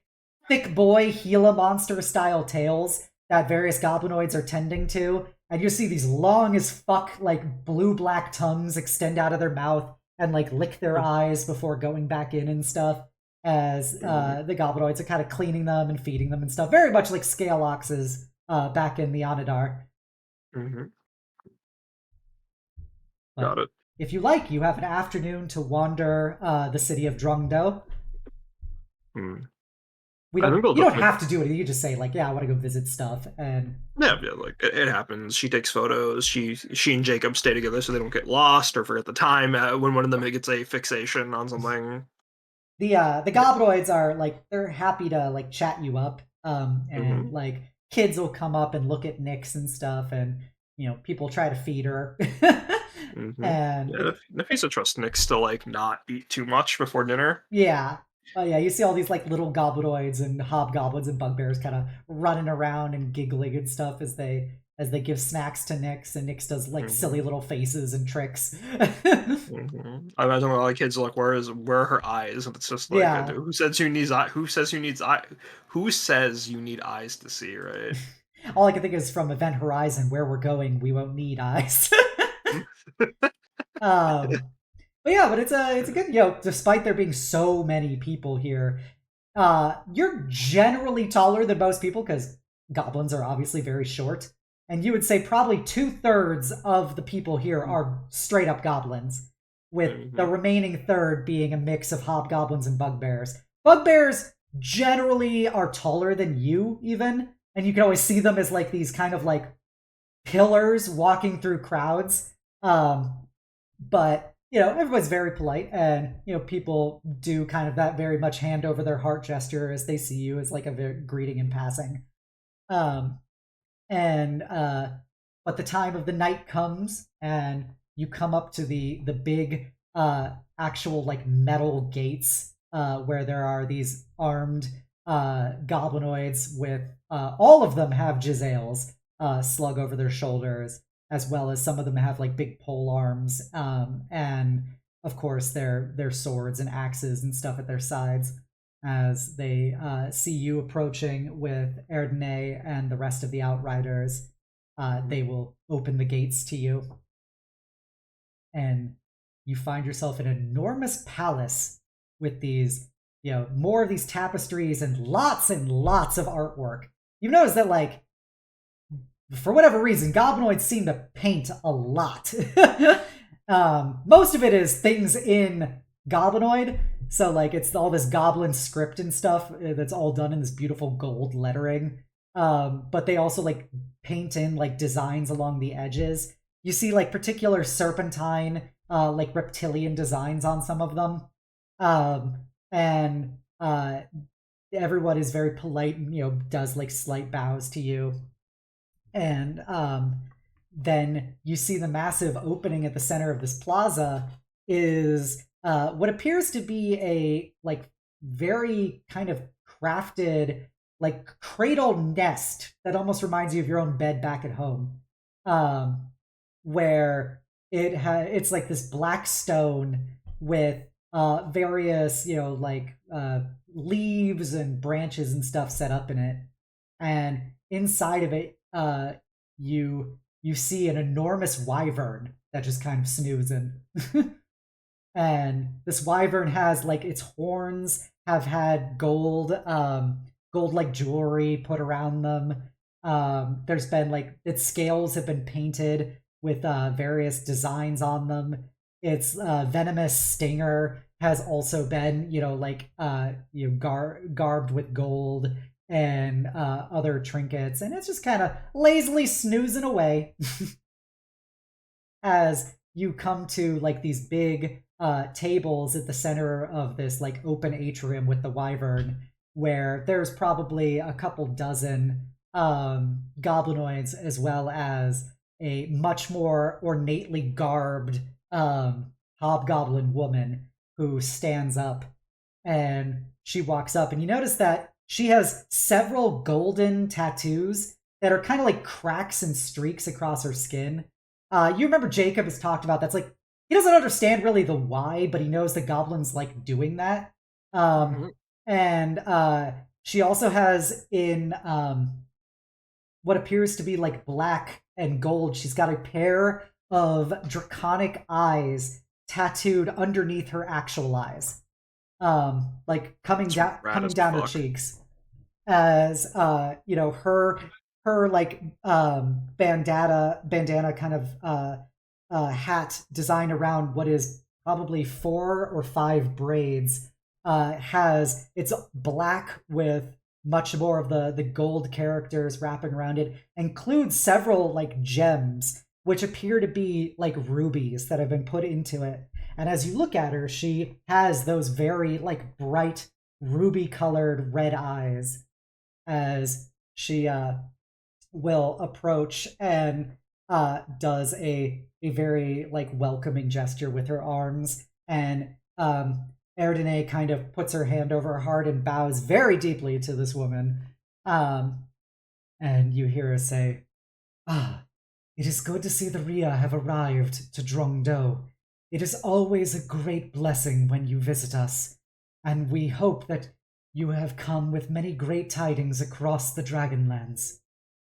boy Gila monster style tails that various goblinoids are tending to, and you see these long as fuck like blue black tongues extend out of their mouth and like lick their eyes before going back in and stuff, as Mm-hmm. the goblinoids are kind of cleaning them and feeding them and stuff, very much like scale oxes back in the Onidar. Mm-hmm. But Got it. if you like, you have an afternoon to wander the city of Drungdo. Mm. We I don't think I'll You don't definitely. have to do it. You just say like, yeah, I want to go visit stuff, and Yeah, yeah, like it happens. She takes photos. She and Jacob stay together so they don't get lost or forget the time when one of them gets a fixation on something. the goblinoids are like, they're happy to like chat you up, and Mm-hmm. like kids will come up and look at Nyx and stuff, and people try to feed her. Mm-hmm. And Yeah, Nafisa trusts Nyx to like not eat too much before dinner. yeah. Oh yeah, you see all these like little goblinoids and hobgoblins and bugbears kind of running around and giggling and stuff as they give snacks to Nyx, and Nyx does like Mm-hmm. silly little faces and tricks. Mm-hmm. I imagine a lot of kids are like, where are her eyes? And it's just like, Yeah. who says you needs eye? Who says you needs eye? Who says you need eyes to see? Right? All I can think is from Event Horizon, where we're going, we won't need eyes. um but it's a good, despite there being so many people here, you're generally taller than most people because goblins are obviously very short. And you would say probably 2/3 of the people here are straight up goblins, with the Mm-hmm. remaining third being a mix of hobgoblins and bugbears. Bugbears generally are taller than you, even, and you can always see them as like these kind of like pillars walking through crowds. But everybody's very polite, and people do kind of that very much hand over their heart gesture as they see you as like a very greeting in passing. Um, and But the time of the night comes, and you come up to the big actual like metal gates where there are these armed goblinoids with all of them have Giselles slug over their shoulders, as well as some of them have like big pole arms, and of course their swords and axes and stuff at their sides, as they see you approaching with Erdene and the rest of the Outriders. They will open the gates to you, and you find yourself in an enormous palace with these more of these tapestries and lots of artwork. You've noticed that, like, for whatever reason, goblinoids seem to paint a lot. Most of it is things in goblinoid, so like it's all this goblin script and stuff that's all done in this beautiful gold lettering. But they also like paint in like designs along the edges. You see like particular serpentine, like reptilian designs on some of them. And everyone is very polite and does like slight bows to you. And then you see the massive opening at the center of this plaza is what appears to be a like very kind of crafted like cradle nest that almost reminds you of your own bed back at home, where it's like this black stone with various like leaves and branches and stuff set up in it, and inside of it you see an enormous wyvern that just kind of snoozing. And this wyvern has like its horns have had gold like jewelry put around them. There's been like its scales have been painted with various designs on them. Its venomous stinger has also been garbed with gold and other trinkets, and it's just kind of lazily snoozing away. As you come to like these big tables at the center of this like open atrium with the wyvern, where there's probably a couple dozen goblinoids, as well as a much more ornately garbed hobgoblin woman who stands up, and she walks up, and you notice that she has several golden tattoos that are kind of like cracks and streaks across her skin. You remember Jacob has talked about that's like he doesn't understand really the why, but he knows the goblins like doing that. And she also has in what appears to be like black and gold, she's got a pair of draconic eyes tattooed underneath her actual eyes, like coming down her cheeks, as her like bandana kind of hat designed around what is probably 4 or 5 braids, has it's black with much more of the gold characters wrapping around it, includes several like gems which appear to be like rubies that have been put into it. And as you look at her, she has those very like bright ruby colored red eyes, as she will approach and does a very like welcoming gesture with her arms, and Erdene kind of puts her hand over her heart and bows very deeply to this woman. And you hear her say, "Ah, it is good to see the Ria have arrived to Drongdo. It is always a great blessing when you visit us, and we hope that you have come with many great tidings across the Dragonlands.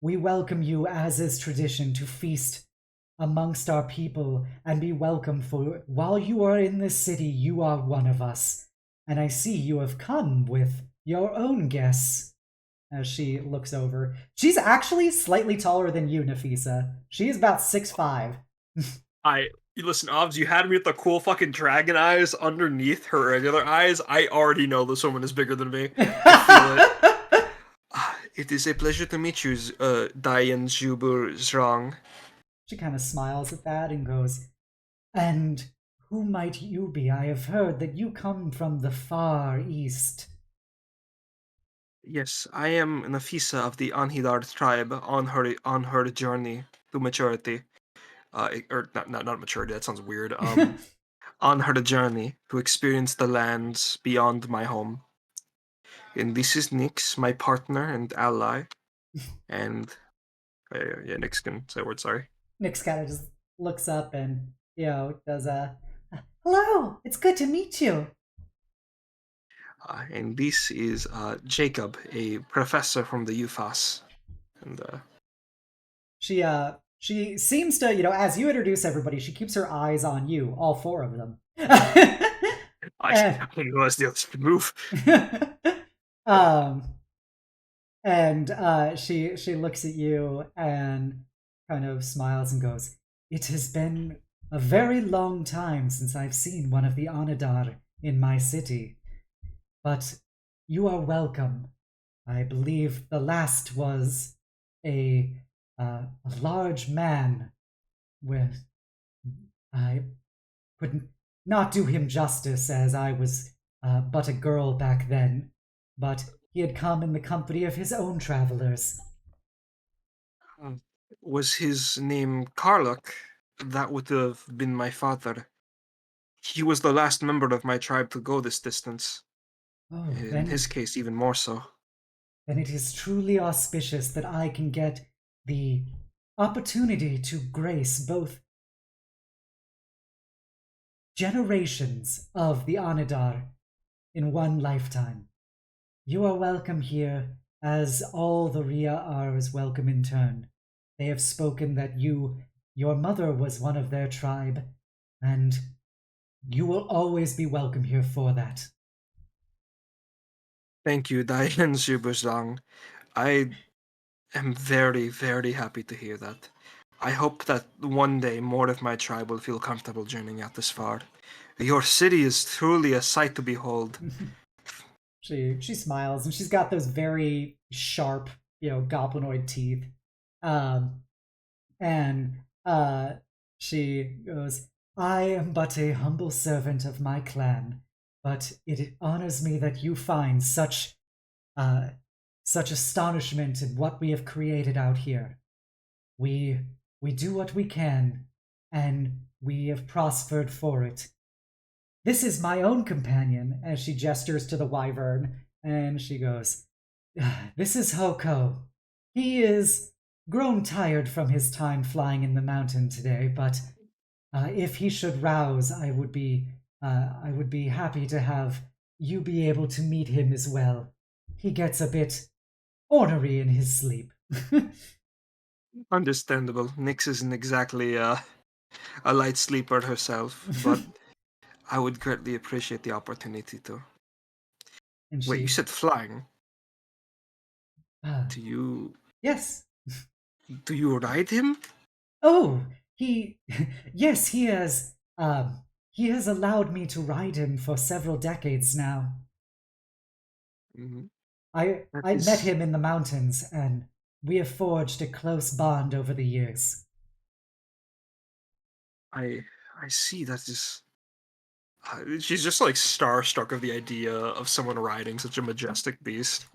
We welcome you, as is tradition, to feast amongst our people and be welcome, for while you are in this city, you are one of us. And I see you have come with your own guests." As she looks over, she's actually slightly taller than you, Nafisa. She is about 6'5". Listen, Obs, you had me with the cool fucking dragon eyes underneath her regular eyes. I already know this woman is bigger than me. I feel it. It is a pleasure to meet you, Diane Zubur Zrang. She kind of smiles at that and goes, "And who might you be? I have heard that you come from the far east." Yes, I am Nafisa of the Anhidar tribe on her journey to maturity. Or not maturity, that sounds weird. On her journey to experience the lands beyond my home. And this is Nix, my partner and ally. And yeah, Nix can say a word, sorry. Nix kind of just looks up and, does a, "Hello, it's good to meet you." And this is Jacob, a professor from the UFAS. And she seems to, as you introduce everybody, she keeps her eyes on you, all 4 of them. I And, didn't realize the others could move. um, she looks at you and kind of smiles and goes, "It has been a very long time since I've seen one of the Onidar in my city, but you are welcome. I believe the last was a, a large man with I could not do him justice as I was but a girl back then, but he had come in the company of his own travelers." Um, Was his name Karluk? That would have been my father. He was the last member of my tribe to go this distance. Oh, In his case, even more so. then it is truly auspicious that I can get the opportunity to grace both generations of the Onidar in one lifetime. You are welcome here, as all the Ria are as welcome in turn. They have spoken that your mother was one of their tribe, and you will always be welcome here for that. Thank you, Diane Zubuzang. I am very, very happy to hear that. I hope that one day more of my tribe will feel comfortable journeying out this far. Your city is truly a sight to behold. She smiles, and she's got those very sharp, goblinoid teeth. Um, and she goes, "I am but a humble servant of my clan, but it honors me that you find uh, such astonishment in what we have created out here. We we do what we can, and we have prospered for it. This is my own companion," as she gestures to the wyvern, and she goes, "This is Hoko. He is grown tired from his time flying in the mountain today, but if he should rouse, I would be happy to have you be able to meet him as well. He gets a bit ornery in his sleep." Understandable. Nyx isn't exactly a light sleeper herself, but I would greatly appreciate the opportunity to. And Wait, you she, said flying. uh, Do you "Yes. do you ride him? Oh, he, yes, he has allowed me to ride him for several decades now. Mm-hmm. That I met is, him in the mountains, and we have forged a close bond over the years." I I see. That is. She's just like starstruck of the idea of someone riding such a majestic beast.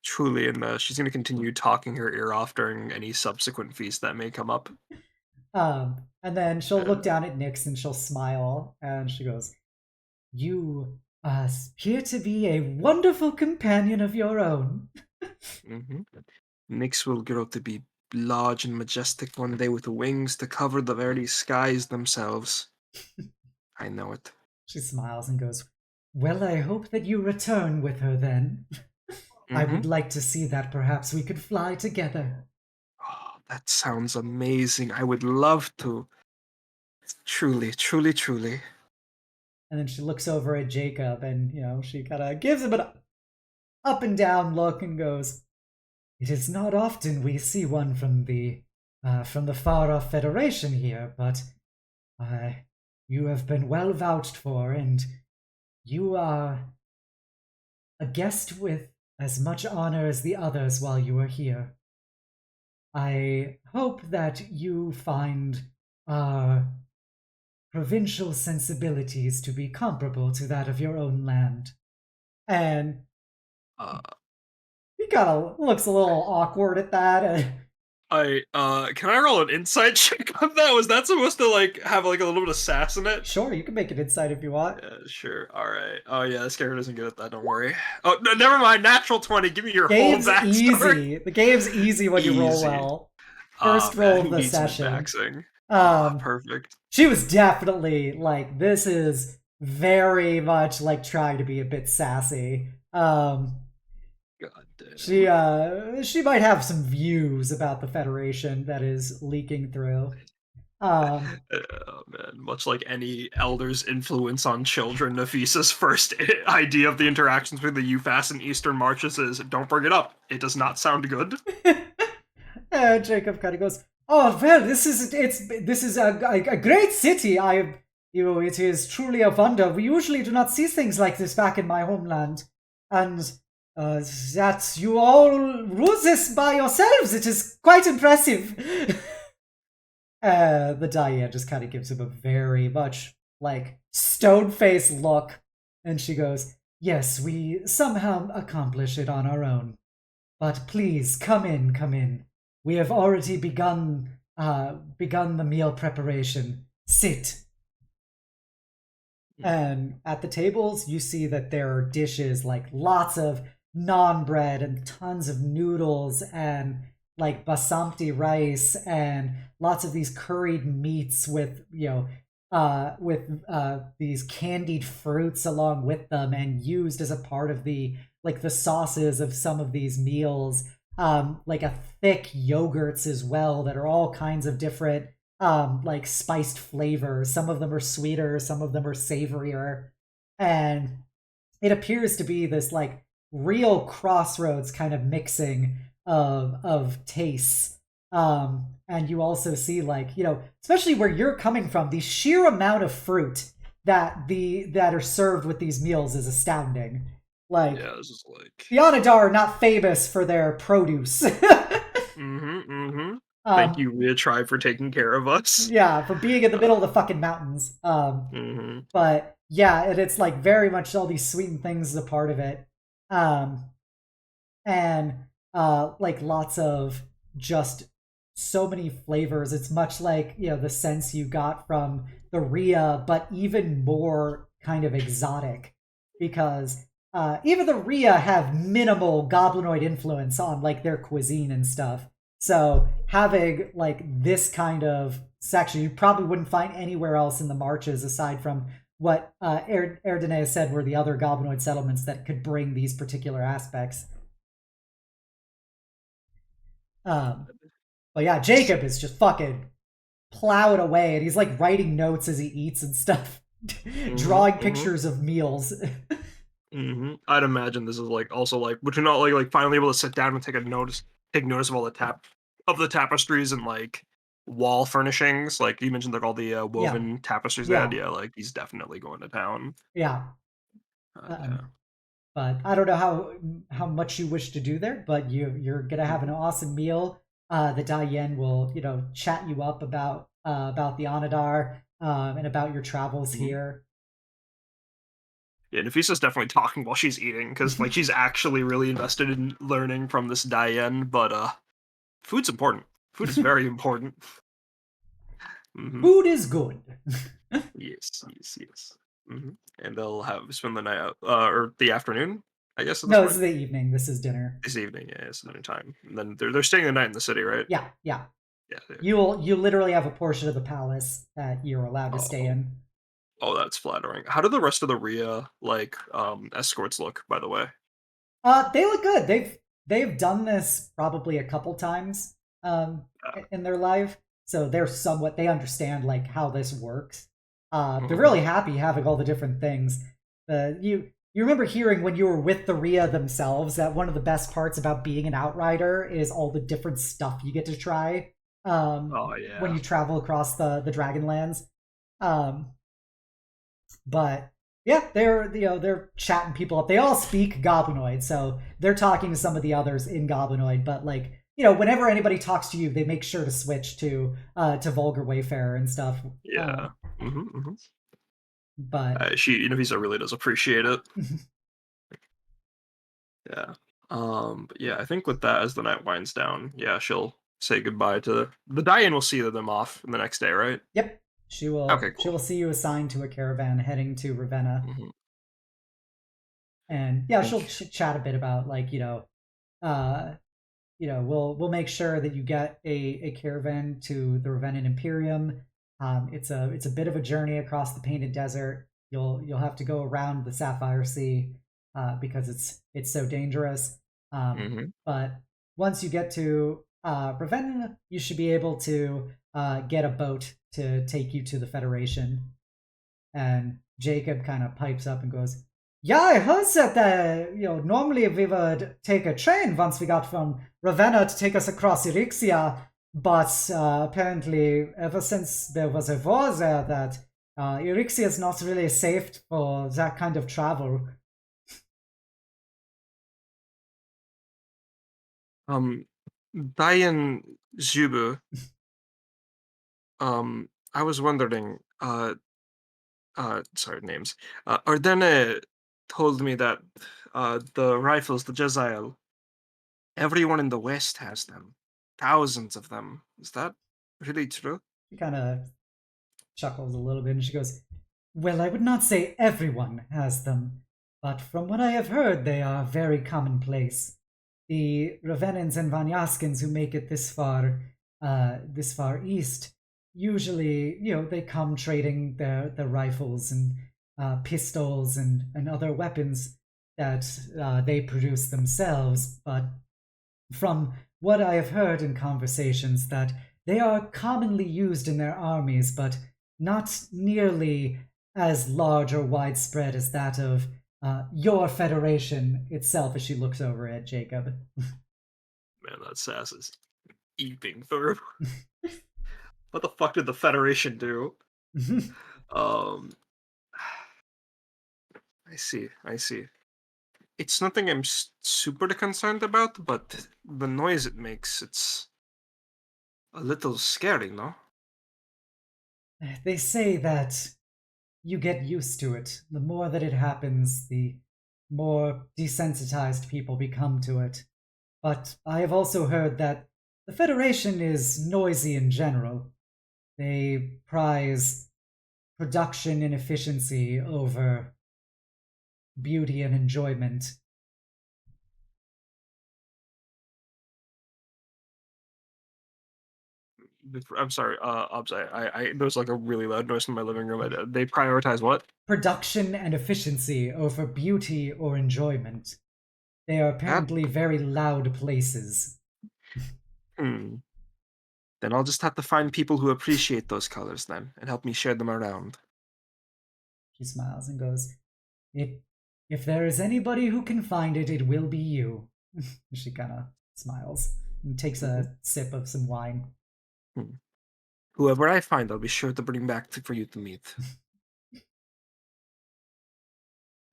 Truly, and she's going to continue talking her ear off during any subsequent feast that may come up. And then she'll Uh, look down at Nyx and she'll smile, and she goes, "You appear to be a wonderful companion of your own." mm-hmm. Nyx will grow to be large and majestic one day with wings to cover the very skies themselves. I know it. She smiles and goes, "Well, I hope that you return with her then. I Mm-hmm. would like to see that perhaps we could fly together." Oh, that sounds amazing. I would love to. Truly, truly, truly. And then she looks over at Jacob and, she kind of gives him an up and down look and goes, "It is not often we see one from the far off Federation here, but uh, you have been well vouched for, and you are a guest with as much honor as the others while you are here. I hope that you find our provincial sensibilities to be comparable to that of your own land." And Uh, he kind of looks a little awkward at that. I can I roll an insight check on that? Was that supposed to like have like a little bit of sass in it? Sure, you can make an insight if you want. Yeah, sure. All right. Oh yeah, this character doesn't good at that. Don't worry. Oh no, never mind. Natural 20. Give me your whole Game's backstory. easy. The game's easy when you roll Easy. well. Ah First man, roll of who the needs me session. maxing? Ah, Um, perfect. she was definitely like, this is very much like trying to be a bit sassy. God damn. She might have some views about the Federation that is leaking through. Oh man, much like any elder's influence on children, Nafisa's first idea of the interactions between the UFAS and Eastern Marches is don't bring it up. It does not sound good. Jacob kind of goes, "Oh well, this is a great city. It is truly a wonder. We usually do not see things like this back in my homeland, and that you all rule this by yourselves. It is quite impressive." The Diane just kind of gives him a very much like stone-faced look, and she goes, "Yes, we somehow accomplish it on our own. But please, come in, come in. We have already begun the meal preparation. Sit." And at the tables, you see that there are dishes like lots of naan bread and tons of noodles and like basamti rice and lots of these curried meats with these candied fruits along with them and used as a part of the sauces of some of these meals, like a thick yogurts as well that are all kinds of different like spiced flavors. Some of them are sweeter, some of them are savorier, and it appears to be this like real crossroads kind of mixing of tastes. And you also see like, especially where you're coming from, the sheer amount of fruit that are served with these meals is astounding. Like, yeah, this is like the Onodar are not famous for their produce. Thank you, Rhea Tribe, for taking care of us. Yeah, for being in the middle of the fucking mountains. But yeah, it's like very much all these sweetened things is a part of it. And like lots of just so many flavors. It's much like, the sense you got from the Rhea, but even more kind of exotic, because even the Rhea have minimal goblinoid influence on like their cuisine and stuff. So having like this kind of section, you probably wouldn't find anywhere else in the marches aside from what Erdene said were the other goblinoid settlements that could bring these particular aspects. But yeah, Jacob is just fucking plowing away, and he's like writing notes as he eats and stuff, drawing pictures of meals. I'd imagine this is like also like, would you not like finally able to sit down and take notice of all the tapestries and like wall furnishings? Like you mentioned, like all the woven tapestries they had. Yeah, like he's definitely going to town. Yeah. Yeah. But I don't know how much you wish to do there, but you're gonna have an awesome meal. The Diane will chat you up about the Onodar and about your travels here. Yeah, Nafisa's definitely talking while she's eating because like she's actually really invested in learning from this Diane. But food's important. Food is very important. Food is good. Yes. And they'll spend the night out or the afternoon, I guess. No, this is the evening. This is dinner. This evening, yeah, it's dinner time. And then they're staying the night in the city, right? Yeah. Yeah. You literally have a portion of the palace that you're allowed to stay in. Oh, that's flattering. How do the rest of the Rhea like escorts look, by the way? They look good. They've done this probably a couple times in their life, so they understand like how this works. They're really happy having all the different things. You remember hearing when you were with the Rhea themselves that one of the best parts about being an outrider is all the different stuff you get to try when you travel across the Dragonlands. But yeah, they're chatting people up. They all speak Goblinoid, so they're talking to some of the others in Goblinoid. But like whenever anybody talks to you, they make sure to switch to Vulgar Wayfarer and stuff. Yeah. But Visa really does appreciate it. Yeah. But yeah, I think with that, as the night winds down, yeah, she'll say goodbye to the Diane. Will see them off the next day, right? Yep. She will. Okay, cool. She will see you assigned to a caravan heading to Ravenna. And yeah, she'll chat a bit about like we'll make sure that you get a caravan to the Ravennan Imperium. It's a bit of a journey across the Painted Desert. You'll have to go around the Sapphire Sea because it's so dangerous. But once you get to Ravenna, you should be able to get a boat to take you to the Federation. And Jacob kind of pipes up and goes, "Yeah, I heard that normally we would take a train once we got from Ravenna to take us across Erixia, but apparently ever since there was a war there, that Erixia is not really safe for that kind of travel." Diane Zubu, I was wondering, sorry, names. Ardenne told me that the rifles, the Jezail, everyone in the West has them. Thousands of them. Is that really true? She kind of chuckles a little bit and she goes, "Well, I would not say everyone has them, but from what I have heard, they are very commonplace. The Ravennans and Vanyaskins who make it this far east, usually, they come trading their rifles and pistols and other weapons that they produce themselves. But from what I have heard in conversations, that they are commonly used in their armies, but not nearly as large or widespread as that of your federation itself." As she looks over at Jacob. Man, that sass is eeping through. What the fuck did the Federation do? um, I see. It's nothing I'm super concerned about, but the noise it makes, it's a little scary, no? They say that you get used to it. The more that it happens, the more desensitized people become to it. But I have also heard that the Federation is noisy in general. They prize production and efficiency over beauty and enjoyment. I'm sorry, Obs, there's like a really loud noise in my living room. They prioritize what? Production and efficiency over beauty or enjoyment. They are That, apparently very loud places. hmm. Then I'll just have to find people who appreciate those colors then, and help me share them around. She smiles and goes, If there is anybody who can find it, it will be you." She kind of smiles and takes a sip of some wine. Whoever I find, I'll be sure to bring back for you to meet.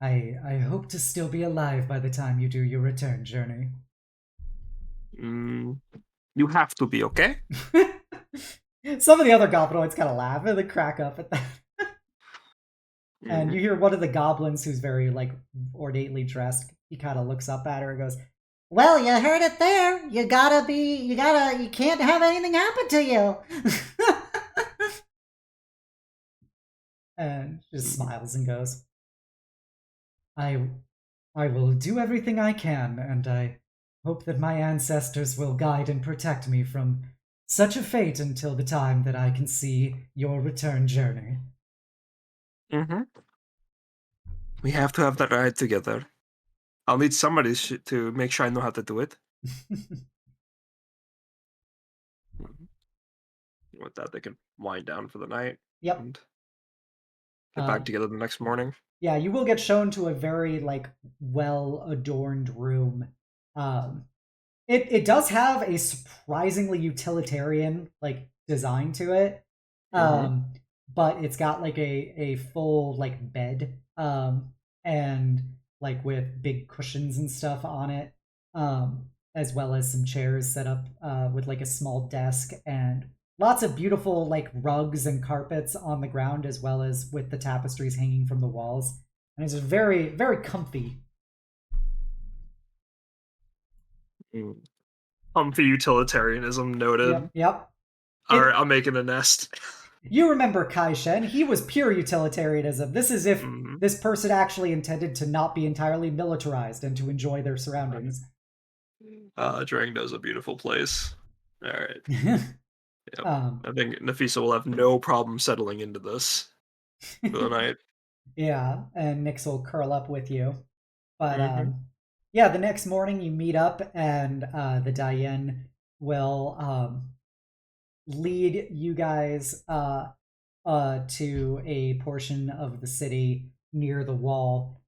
I hope to still be alive by the time you do your return journey. You have to be, okay? Some of the other goblinoids kind of laugh and they crack up at that. And you hear one of the goblins who's very like ornately dressed. He kind of looks up at her and goes, "Well, you heard it there. You can't have anything happen to you." And just smiles and goes, I will do everything I can, and I hope that my ancestors will guide and protect me from such a fate until the time that I can see your return journey." We have to have that ride together. I'll need somebody to make sure I know how to do it. With that, they can wind down for the night. Yep. And get back together the next morning. Yeah, you will get shown to a very like well adorned room. It does have a surprisingly utilitarian like design to it. But it's got like a full like bed and like with big cushions and stuff on it, as well as some chairs set up with like a small desk and lots of beautiful like rugs and carpets on the ground, as well as with the tapestries hanging from the walls. And it's very, very comfy. Comfy utilitarianism noted. Yep. All right, I'm making a nest. You remember Kai Shen. He was pure utilitarianism. This is if this person actually intended to not be entirely militarized and to enjoy their surroundings. Drangdo's a beautiful place. All right. Yep. I think Nafisa will have no problem settling into this for the night. Yeah, and Nyx will curl up with you. But yeah, the next morning you meet up, and the Diane will lead you guys to a portion of the city near the wall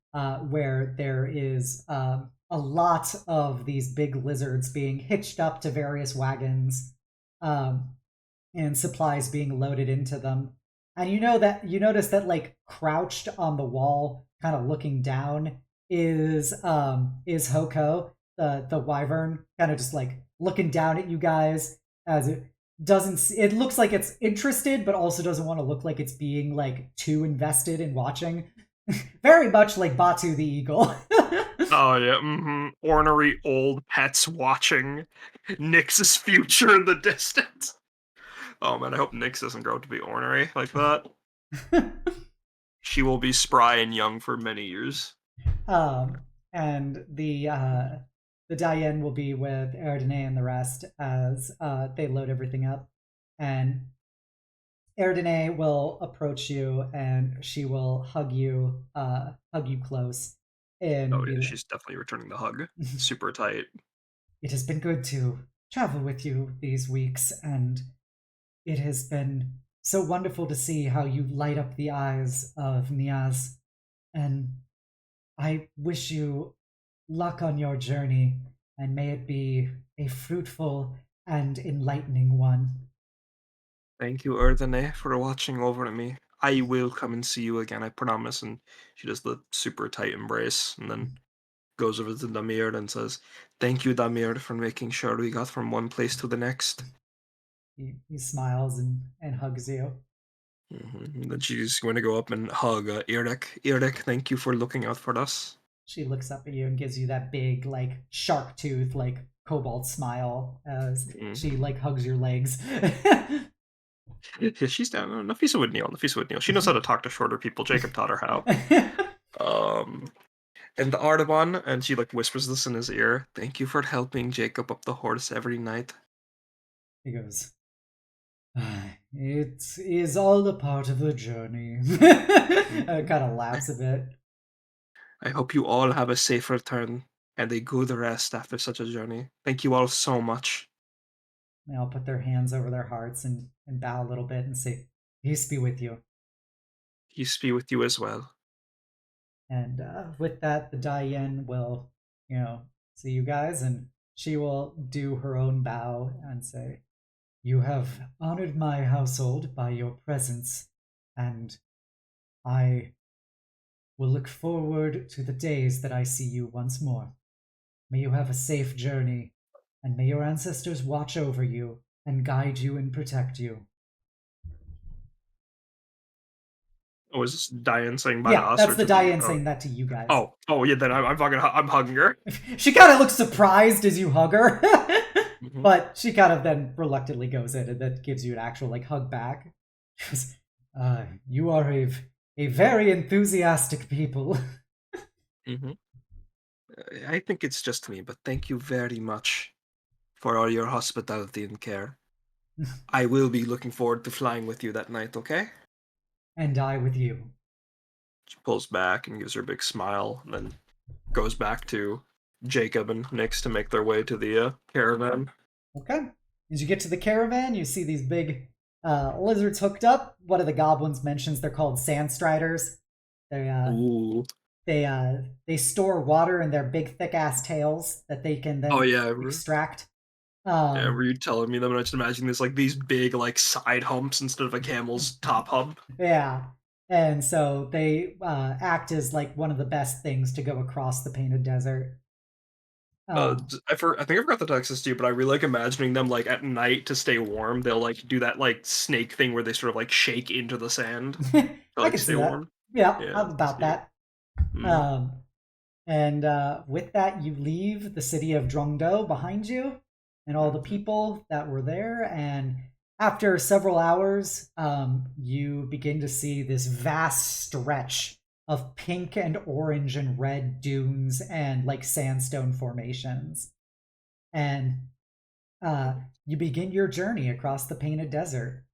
where there is a lot of these big lizards being hitched up to various wagons um, and supplies being loaded into them. And you notice that like crouched on the wall, kind of looking down, is Hoko, the wyvern, kind of just like looking down at you guys as it looks like it's interested, but also doesn't want to look like it's being like too invested in watching. Very much like Batu the eagle. Oh yeah, ornery old pets watching Nyx's future in the distance. Oh man, I hope Nyx doesn't grow up to be ornery like that. She will be spry and young for many years. And the Diane will be with Erdene and the rest as they load everything up. And Erdene will approach you and she will hug you close. And oh yeah, she's definitely returning the hug. Super tight. It has been good to travel with you these weeks, and it has been so wonderful to see how you light up the eyes of Niaz. And I wish you luck on your journey, and may it be a fruitful and enlightening one. Thank you, Erdene, for watching over at me. I will come and see you again, I promise. And she does the super tight embrace and then goes over to Damir and says, "Thank you, Damir, for making sure we got from one place to the next." He smiles and hugs you. And then she's going to go up and hug Irek. Irek, thank you for looking out for us. She looks up at you and gives you that big, like, shark tooth, like, cobalt smile as she, like, hugs your legs. Yeah, she's down. Nafisa would kneel. Nafisa would kneel. She knows how to talk to shorter people. Jacob taught her how. And the Artaban, and she like whispers this in his ear. "Thank you for helping Jacob up the horse every night." He goes, "It is all a part of the journey." Kind of laughs a bit. I hope you all have a safe return and a good rest after such a journey. Thank you all so much. They all put their hands over their hearts and bow a little bit and say, "Peace be with you." Peace be with you as well. And with that, the Diane will, see you guys, and she will do her own bow and say, "You have honored my household by your presence, and I will look forward to the days that I see you once more. May you have a safe journey, and may your ancestors watch over you and guide you and protect you." Oh, is this Diane saying bye to Yeah, us? that's Or the to Diane me? saying that to you guys. Oh, yeah. Then I'm hugging her. She kind of looks surprised as you hug her, but she kind of then reluctantly goes in and then gives you an actual like hug back. She goes, "You are a very enthusiastic people." I think it's just me, but thank you very much for all your hospitality and care. I will be looking forward to flying with you that night, okay? "And I with you." She pulls back and gives her a big smile, and then goes back to Jacob and Nyx to make their way to the caravan. Okay. As you get to the caravan, you see these big lizards hooked up. One of the goblins mentions they're called sand striders. They Ooh. they store water in their big thick ass tails that they can then extract. Yeah, were you telling me them? And I just imagine there's like these big like side humps instead of a camel's top hump. Yeah. And so they act as like one of the best things to go across the painted desert. I think I forgot to text this to you, but I really like imagining them like at night to stay warm. They'll like do that like snake thing where they sort of like shake into the sand to I like can stay see that. warm. Yeah, Yeah, I'm about that. Mm. And with that, you leave the city of Drungdo behind you and all the people that were there. And after several hours, you begin to see this vast stretch of pink and orange and red dunes and like sandstone formations. And you begin your journey across the painted desert.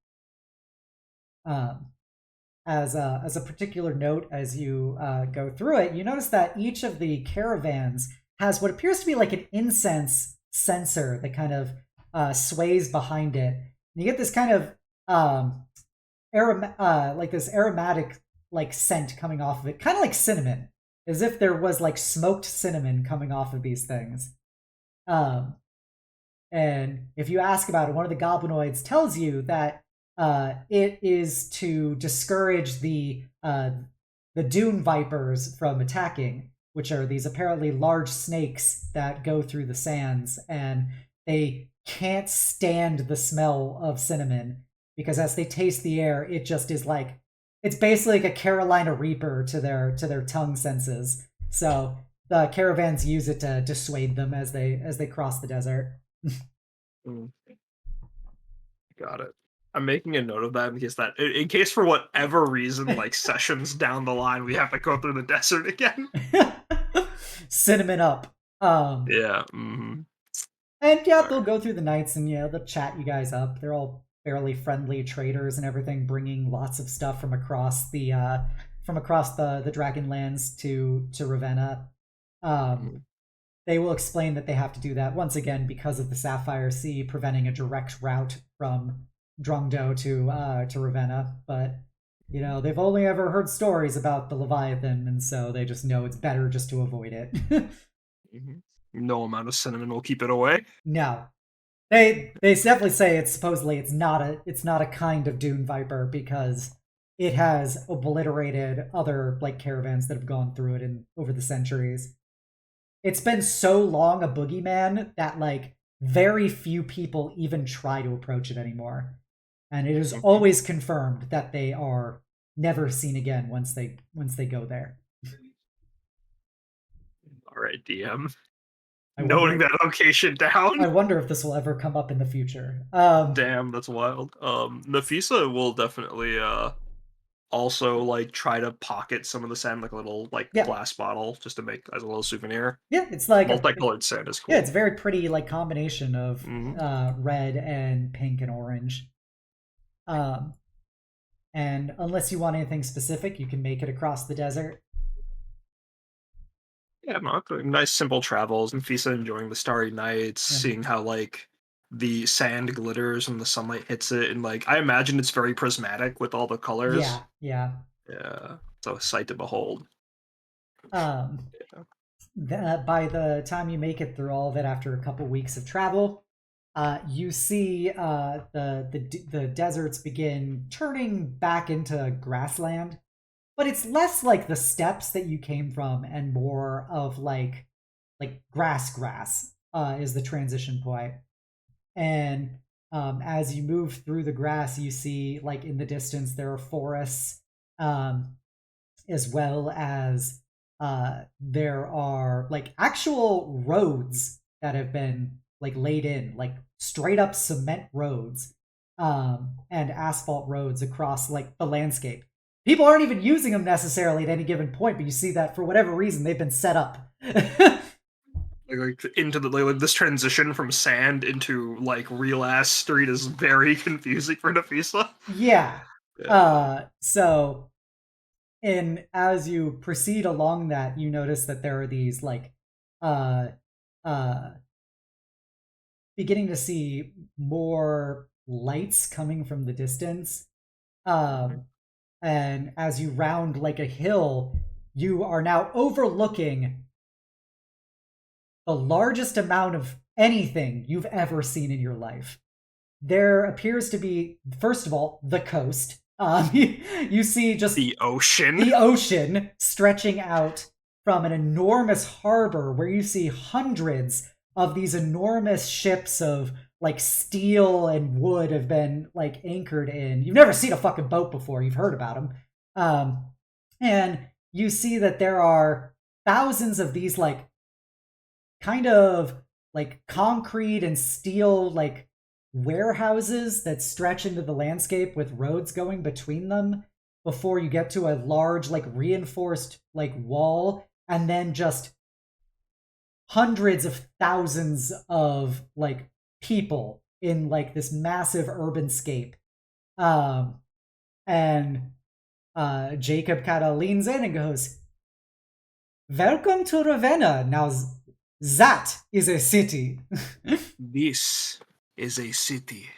As a particular note, as you go through it, you notice that each of the caravans has what appears to be like an incense censer that kind of sways behind it. You get this kind of like this aromatic like scent coming off of it, kind of like cinnamon, as if there was like smoked cinnamon coming off of these things. Um, and if you ask about it, one of the goblinoids tells you that it is to discourage the dune vipers from attacking, which are these apparently large snakes that go through the sands, and they can't stand the smell of cinnamon because as they taste the air, it just is like it's basically like a Carolina Reaper to their tongue senses. So the caravans use it to dissuade them as they cross the desert. Mm, got it. I'm making a note of that in case for whatever reason, like sessions down the line, we have to go through the desert again. Cinnamon up. Yeah. Mm-hmm. And yeah, All they'll right. go through the nights and they'll chat you guys up. They're all fairly friendly traders and everything, bringing lots of stuff from across the Dragonlands to Ravenna. Um, Mm-hmm. they will explain that they have to do that once again because of the Sapphire Sea preventing a direct route from Drungdo to Ravenna. But they've only ever heard stories about the Leviathan, and so they just know it's better just to avoid it. Mm-hmm. No amount of cinnamon will keep it away. No, they definitely say it's not a kind of dune viper because it has obliterated other like caravans that have gone through it in over the centuries. It's been so long a boogeyman that like very few people even try to approach it anymore, and it is Mm-hmm. always confirmed that they are never seen again once they go there. All right, DM. I Noting wonder that location down. I wonder if this will ever come up in the future. Damn, that's wild. Nafisa will definitely also like try to pocket some of the sand, like a little like Yeah, glass bottle, just to make as a little souvenir. yeah, it's like Multicolored sand is yeah, it's cool. a very pretty like combination of Mm-hmm. red and pink and orange. Um, and unless you want anything specific, you can make it across the desert. Yeah, no, nice simple travels. Nafisa enjoying the starry nights, Yeah, seeing how like the sand glitters when the sunlight hits it, and like I imagine it's very prismatic with all the colors. yeah, yeah. Yeah, so a sight to behold. Um, Yeah. by the time you make it through all of it, after a couple weeks of travel, you see the deserts begin turning back into grassland, but it's less like the steppes that you came from and more of like grass is the transition point. And as you move through the grass, you see like in the distance there are forests, um, as well as there are like actual roads that have been like laid in, like straight up cement roads, and asphalt roads across like the landscape. People aren't even using them necessarily at any given point, but you see that for whatever reason they've been set up. Like into the like this transition from sand into like real ass street is very confusing for Nafisa. Yeah. Yeah. So and as you proceed along that, you notice that there are these like uh uh beginning to see more lights coming from the distance. Um and as you round like a hill, you are now overlooking the largest amount of anything you've ever seen in your life. There appears to be, first of all, the coast. You see just The ocean. the ocean stretching out from an enormous harbor where you see hundreds of these enormous ships of like steel and wood have been like anchored in. You've never seen a fucking boat before. You've heard about them. Um, and you see that there are thousands of these like kind of like concrete and steel like warehouses that stretch into the landscape with roads going between them before you get to a large like reinforced like wall, and then just hundreds of thousands of like people in like this massive urban scape. um and Jacob kind of leans in and goes, welcome to Ravenna. Now that is a city. This is a city.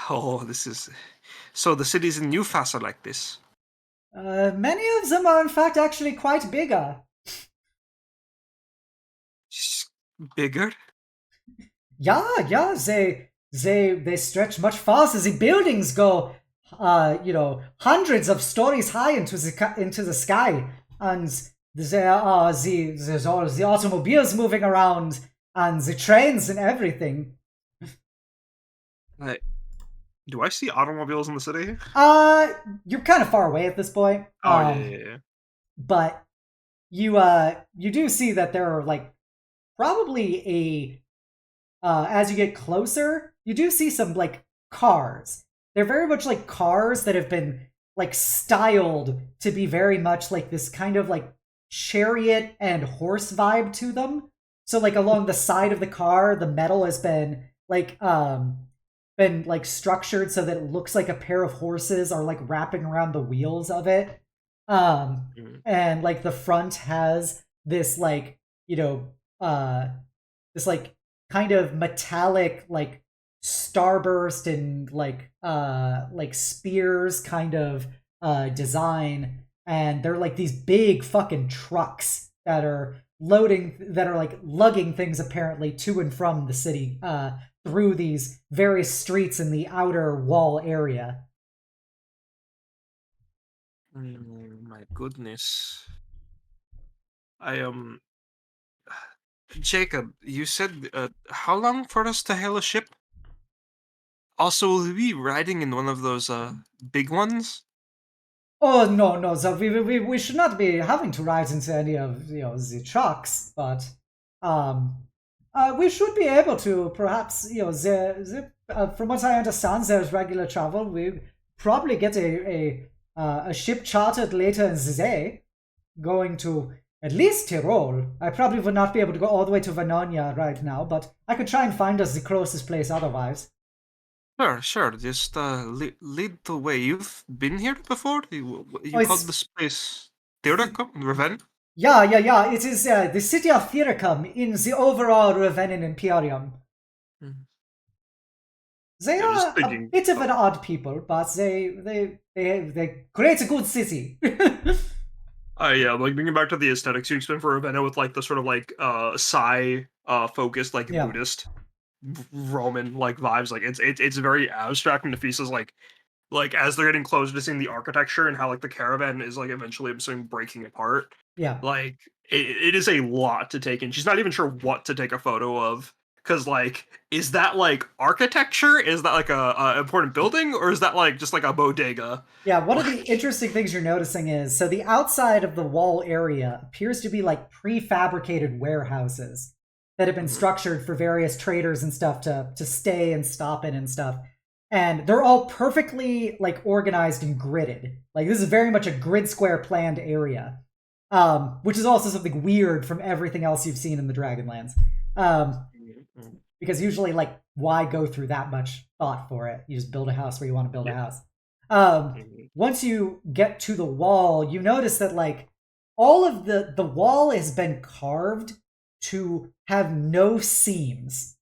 Oh, this is so. The cities in Newfast are like this. Many of them are, in fact, actually quite bigger. Just bigger. Yeah, they stretch much faster. The buildings go, hundreds of stories high into the sky, and there's all the automobiles moving around, and the trains and everything. Do I see automobiles in the city? You're kind of far away at this point. Oh yeah. But you do see that there are like probably a as you get closer, you do see some like cars. They're very much like cars that have been like styled to be very much like this kind of like chariot and horse vibe to them. So like along the side of the car, the metal has been like structured so that it looks like a pair of horses are like wrapping around the wheels of it. Mhm. And like the front has this like, this like kind of metallic like starburst and like spears kind of design, and they're like these big fucking trucks that are like lugging things apparently to and from the city through these various streets in the outer wall area. My goodness. I Jacob, you said how long for us to hail a ship? Also, will we be riding in one of those big ones? Oh no, so we should not be having to ride into any of the trucks, but um, we should be able to perhaps from what I understand, there's regular travel. We probably get a ship chartered later in the day, going to at least Tyrol. I probably would not be able to go all the way to Vanonia right now, but I could try and find us the closest place otherwise. Sure. Just lead the way. You've been here before. Oh, You called it's this place Theodacum, Raven? yeah. It is the city of Thyricum in the overall Ravenin Imperium. Mhm. They Yeah, just are a thinking. bit of an odd people, but they create a good city. Yeah, like thinking back to the aesthetics you explained for Ravenna with like the sort of like Psy focused like Yeah, Buddhist Roman like vibes. Like it's very abstract, and Nafisa's like as they're getting closer to seeing the architecture and how like the caravan is like eventually I'm assuming breaking apart. yeah. Like it is a lot to take in. She's not even sure what to take a photo of. Cause like, is that like architecture? Is that like a important building, or is that like just like a bodega? Yeah, one of the Like, interesting things you're noticing is so the outside of the wall area appears to be like prefabricated warehouses that have been mhm. structured for various traders and stuff to stay and stop in and stuff. And they're all perfectly like organized and gridded. Like this is very much a grid square planned area. Which is also something weird from everything else you've seen in the Dragonlands. Um, Mhm. because usually like why go through that much thought for it? You just build a house where you want to build a Yeah. house. Mhm. Once you get to the wall, you notice that like all of the wall has been carved to have no seams.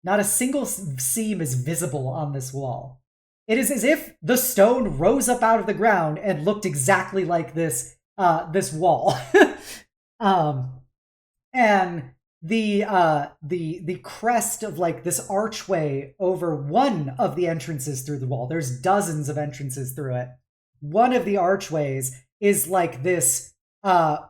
Not a single seam is visible on this wall. It is as if the stone rose up out of the ground and looked exactly like this wall. um, and the crest of like this archway over one of the entrances through the wall. There's dozens of entrances through it. One of the archways is like this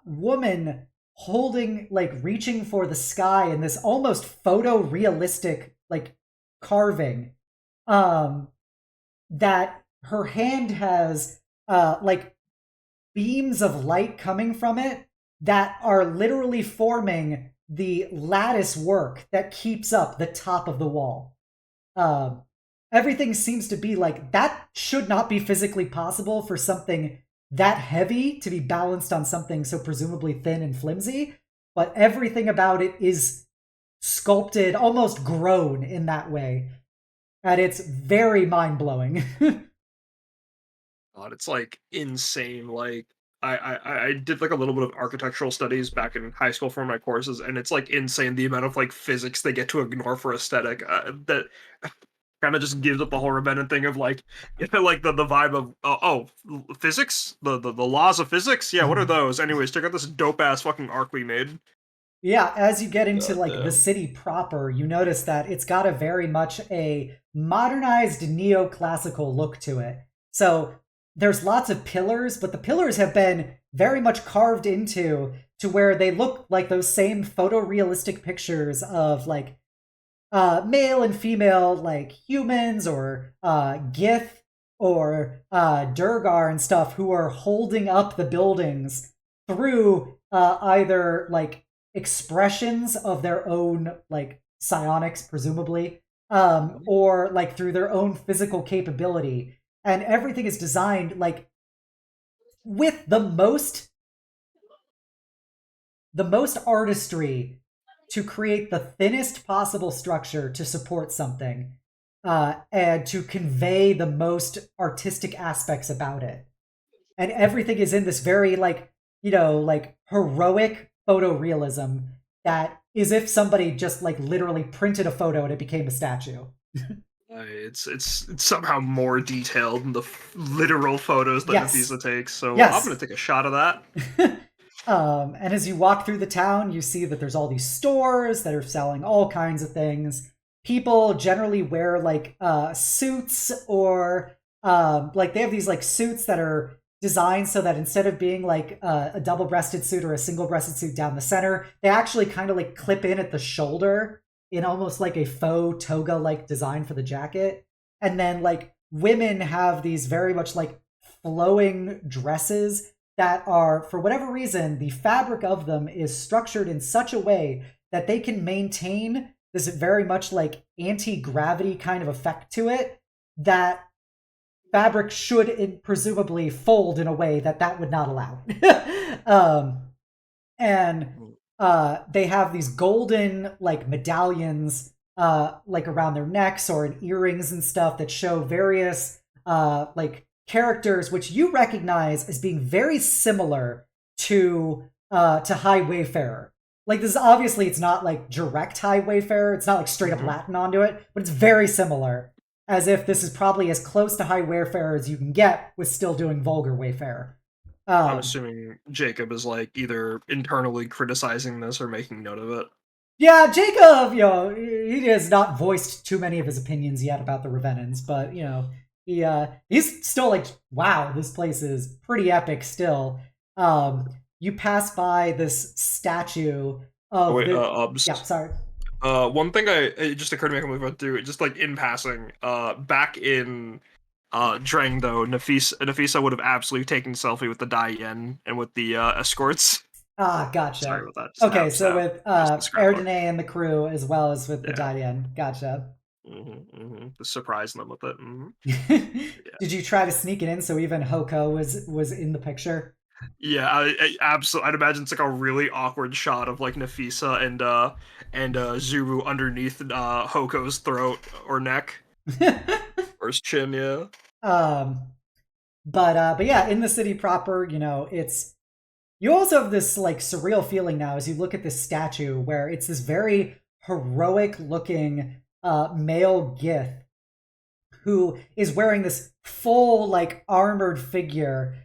woman holding like reaching for the sky in this almost photorealistic like carving um that her hand has like beams of light coming from it that are literally forming the lattice work that keeps up the top of the wall. Um, Everything seems to be like that should not be physically possible for something that heavy to be balanced on something so presumably thin and flimsy, but everything about it is sculpted, almost grown in that way. And it's very mind blowing. God, it's like insane. Like I did like a little bit of architectural studies back in high school for my courses, and it's like insane the amount of like physics they get to ignore for aesthetic. That kind of just gives up the whole Revenant thing of like, like the vibe of physics, the laws of physics. Yeah, what are those? Anyways, check out this dope ass fucking arc we made. Yeah, as you get into God like the damn. city proper, you notice that it's got a very much a modernized neoclassical look to it. So there's lots of pillars, but the pillars have been very much carved into to where they look like those same photorealistic pictures of like male and female like humans or Gith or Durgar and stuff who are holding up the buildings through either like expressions of their own like psionics, presumably, or like through their own physical capability. And everything is designed like with the most artistry to create the thinnest possible structure to support something and to convey the most artistic aspects about it. And everything is in this very like, like heroic photorealism that is if somebody just like literally printed a photo and it became a statue. It's somehow more detailed than the literal photos that Yes. Nafisa takes, so Yes. I'm gonna take a shot of that. And as you walk through the town, you see that there's all these stores that are selling all kinds of things. People generally wear like suits or like they have these like suits that are designed so that instead of being like a double-breasted suit or a single-breasted suit down the center, they actually kind of like clip in at the shoulder in almost like a faux toga-like design for the jacket. And then like women have these very much like flowing dresses that are, for whatever reason, the fabric of them is structured in such a way that they can maintain this very much like anti-gravity kind of effect to it that fabric should presumably fold in a way that would not allow. And they have these golden like medallions like around their necks or in earrings and stuff that show various like characters which you recognize as being very similar to High Wayfarer. Like this is obviously it's not like direct High Wayfarer, it's not like straight up Latin onto it, but it's very similar. As if this is probably as close to High Wayfarer as you can get with still doing vulgar Wayfarer. I'm assuming Jacob is like either internally criticizing this or making note of it. Yeah, Jacob, he has not voiced too many of his opinions yet about the Revenants, but he's still like, wow, this place is pretty epic still. You pass by this statue of yeah, sorry. One thing it just occurred to me I can move on through, just like in passing, back in Drang though, Nafisa would have absolutely taken selfie with the Diane and with the escorts. Ah, gotcha. Sorry about that. Okay, so with Erdene and the crew as well as with the Diane. Gotcha. Just surprising them with it. Did you try to sneak it in so even Hoko was in the picture? Yeah, I absolutely. I'd imagine it's like a really awkward shot of like Nafisa and Zuru underneath Hoko's throat or neck or his chin. Yeah. But yeah, in the city proper, it's you also have this like surreal feeling now as you look at this statue where it's this very heroic looking male Gith who is wearing this full like armored figure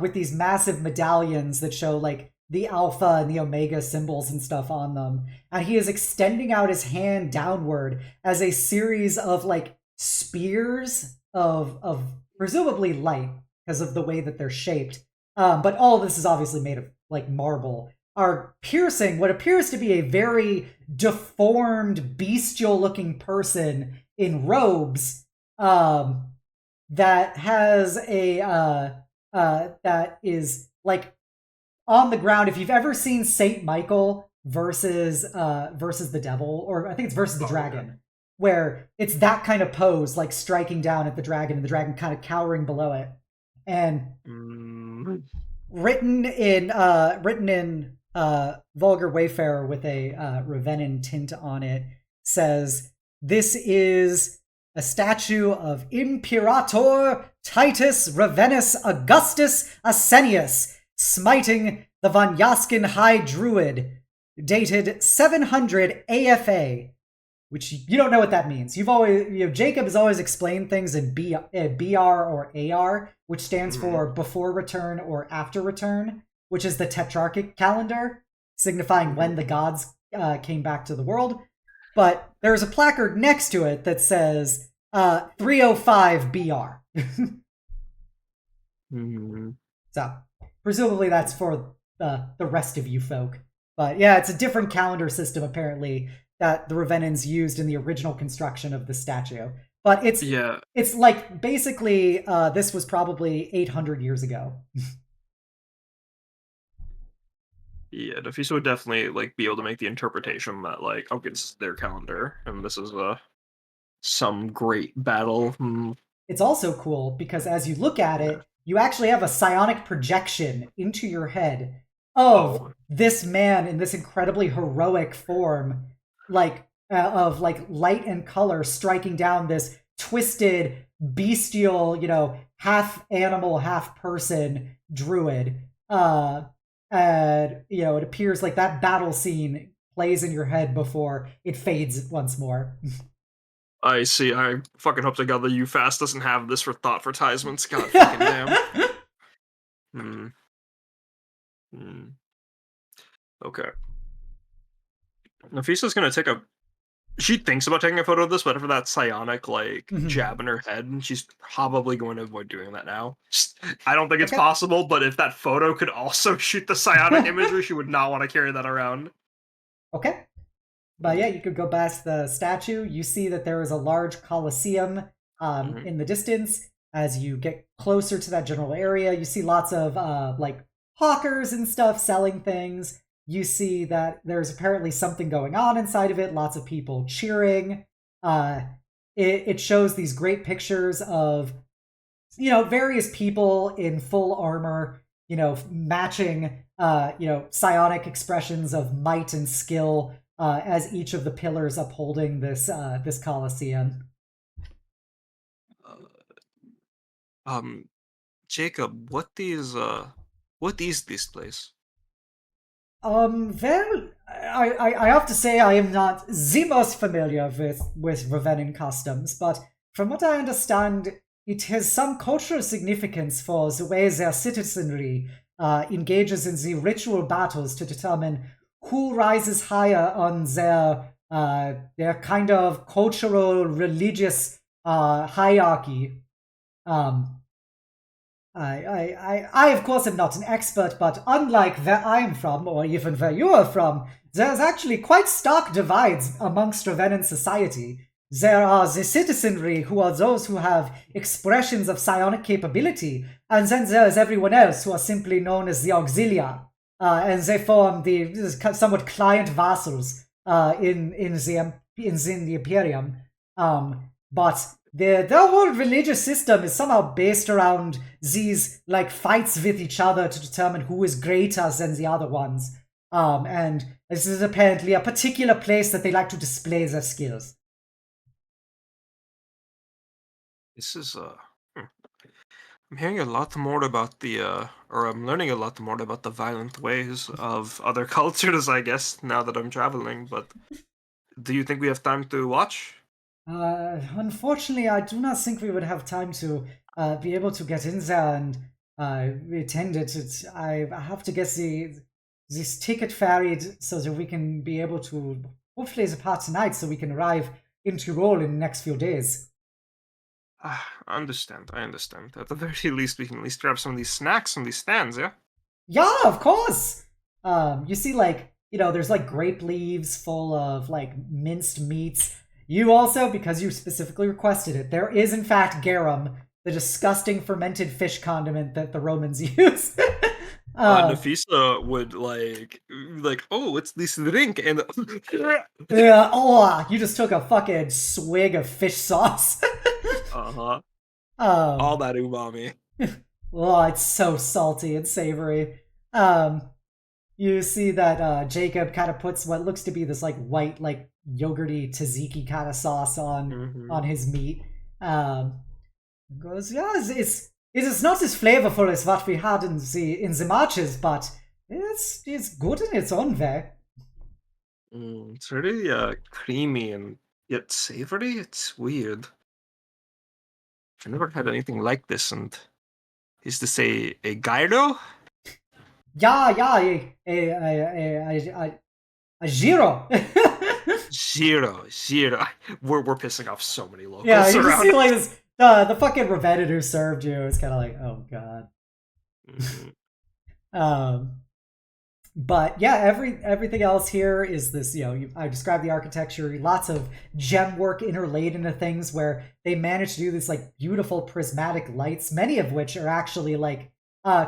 with these massive medallions that show like the alpha and the omega symbols and stuff on them. And he is extending out his hand downward as a series of like spears of presumably light because of the way that they're shaped. But all of this is obviously made of like marble, are piercing what appears to be a very deformed, bestial looking person in robes that has a that is like on the ground. If you've ever seen Saint Michael versus the devil, or I think it's versus the dragon, where it's that kind of pose, like striking down at the dragon and the dragon kind of cowering below it. And written in vulgar Wayfarer with a Revenant tint on it says, "This is a statue of Imperator Titus Ravenus Augustus Asenius, smiting the Vanyaskin High Druid, dated 700 AFA, which you don't know what that means. You've always, Jacob has always explained things in BR or AR, which stands for before return or after return, which is the tetrarchic calendar, signifying when the gods came back to the world. But there's a placard next to it that says 305 BR. So presumably that's for the rest of you folk. But yeah, it's a different calendar system apparently that the Ravenans used in the original construction of the statue. But it's like basically this was probably 800 years ago. Yeah, Nafisa would definitely like be able to make the interpretation that like, okay, this is their calendar, and this is some great battle. It's also cool because as you look at it, you actually have a psionic projection into your head of this man in this incredibly heroic form, like of like light and color striking down this twisted, bestial, half animal, half person druid. And it appears like that battle scene plays in your head before it fades once more. I see. I fucking hope to God that UFast doesn't have this for thoughtvertisements. God fucking damn. Okay. Nafisa's gonna take she thinks about taking a photo of this, but for that psionic jab in her head, she's probably going to avoid doing that now. I don't think it's possible, but if that photo could also shoot the psionic imagery, she would not want to carry that around. Okay. But yeah, you could go past the statue. You see that there is a large coliseum in the distance. As you get closer to that general area, you see lots of hawkers and stuff selling things. You see that there's apparently something going on inside of it, lots of people cheering. It shows these great pictures of, various people in full armor, matching, psionic expressions of might and skill as each of the pillars upholding this Colosseum. Jacob, what is this place? Well, I have to say I am not the most familiar with Ravenan customs, but from what I understand, it has some cultural significance for the way their citizenry engages in the ritual battles to determine who rises higher on their kind of cultural religious hierarchy. I of course am not an expert, but unlike where I'm from, or even where you are from, there's actually quite stark divides amongst Ravenan society. There are the citizenry, who are those who have expressions of psionic capability, and then there's everyone else who are simply known as the Auxilia, and they form the somewhat client vassals in the Imperium. But the whole religious system is somehow based around these fights with each other to determine who is greater than the other ones. And this is apparently a particular place that they like to display their skills. This is I'm hearing a lot more about I'm learning a lot more about the violent ways of other cultures, I guess, now that I'm traveling. But do you think we have time to watch? Unfortunately, I do not think we would have time to be able to get in there and attend it. I have to get this ticket ferried so that we can be able to hopefully depart tonight, so we can arrive in Tyrol in the next few days. I understand. At the very least, we can at least grab some of these snacks from these stands, yeah? Yeah, of course! You see, there's grape leaves full of minced meats. You also, because you specifically requested it, there is in fact garum, the disgusting fermented fish condiment that the Romans used. Nafisa would oh, it's this drink, and yeah, oh, you just took a fucking swig of fish sauce. All that umami. Oh, it's so salty and savory. You see that Jacob kind of puts what looks to be this white yogurty tzatziki kind of sauce on his meat. Goes, yeah, it is not as flavorful as what we had in the marches, but it's good in its own way. It's really creamy and yet savory. It's weird. I've never had anything like this, and is this a gyro? Yeah, a gyro. Zero. We're pissing off so many locals Yeah, you just around. see like this. The fucking Revenant who served you is kind of like, oh god. Um, but yeah, everything else here is this. I described the architecture, lots of gem work interlaid into things where they managed to do this like beautiful prismatic lights, many of which are actually like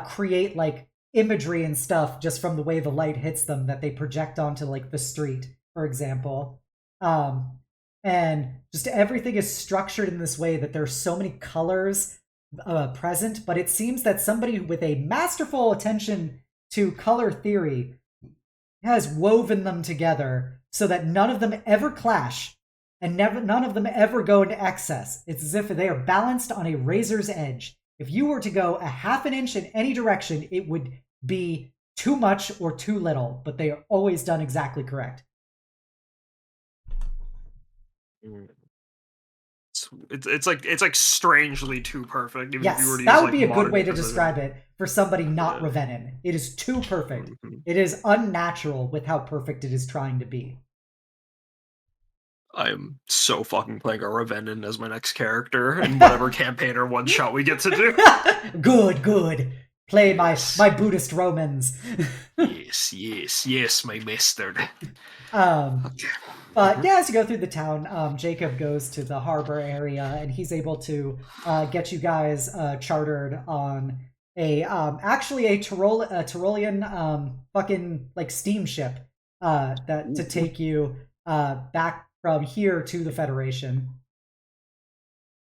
create like imagery and stuff just from the way the light hits them that they project onto like the street, for example. Um, and just everything is structured in this way that there's so many colors present, but it seems that somebody with a masterful attention to color theory has woven them together so that none of them ever clash and none of them ever go into excess. It's as if they are balanced on a razor's edge. If you were to go a half an inch in any direction, it would be too much or too little, but they are always done exactly correct. It's like strangely too perfect. Even if you were Yes, to that use, would like, be a good modern way to precision. describe it for somebody not Yeah. Revenin. It is too perfect. Mhm. It is unnatural with how perfect it is trying to be. I am so fucking playing a Revenin as my next character in whatever campaign or one shot we get to do. Good. Play Yes. my Buddhist Romans. Yes, my master. Okay. But yeah, as you go through the town, Jacob goes to the harbor area, and he's able to get you guys chartered on actually a Tyrolean fucking like steamship that to take you back from here to the Federation.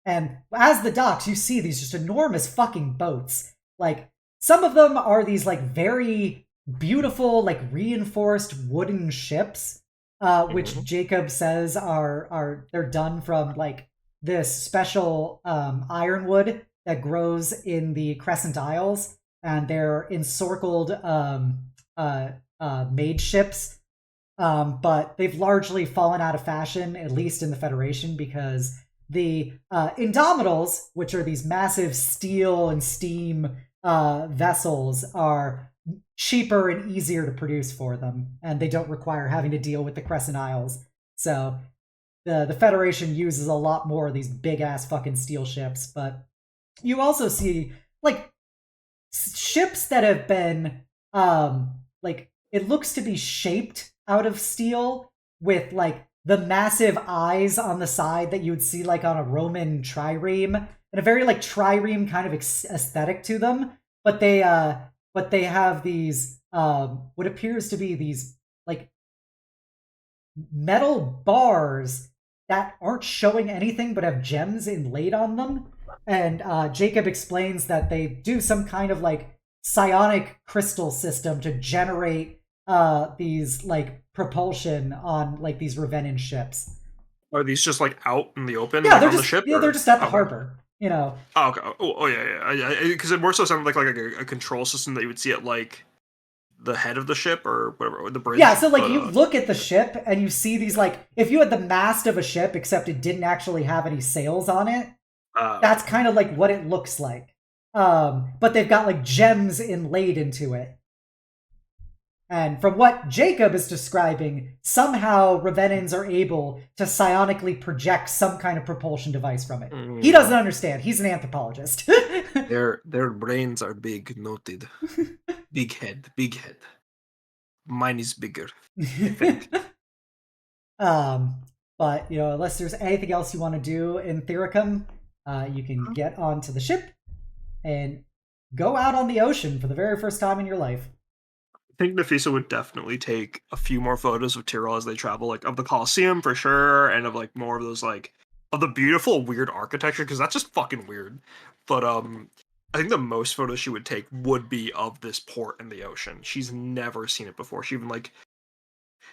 And as the docks, you see these just enormous fucking boats. Like some of them are these like very beautiful, like reinforced wooden ships, which Jacob says are they're done from like this special ironwood that grows in the Crescent Isles, and they're encircled mage ships. But they've largely fallen out of fashion, at least in the Federation, because the Indomitals, which are these massive steel and steam vessels, are cheaper and easier to produce for them, and they don't require having to deal with the Crescent Isles. So the Federation uses a lot more of these big ass fucking steel ships. But you also see like ships that have been like it looks to be shaped out of steel with like the massive eyes on the side that you would see like on a Roman trireme, and a very like trireme kind of aesthetic to them. But they have these what appears to be these like metal bars that aren't showing anything but have gems inlaid on them. And Jacob explains that they do some kind of like psionic crystal system to generate these like propulsion on like these Revenin ships. Are these just like out in the open? Yeah, like, they're on just the ship. they're just at the harbor. You know. Oh, okay. Oh yeah. Because it more so sounded like a control system that you would see at like the head of the ship or whatever, or the bridge. Yeah, so like you look at the ship and you see these like if you had the mast of a ship except it didn't actually have any sails on it, that's kind of like what it looks like. But they've got like gems inlaid into it. And from what Jacob is describing, somehow Revenins are able to psionically project some kind of propulsion device from it. He doesn't understand. He's an anthropologist. Their brains are big, noted. Big head. Mine is bigger. But unless there's anything else you want to do in Thericum, you can get onto the ship and go out on the ocean for the very first time in your life. I think Nafisa would definitely take a few more photos of Tyrol as they travel, like of the Colosseum for sure, and of like more of those like of the beautiful weird architecture, because that's just fucking weird. But I think the most photos she would take would be of this port in the ocean. She's never seen it before. She even like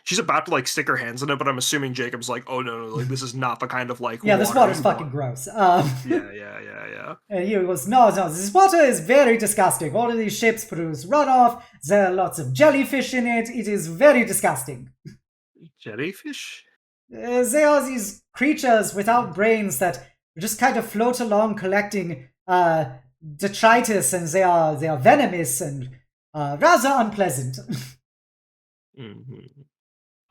she's about to like stick her hands in it, but I'm assuming Jacob's like, oh no, like this is not the kind of like yeah, this water's fucking gross. Yeah. And he goes, no, this water is very disgusting. All of these ships produce runoff. There are lots of jellyfish in it. It is very disgusting. Jellyfish? They are these creatures without brains that just kind of float along collecting detritus, and they are venomous and rather unpleasant. Mm-hmm.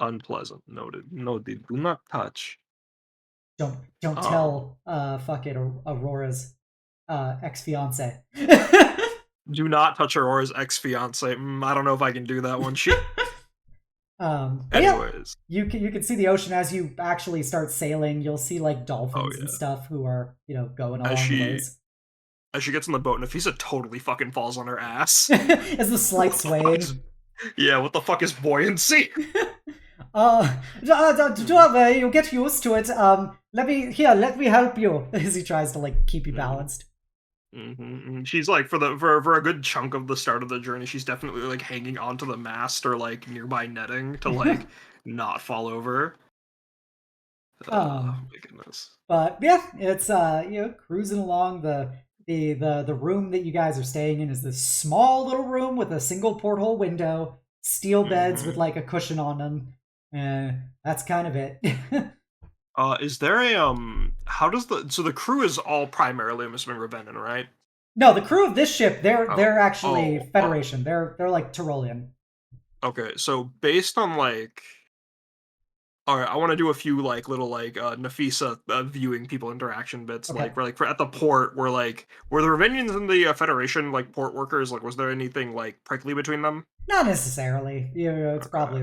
Unpleasant. Noted. Noted. Do not touch. Don't Um, tell fucking Aurora's ex-fiance. do not touch Aurora's ex-fiance. I don't know if I can do that one. She. But yeah, Anyways. you can see the ocean as you actually start sailing. You'll see like Oh dolphins and yeah. stuff who are going As along the she waves. as she gets in the boat, Nafisa totally fucking falls on her ass. As the slight What the fuck is? swaying. Yeah. What the fuck is buoyancy? Don't worry, you'll get used to it. Let me help you. As he tries to like keep you Mm-hmm. balanced. Mm-hmm. She's like for a good chunk of the start of the journey, she's definitely like hanging onto the mast or like nearby netting to like not fall over. um, My goodness. but yeah, it's cruising along. The room that you guys are staying in is this small little room with a single porthole window, steel beds with Mm-hmm. like a cushion on them. That's kind of it. Is there a How does the crew is all primarily I'm assuming Ravenin, right? No, the crew of this ship, they're Oh, they're actually oh. Federation. They're like Tyrolean. Okay, so based on like, all right, I want to do a few like little like Nafisa viewing people interaction bits, Okay. like where like at the port, where like were the Ravenians and the Federation like port workers, like was there anything like prickly between them? Not necessarily. It's Okay. probably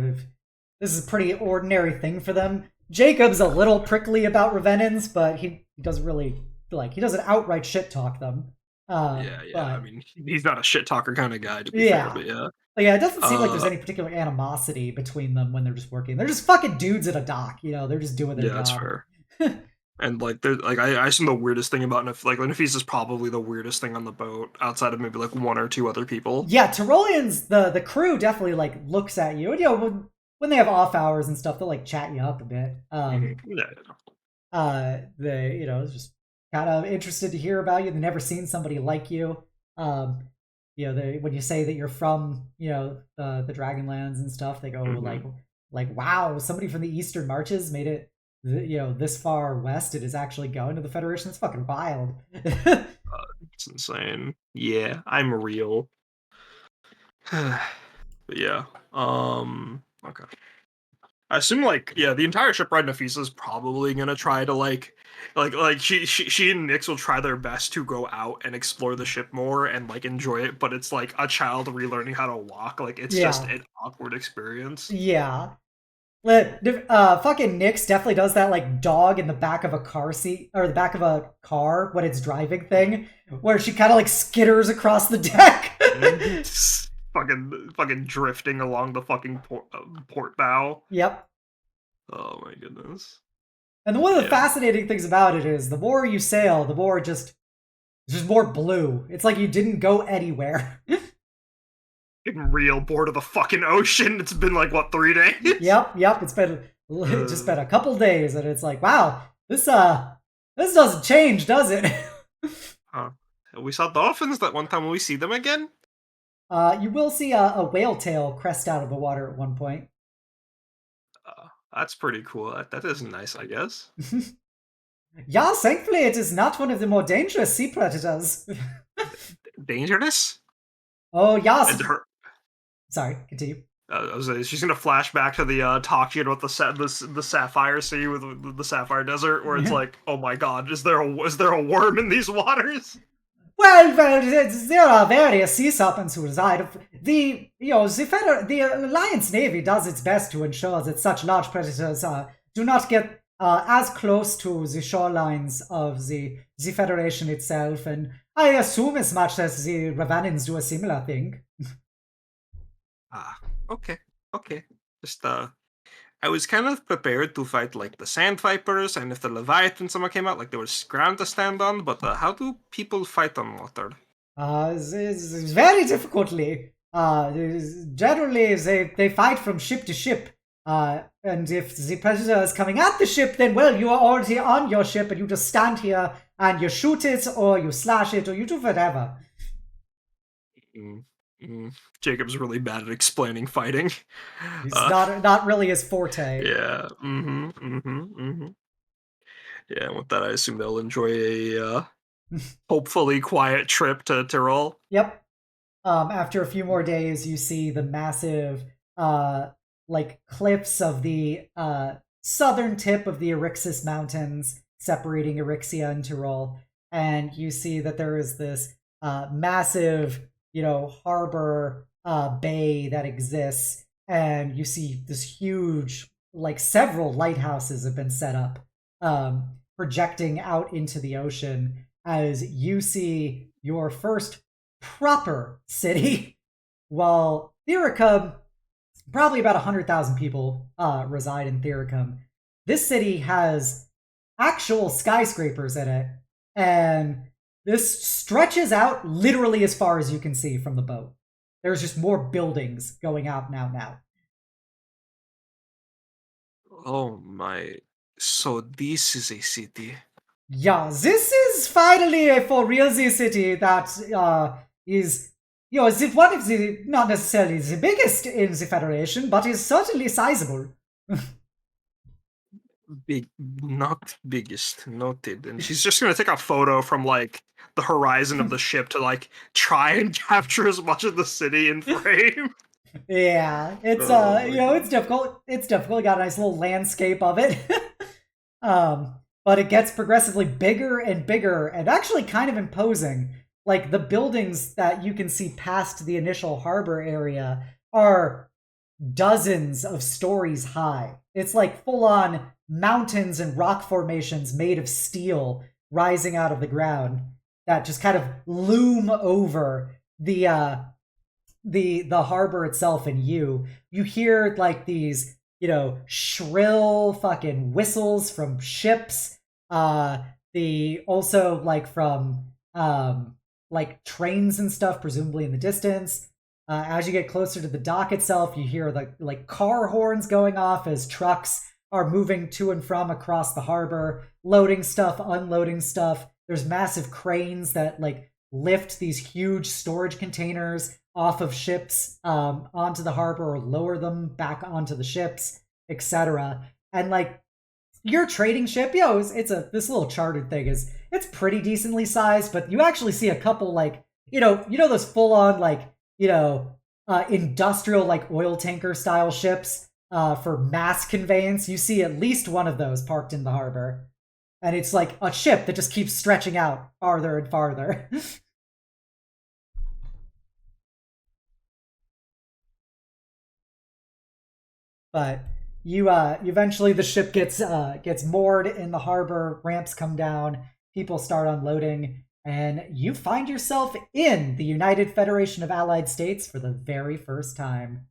this is a pretty ordinary thing for them. Jacob's a little prickly about Revenants, but he doesn't really he doesn't outright shit talk them. Yeah. I But mean, he's not a shit talker kind of guy, to be fair, yeah, but yeah. but yeah, it doesn't seem like there's Uh, any particular animosity between them when they're just working. They're just fucking dudes at a dock. They're just doing their yeah, that's job. fair. And like, there's like, I assume the weirdest thing about like Nafis is probably the weirdest thing on the boat, outside of maybe like one or two other people. Yeah, Tyroleans, the crew definitely like looks at you, and when they have off hours and stuff, they'll like chat you up a bit. Yeah. They just kind of interested to hear about you. They've never seen somebody like you. They when you say that you're from the Dragonlands and stuff, they go Mm-hmm. like wow, somebody from the Eastern Marches made it this far west. It is actually going to the Federation. That's fucking wild. It's insane. Yeah, I'm real. But yeah. Okay. I assume like yeah, the entire ship ride Nafisa is probably gonna try to like she and Nyx will try their best to go out and explore the ship more and like enjoy it, but it's like a child relearning how to walk. Like it's just Yeah, an awkward experience. yeah. Fucking Nyx definitely does that like dog in the back of a car seat or the back of a car when it's driving thing, where she kind of like skitters across the deck. Fucking drifting along the fucking port bow. Yep. Oh my goodness. And one of the Yeah. fascinating things about it is the more you sail, the more just more blue. It's like you didn't go anywhere. Getting real bored of the fucking ocean. It's been like what 3 days? Yep. It's just Uh, been a couple days, and it's like, wow, this doesn't change, does it? huh. We saw dolphins that one time. Will we see them again? You will see a whale tail crest out of the water at one point. That's pretty cool. That is nice, I guess. Yeah, thankfully it is not one of the more dangerous sea predators. Dangerous? Oh, yes. And her, Sorry, continue. she's gonna flash back to the talk she had about the sapphire sea with the sapphire desert, where it's like, oh my god, is there a worm in these waters? Well, there are various sea serpents who reside. The Alliance Navy does its best to ensure that such large predators do not get as close to the shorelines of the Federation itself, and I assume as much as the Ravanins do a similar thing. Ah, okay, okay. Just I was kind of prepared to fight like the sand vipers, and if the leviathan someone came out, like there was ground to stand on. But how do people fight on water? Very difficultly. Generally, they fight from ship to ship. And if the predator is coming at the ship, then well, you are already on your ship, and you just stand here and you shoot it, or you slash it, or you do whatever. Mm. Mm. Jacob's really bad at explaining fighting. He's not really his forte. Yeah. Yeah, and with that, I assume they'll enjoy a hopefully quiet trip to Tyrol. Yep. After a few more days, you see the massive, like cliffs of the southern tip of the Erixus Mountains, separating Erixia and Tyrol, and you see that there is this massive, harbor bay that exists, and you see this huge, like several lighthouses have been set up, projecting out into the ocean as you see your first proper city. While Thyricum, probably about 100,000 people reside in Thyricum. This city has actual skyscrapers in it, and this stretches out literally as far as you can see from the boat. There's just more buildings going out now. Oh my. So this is a city. Yeah, this is finally a for real city that is, is one of the, not necessarily the biggest in the Federation, but is certainly sizable. Big, not biggest, noted. And she's just gonna take a photo from like the horizon of the ship to like try and capture as much of the city in frame. Yeah, it's it's difficult. It's difficult. You got a nice little landscape of it. But it gets progressively bigger and actually kind of imposing. Like the buildings that you can see past the initial harbor area are dozens of stories high. It's like full on mountains and rock formations made of steel rising out of the ground that just kind of loom over the harbor itself. And you hear like these shrill fucking whistles from ships, the also like from like trains and stuff, presumably in the distance. As you get closer to the dock itself, you hear like car horns going off as trucks are moving to and from across the harbor, loading stuff, unloading stuff. There's massive cranes that like lift these huge storage containers off of ships onto the harbor or lower them back onto the ships, etc. And like your trading ship, it's this little chartered thing it's pretty decently sized, but you actually see a couple like those full on like industrial like oil tanker style ships for mass conveyance. You see at least one of those parked in the harbor, and it's like a ship that just keeps stretching out farther and farther. But you eventually the ship gets moored in the harbor, ramps come down, people start unloading, and you find yourself in the United Federation of Allied States for the very first time.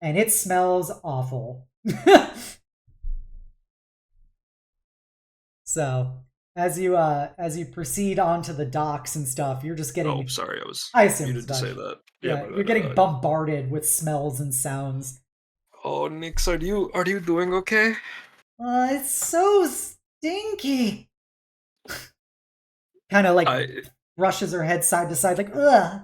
And it smells awful. So as you proceed onto the docks and stuff, you're just getting. Oh, sorry, I assume you didn't say that. Yeah, you're getting bombarded with smells and sounds. Oh, Nix, are you doing okay? It's so stinky. Kind of like brushes her head side to side, like ugh.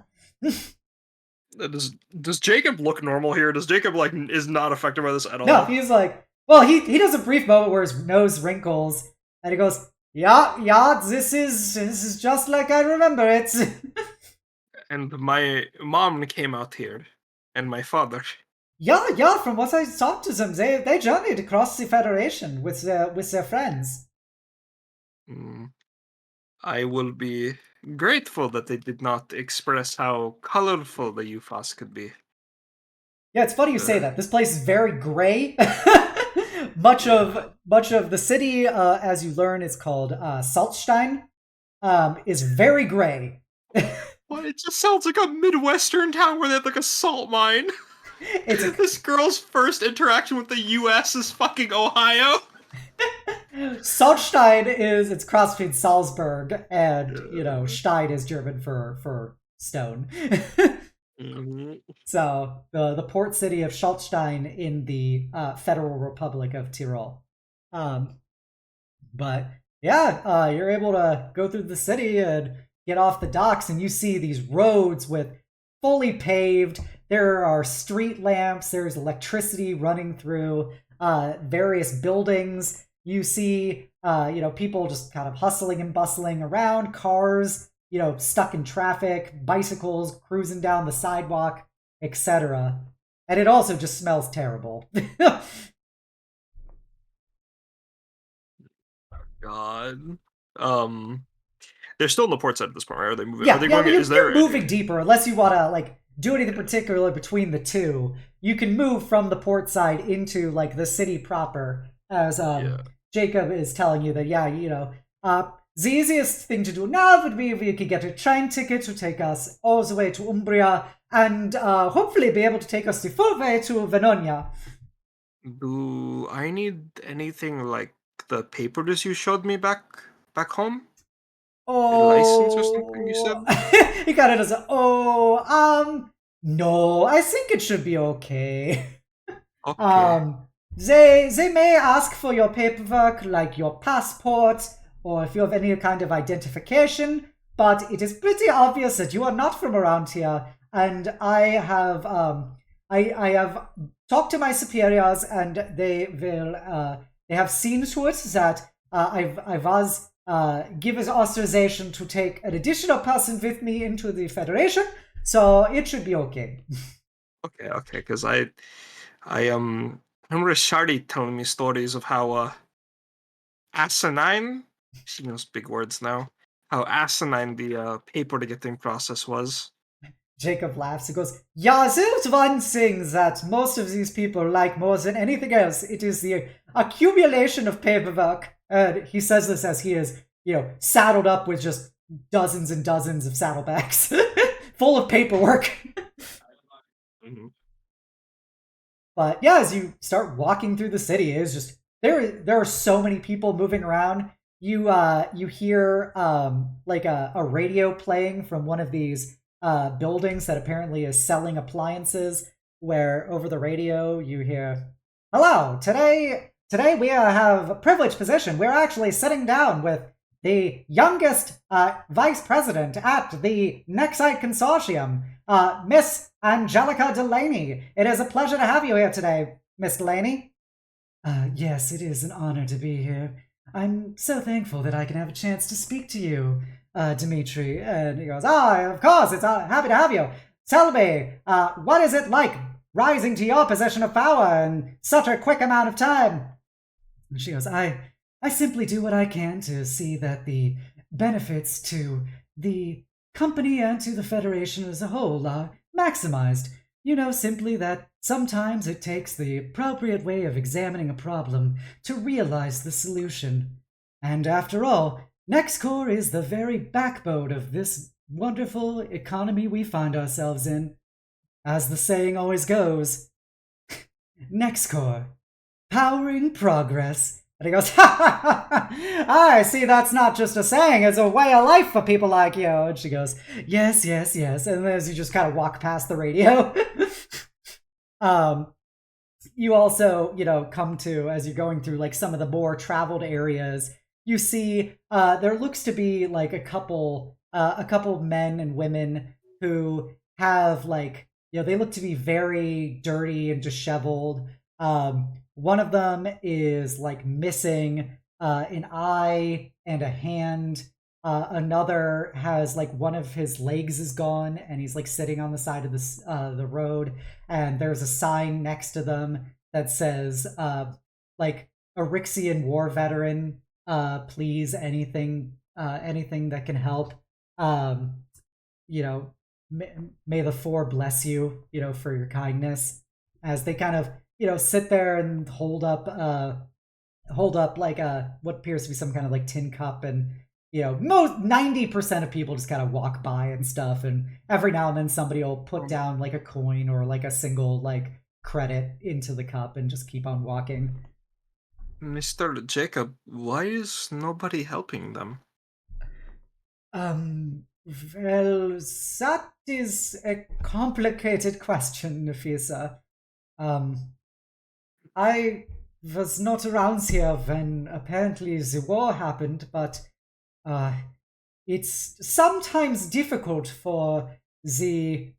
Does Jacob look normal here? Does Jacob like is not affected by this at all? No, he's like, well, he does a brief moment where his nose wrinkles and he goes, yeah, this is just like I remember it. And my mom came out here, and my father. Yeah, from what I talked to them, they journeyed across the Federation with their friends. I will be grateful that they did not express how colorful the UFOS could be. Yeah, it's funny you say that. This place is very gray. much of the city, as you learn, is called Salzstein, is very gray. Well, it just sounds like a Midwestern town where they have like a salt mine. This girl's first interaction with the U.S. is fucking Ohio. Salzstein it's cross between Salzburg and Stein is German for stone. Mm-hmm. So the port city of Schaltstein in the Federal Republic of Tyrol. But yeah, you're able to go through the city and get off the docks, and you see these roads with fully paved. There are street lamps. There's electricity running through various buildings. You see, people just kind of hustling and bustling around, cars, stuck in traffic, bicycles cruising down the sidewalk, etc. And it also just smells terrible. God. They're still in the port side at this point, right? Are they moving? Yeah, Are they going? Is there? you're moving deeper unless you want to do anything particular between the two. You can move from the port side into the city proper, as Jacob is telling you that. Yeah, the easiest thing to do now would be if we could get a train ticket to take us all the way to Umbria, and hopefully be able to take us the full way to Venonia. Do I need anything like the papers you showed me back home? Oh, a license or something, you said? He kind of does no, I think it should be okay. Okay. They may ask for your paperwork, like your passport, or if you have any kind of identification, but it is pretty obvious that you are not from around here, and I have talked to my superiors, and they have seen to it that I was given authorization to take an additional person with me into the Federation, so it should be okay. Okay, because I remember Shardy telling me stories of how asinine, she knows big words now, how asinine the paper to get thing process was. Jacob laughs. He goes, yeah, there's one thing that most of these people like more than anything else. It is the accumulation of paperwork. He says this as he is, saddled up with just dozens and dozens of saddlebags full of paperwork. Mm-hmm. But yeah, as you start walking through the city, it's just there are so many people moving around. You hear a radio playing from one of these buildings that apparently is selling appliances, where over the radio you hear, hello, today we have a privileged position. We're actually sitting down with the youngest vice president at the Nexite Consortium, Miss Angelica Delaney. It is a pleasure to have you here today, Miss Delaney. Yes, it is an honor to be here. I'm so thankful that I can have a chance to speak to you, Dimitri. And he goes, of course, it's happy to have you. Tell me, what is it like rising to your position of power in such a quick amount of time? And she goes, I simply do what I can to see that the benefits to the company and to the Federation as a whole are maximized. Simply that sometimes it takes the appropriate way of examining a problem to realize the solution. And after all, NextCore is the very backbone of this wonderful economy we find ourselves in. As the saying always goes, NextCore, powering progress. And he goes, I see that's not just a saying, it's a way of life for people like you. And she goes, yes. And as you just kind of walk past the radio, you also, come to, as you're going through some of the more traveled areas, you see there looks to be a couple men and women who have they look to be very dirty and disheveled. One of them is missing an eye and a hand. Another has one of his legs is gone, and he's sitting on the side of the road. And there's a sign next to them that says Erixian war veteran. Please, anything that can help. May the four bless you. For your kindness. As they kind of sit there and hold up what appears to be some kind of tin cup, and most 90% of people just kind of walk by and stuff, and every now and then somebody will put down a coin or a single credit into the cup and just keep on walking. Mr. Jacob, why is nobody helping them? Well, that is a complicated question, Nafisa. I was not around here when apparently the war happened, but it's sometimes difficult for the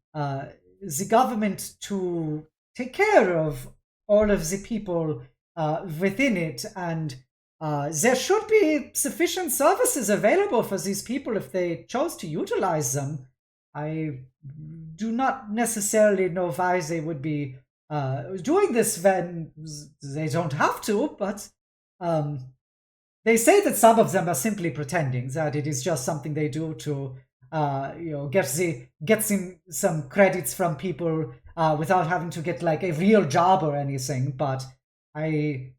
the government to take care of all of the people within it, and there should be sufficient services available for these people if they chose to utilize them. I do not necessarily know why they would be doing this when they don't have to, but they say that some of them are simply pretending, that it is just something they do to get some credits from people without having to get like a real job or anything. But I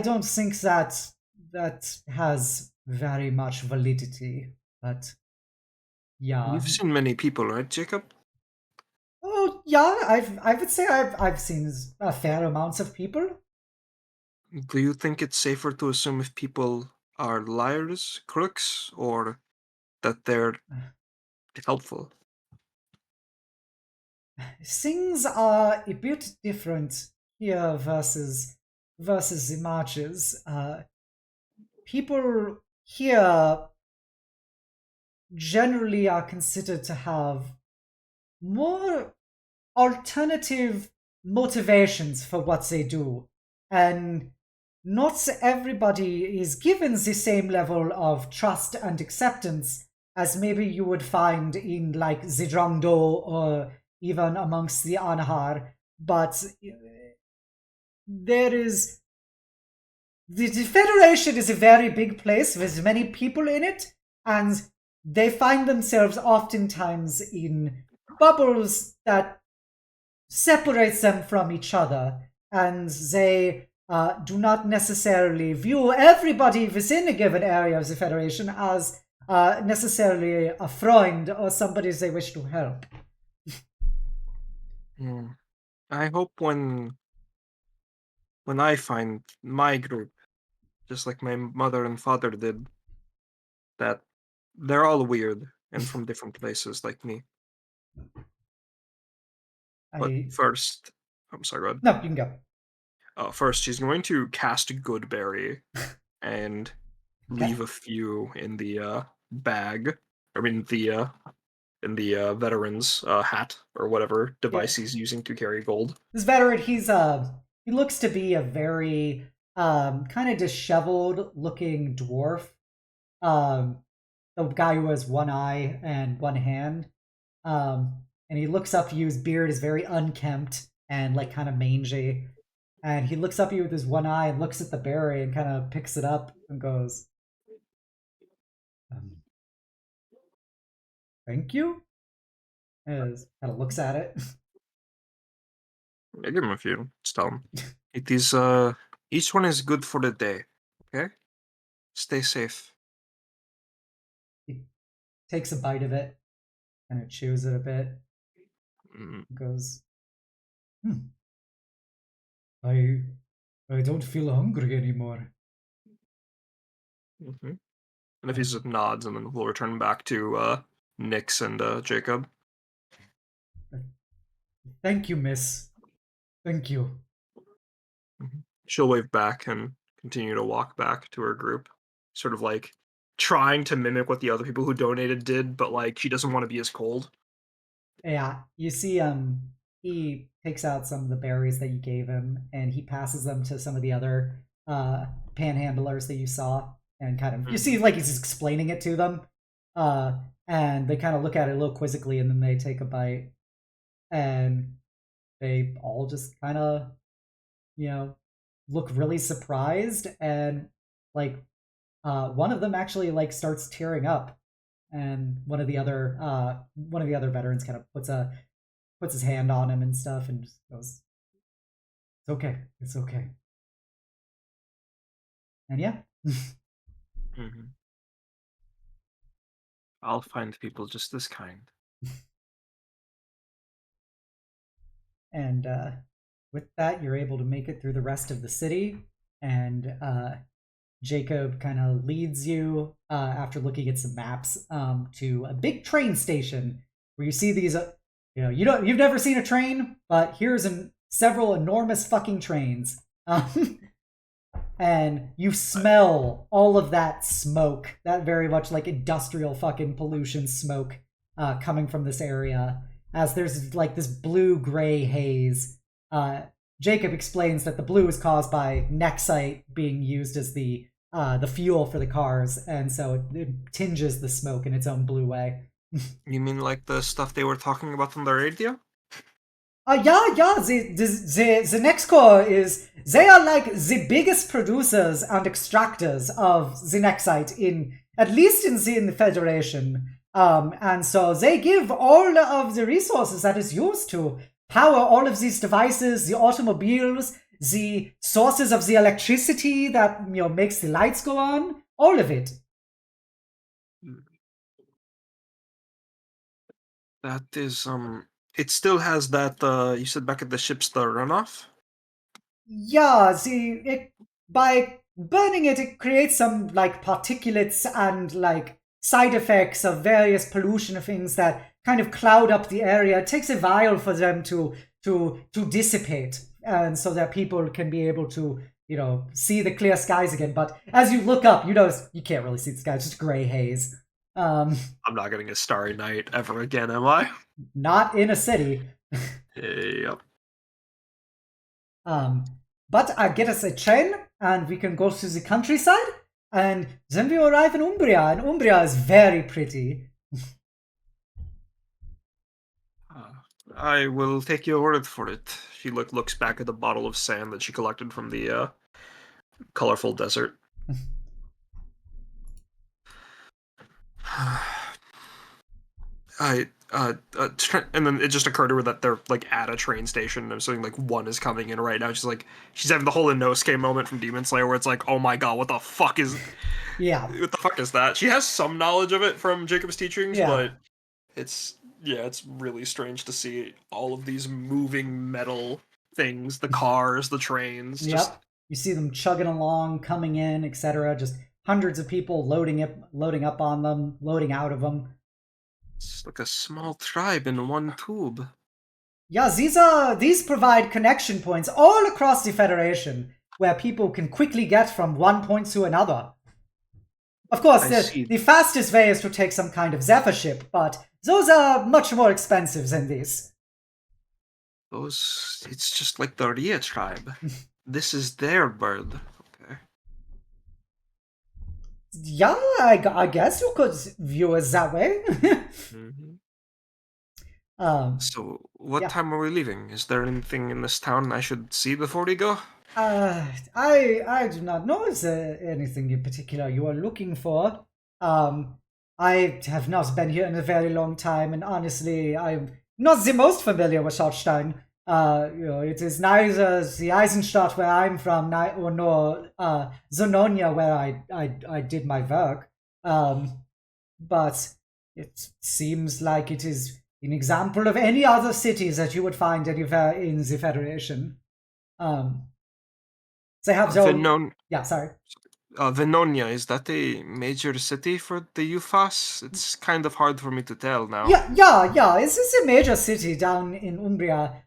don't think that has very much validity. But yeah, You've seen many people, right, Jacob? oh yeah, I would say I've seen a fair amounts of people. Do you think it's safer to assume if people are liars, crooks, or that they're helpful? Things are a bit different here versus the marches. People here generally are considered to have more alternative motivations for what they do, and not everybody is given the same level of trust and acceptance as maybe you would find in like the Zhejiangdo or even amongst the Anhar. But there is the Federation is a very big place with many people in it, and they find themselves oftentimes in bubbles that separates them from each other, and they do not necessarily view everybody within a given area of the Federation as necessarily a friend or somebody they wish to help. I hope when I find my group, just like my mother and father did, that they're all weird and from different places like me. But first, I'm sorry, go ahead. No, you can go. First, she's going to cast Goodberry and Okay. leave a few in the bag. I mean, in the veteran's hat or whatever device he's using to carry gold. This veteran, he looks to be a very kind of disheveled looking dwarf. The guy who has one eye and one hand. And he looks up to you. His beard is very unkempt and like kind of mangy. And he looks up at you with his one eye and looks at the berry and kind of picks it up and goes, "Thank you." And kind of looks at it. I give him a few. Just tell him. It is each one is good for the day. Okay? Stay safe. He takes a bite of it and chews it a bit. Goes, I don't feel hungry anymore. Mm-hmm. And if he just nods, and then we'll return back to Nyx and Jacob. Thank you, miss. Thank you. Mm-hmm. She'll wave back and continue to walk back to her group, sort of like trying to mimic what the other people who donated did, but like she doesn't want to be as cold. Yeah, you see, he takes out some of the berries that you gave him, and he passes them to some of the other panhandlers that you saw, and kind of you see like he's explaining it to them, and they kind of look at it a little quizzically, and then they take a bite, and they all just kind of, look really surprised, and like one of them actually like starts tearing up. And one of the other veterans kind of puts his hand on him and stuff and just goes, "It's okay, it's okay." And yeah. Mm-hmm. I'll find people just this kind. And with that, you're able to make it through the rest of the city, and Jacob kind of leads you after looking at some maps to a big train station where you see these. You've never seen a train, but here's several enormous fucking trains, and you smell all of that smoke, that very much like industrial fucking pollution smoke coming from this area, as there's like this blue-gray haze. Jacob explains that the blue is caused by Nexite being used as the fuel for the cars, and so it tinges the smoke in its own blue way. You mean like the stuff they were talking about on the radio? Yeah. The next core is they are like the biggest producers and extractors of the Nexite in at least in the Federation. And so they give all of the resources that is used to power all of these devices, the automobiles, the sources of the electricity that makes the lights go on, all of it. That is it still has that you said back at the ships the runoff? Yeah, by burning it, it creates some like particulates and like side effects of various pollution things that kind of cloud up the area. It takes a while for them to dissipate, and so that people can be able to see the clear skies again. But as you look up, you can't really see the sky; it's just gray haze. I'm not getting a starry night ever again, am I? Not in a city. Yep. But I get us a train, and we can go to the countryside, and then we arrive in Umbria, and Umbria is very pretty. I will take your word for it. She looks back at the bottle of sand that she collected from the colorful desert. And then it just occurred to her that they're like at a train station, and I'm assuming like one is coming in right now. She's having the whole Inosuke moment from Demon Slayer where it's like, oh my god, what the fuck is that? She has some knowledge of it from Jacob's teachings, but it's really strange to see all of these moving metal things, the cars, the trains. Yep. You see them chugging along, coming in, etc. Just hundreds of people loading up on them, loading out of them. It's like a small tribe in one tube. Yeah, these provide connection points all across the Federation where people can quickly get from one point to another. Of course, the fastest way is to take some kind of Zephyr ship, but those are much more expensive than these. It's just like the Ria tribe. This is their bird. Yeah, I guess you could view it that way. So, what time are we leaving? Is there anything in this town I should see before we go? I do not know if there's anything in particular you are looking for. I have not been here in a very long time, and honestly, I'm not the most familiar with Scharfstein. It is neither the Eisenstadt where I'm from, nor Zononia where I did my work. But it seems like it is an example of any other cities that you would find anywhere in the Federation. They have their own... Yeah, sorry. Venonia, is that a major city for the UFAS? It's kind of hard for me to tell now. Yeah. It's a major city down in Umbria.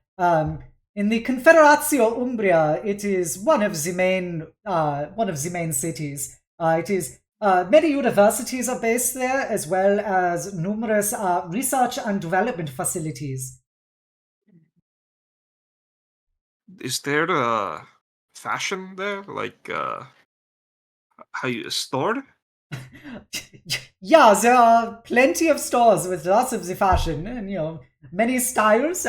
In the Confederatio Umbria, it is one of the main cities. It is many universities are based there, as well as numerous research and development facilities. Is there fashion there, like how you stored? Yeah, there are plenty of stores with lots of the fashion, and many styles.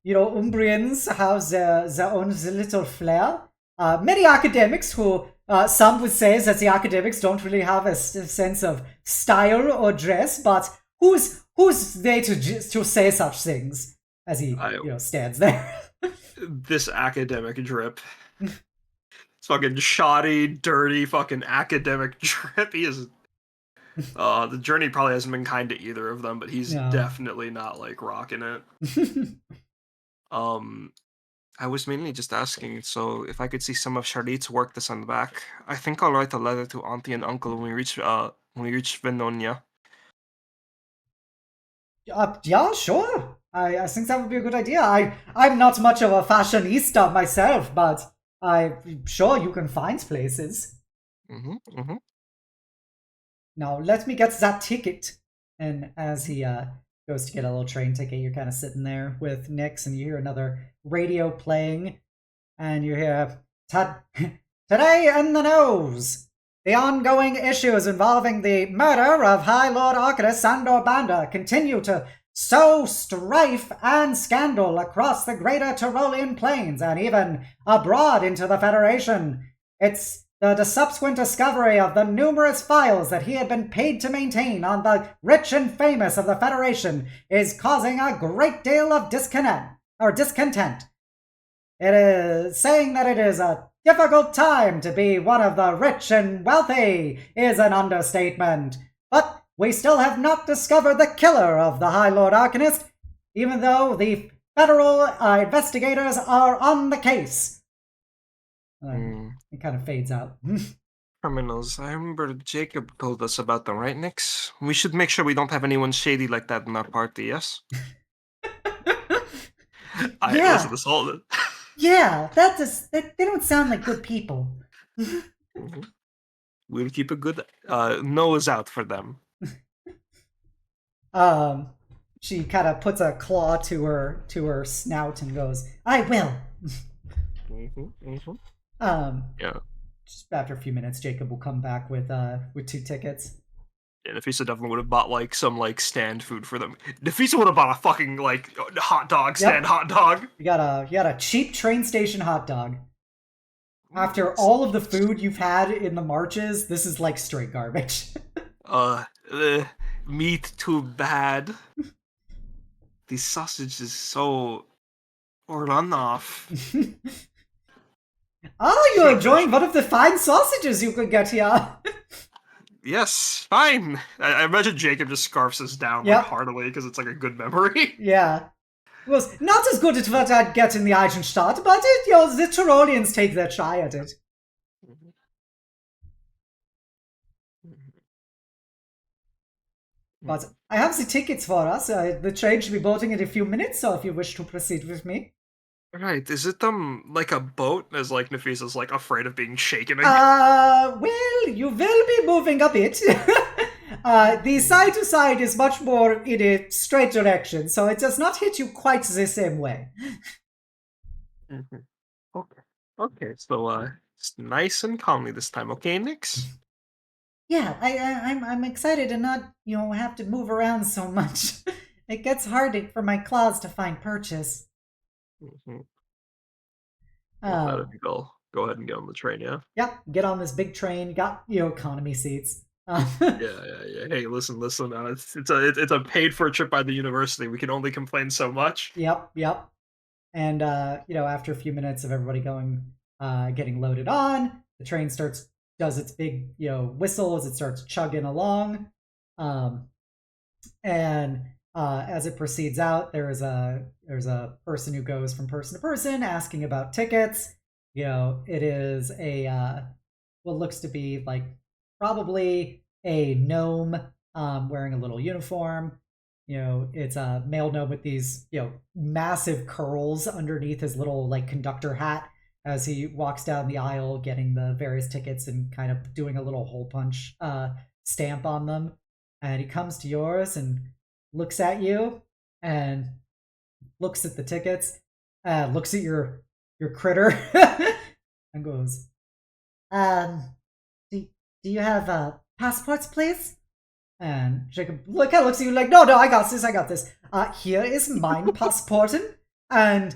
Umbrians have their own little flair. Many academics who some would say that the academics don't really have a sense of style or dress, but who's they to say such things? As he stands there. This academic drip. It's fucking shoddy, dirty, fucking academic drip. He is. The journey probably hasn't been kind to either of them, but he's definitely not like rocking it. I was mainly just asking, so if I could see some of Charlotte's work that's on the back. I think I'll write a letter to Auntie and Uncle when we reach Venonia. Yeah, sure. I think that would be a good idea. I'm not much of a fashionista myself, but I'm sure you can find places. Now let me get that ticket. And as he goes to get a little train ticket. You're kind of sitting there with Nix, and you hear another radio playing, and you hear, Today in the news! The ongoing issues involving the murder of High Lord Arcadus Sandor Banda continue to sow strife and scandal across the greater Tyrolean plains and even abroad into the Federation. It's the subsequent discovery of the numerous files that he had been paid to maintain on the rich and famous of the Federation is causing a great deal of discontent. It is saying that it is a difficult time to be one of the rich and wealthy is an understatement, but we still have not discovered the killer of the High Lord Arcanist, even though the federal investigators are on the case. It kind of fades out. Criminals. I remember Jacob told us about them, right, Nix? We should make sure we don't have anyone shady like that in our party, yes? I listen to this all. Yeah, they don't sound like good people. We'll keep a good nose out for them. She kind of puts a claw to her snout and goes, "I will." Yeah. Just after a few minutes, Jacob will come back with 2 tickets. And Nafisa definitely would have bought like some like stand food for them. Nafisa would have bought a fucking like hot dog stand hot dog. You got a cheap train station hot dog. After all of the food you've had in the marches, this is like straight garbage. Meat too bad. The sausage is so run off. Oh, you're enjoying one of the fine sausages you could get here. Yes, fine. I imagine Jacob just scarfs us down like heartily because it's like a good memory. Yeah. It was not as good as what I'd get in the Eisenstadt, but the Tyroleans take their try at it. But I have the tickets for us. The train should be boarding in a few minutes, so if you wish to proceed with me. Right, is it like a boat? As like Nafisa's like afraid of being shaken again? Well, you will be moving a bit. The side to side is much more in a straight direction, so it does not hit you quite the same way. Okay, so it's nice and calmly this time, okay, Nix? Yeah, I'm excited to not have to move around so much. It gets hard for my claws to find purchase. Go ahead and get on the train, yeah? Yep, get on this big train. You got economy seats. Yeah. Hey, listen. It's a paid for trip by the university. We can only complain so much. Yep. And after a few minutes of everybody getting loaded on, the train does its big whistle as it starts chugging along, and as it proceeds out, there's a person who goes from person to person asking about tickets. It is what looks to be like probably a gnome wearing a little uniform. It's a male gnome with these massive curls underneath his little like conductor hat as he walks down the aisle getting the various tickets and kind of doing a little hole punch stamp on them. And he comes to yours and looks at you and looks at the tickets, looks at your critter and goes, do you have passports, please? And Jacob looks at you like, no, I got this. Here is mine passporten, and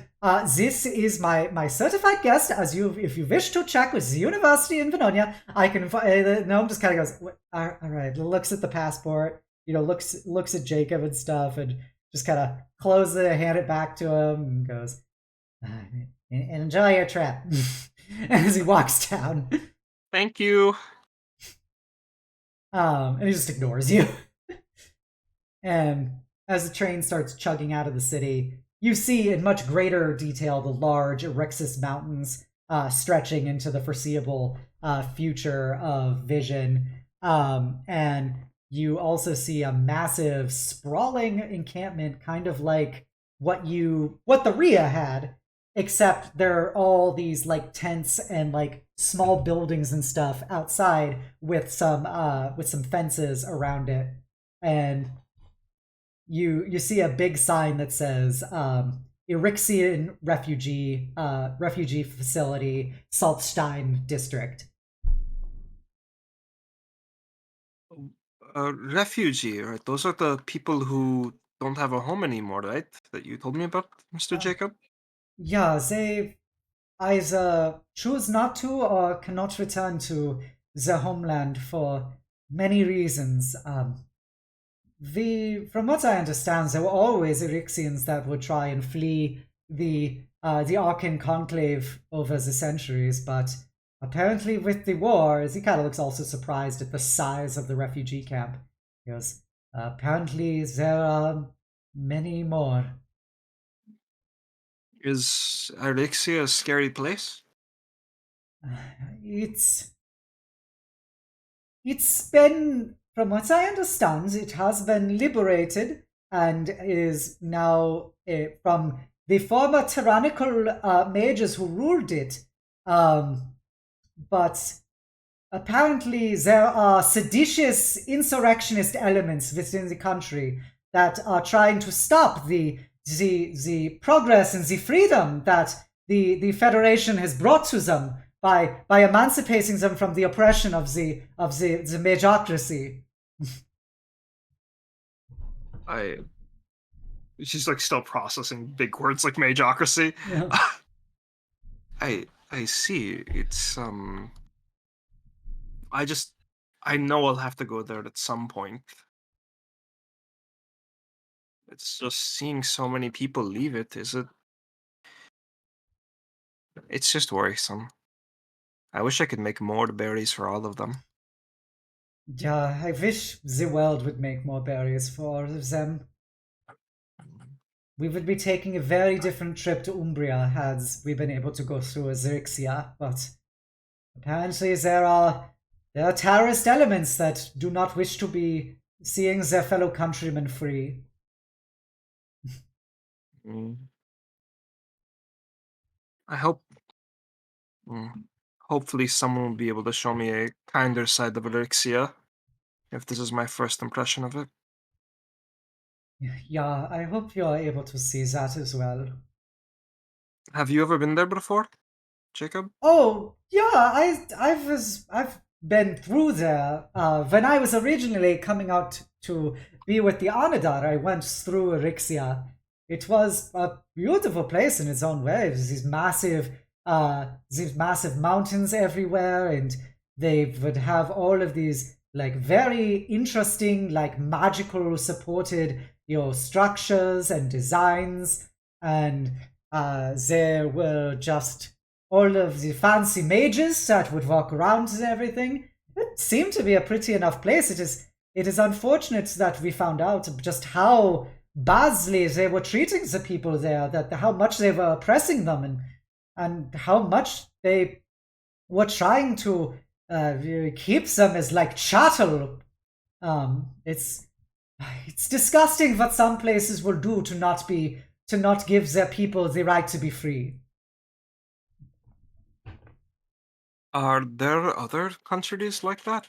this is my certified guest. If you wish to check with the university in Venonia, I can. The gnome just kind of goes, all right, looks at the passport, looks at Jacob and stuff, and just kind of closes it, hand it back to him, and goes, enjoy your trip. As he walks down. Thank you. And he just ignores you. And as the train starts chugging out of the city, you see in much greater detail the large Erexis Mountains stretching into the foreseeable future of vision. And you also see a massive sprawling encampment, kind of like what the Rhea had, except there are all these like tents and like small buildings and stuff outside with some fences around it. And you see a big sign that says Erixian refugee facility, Saltstein district. Refugee, right? Those are the people who don't have a home anymore, right? That you told me about, Mr. Uh, Jacob? yeah, they either choose not to or cannot return to their homeland for many reasons. From what I understand, there were always Erixians that would try and flee the Arcan Conclave over the centuries, but apparently with the war, he kind of looks also surprised at the size of the refugee camp. Because apparently there are many more. Is Alexia a scary place? It's It's been, from what I understand, it has been liberated and is now from the former tyrannical mages who ruled it. But apparently, there are seditious insurrectionist elements within the country that are trying to stop the progress and the freedom that the Federation has brought to them by emancipating them from the oppression of the magocracy. She's like still processing big words like magocracy. Yeah. I see. It's I know I'll have to go there at some point. It's just seeing so many people leave it, is it? It's just worrisome. I wish I could make more berries for all of them. Yeah, I wish the world would make more berries for all of them. We would be taking a very different trip to Umbria had we been able to go through Azyrixia, but apparently there are terrorist elements that do not wish to be seeing their fellow countrymen free. Mm. I hope. Hopefully, someone will be able to show me a kinder side of Elixia, if this is my first impression of it. Yeah, I hope you are able to see that as well. Have you ever been there before, Jacob? Oh, yeah, I've been through there. When I was originally coming out to be with the Anadar, I went through Erixia. It was a beautiful place in its own way. There's these massive mountains everywhere, and they would have all of these like very interesting, like magical supported, structures and designs, and there were just all of the fancy mages that would walk around and everything. It seemed to be a pretty enough place. It is unfortunate that we found out just how badly they were treating the people there, that how much they were oppressing them, and how much they were trying to keep them as like chattel. It's disgusting what some places will do to not give their people the right to be free. Are there other countries like that?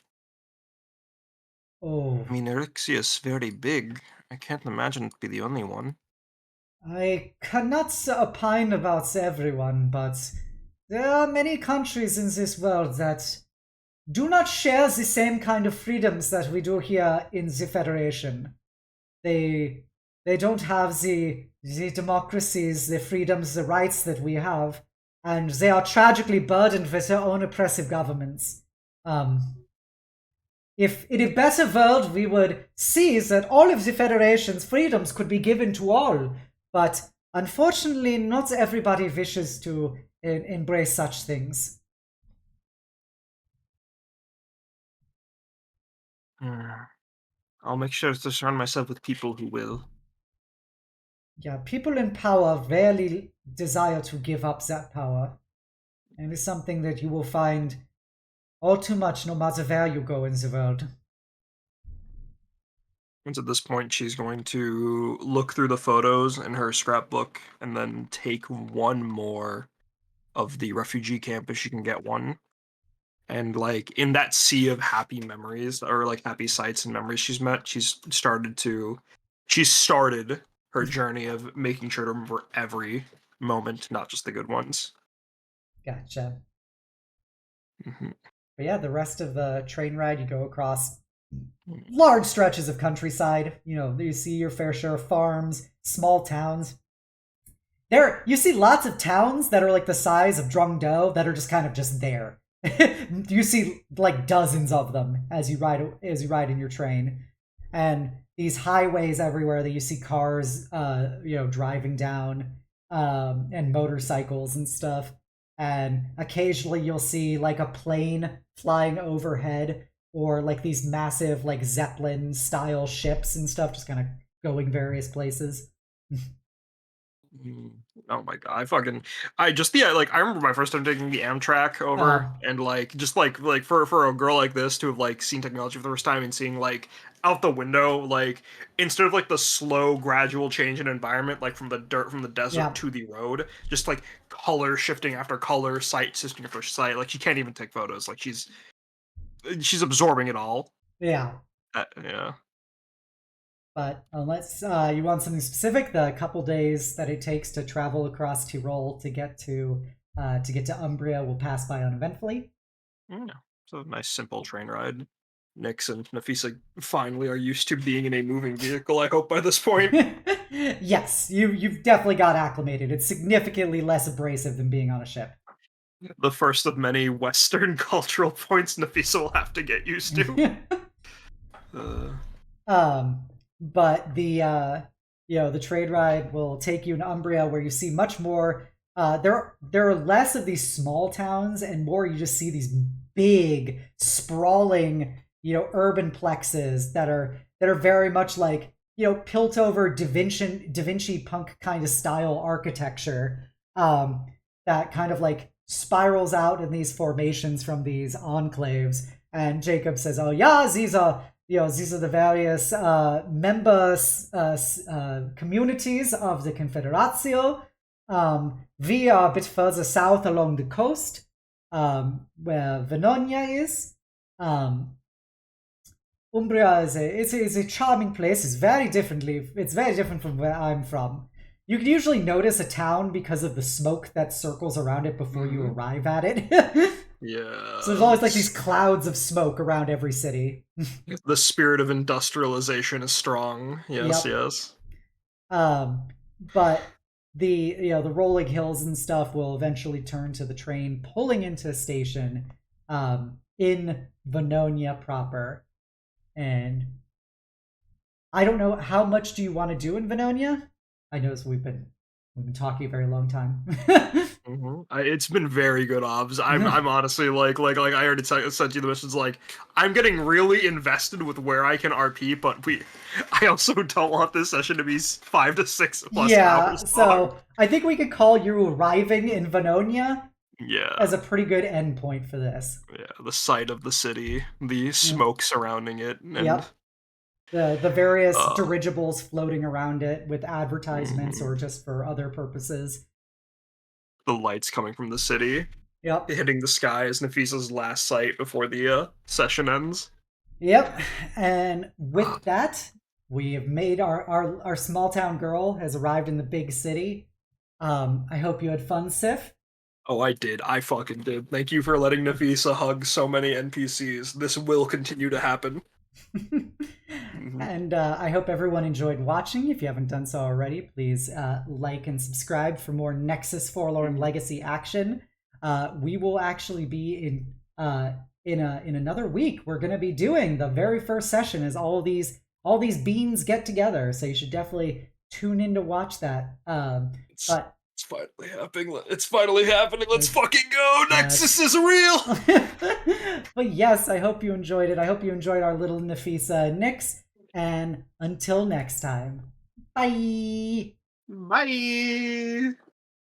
Oh, I mean, Erixia is very big. I can't imagine it be the only one. I cannot opine about everyone, but there are many countries in this world that do not share the same kind of freedoms that we do here in the Federation. They they don't have the democracies, the freedoms, the rights that we have, and they are tragically burdened with their own oppressive governments. Um, if in a better world we would see that all of the Federation's freedoms could be given to all, but unfortunately, not everybody wishes to embrace such things. I'll make sure to surround myself with people who will. Yeah, people in power rarely desire to give up that power. And it's something that you will find all too much no matter where you go in the world. And at this point, she's going to look through the photos in her scrapbook and then take one more of the refugee camp if she can get one. And like in that sea of happy memories or like happy sights and memories she's met, she's started to She started her journey of making sure to remember every moment, not just the good ones. Gotcha. Mm-hmm. But yeah, the rest of the train ride, you go across large stretches of countryside. You see your fair share of farms, small towns. You see lots of towns that are like the size of Drungdo that are just kind of just there. You see like dozens of them as you ride in your train, and these highways everywhere that you see cars, driving down, and motorcycles and stuff. And occasionally you'll see like a plane flying overhead, or like these massive like Zeppelin style ships and stuff, just kind of going various places. Oh my god! I just like I remember my first time taking the Amtrak over, Uh, and like just like for a girl like this to have like seen technology for the first time and seeing like out the window, like instead of like the slow gradual change in environment, like from the dirt from the desert yeah, to the road, just like color shifting after color, sight shifting after sight. Like she can't even take photos. Like she's absorbing it all. yeah. Yeah. But unless you want something specific, the couple days that it takes to travel across Tyrol to get to Umbria will pass by uneventfully. Yeah. So nice simple train ride. Nix and Nafisa finally are used to being in a moving vehicle, I hope, by this point. Yes, you've definitely got acclimated. It's significantly less abrasive than being on a ship. The first of many Western cultural points Nafisa will have to get used to. um, but the trade ride will take you to Umbria, where you see much more. There are less of these small towns and more. You just see these big, sprawling, urban plexes that are very much like pilt over Da Vinci punk kind of style architecture. That kind of like spirals out in these formations from these enclaves. And Jacob says, "Oh yeah, these are the various members communities of the Confederatio. We are a bit further south along the coast, where Venonia is. Umbria is a charming place. It's very different from where I'm from. You can usually notice a town because of the smoke that circles around it before you arrive at it. Yeah. So there's always like these clouds of smoke around every city. The spirit of industrialization is strong. Yes, Yep. yes. But the rolling hills and stuff will eventually turn to the train pulling into a station in Venonia proper. And I don't know, how much do you want to do in Venonia? I know we've been talking a very long time. It's been very good, Obs. I'm honestly like I already sent you the message. Like I'm getting really invested with where I can RP, but I also don't want this session to be 5 to 6 plus hours So long. I think we could call you arriving in Venonia Yeah. as a pretty good endpoint for this. Yeah, the sight of the city, the smoke surrounding it, and Yep. The various uh, dirigibles floating around it with advertisements or just for other purposes. the lights coming from the city Yep. hitting the sky as Nafisa's last sight before the session ends. Yep. And with that, we have made our small town girl has arrived in the big city. I hope you had fun, Sif. Oh, I did. I fucking did. Thank you for letting Nafisa hug so many NPCs. This will continue to happen. And I hope everyone enjoyed watching. If you haven't done so already, please like and subscribe for more Nexus Forlorn Legacy action. We will actually be in another week. We're going to be doing the very first session as all these beans get together. So you should definitely tune in to watch that. But it's finally happening. It's finally happening. Let's fucking go. Nexus is real. But yes, I hope you enjoyed it. I hope you enjoyed our little Nafisa and Nyx. And until next time, bye. Bye.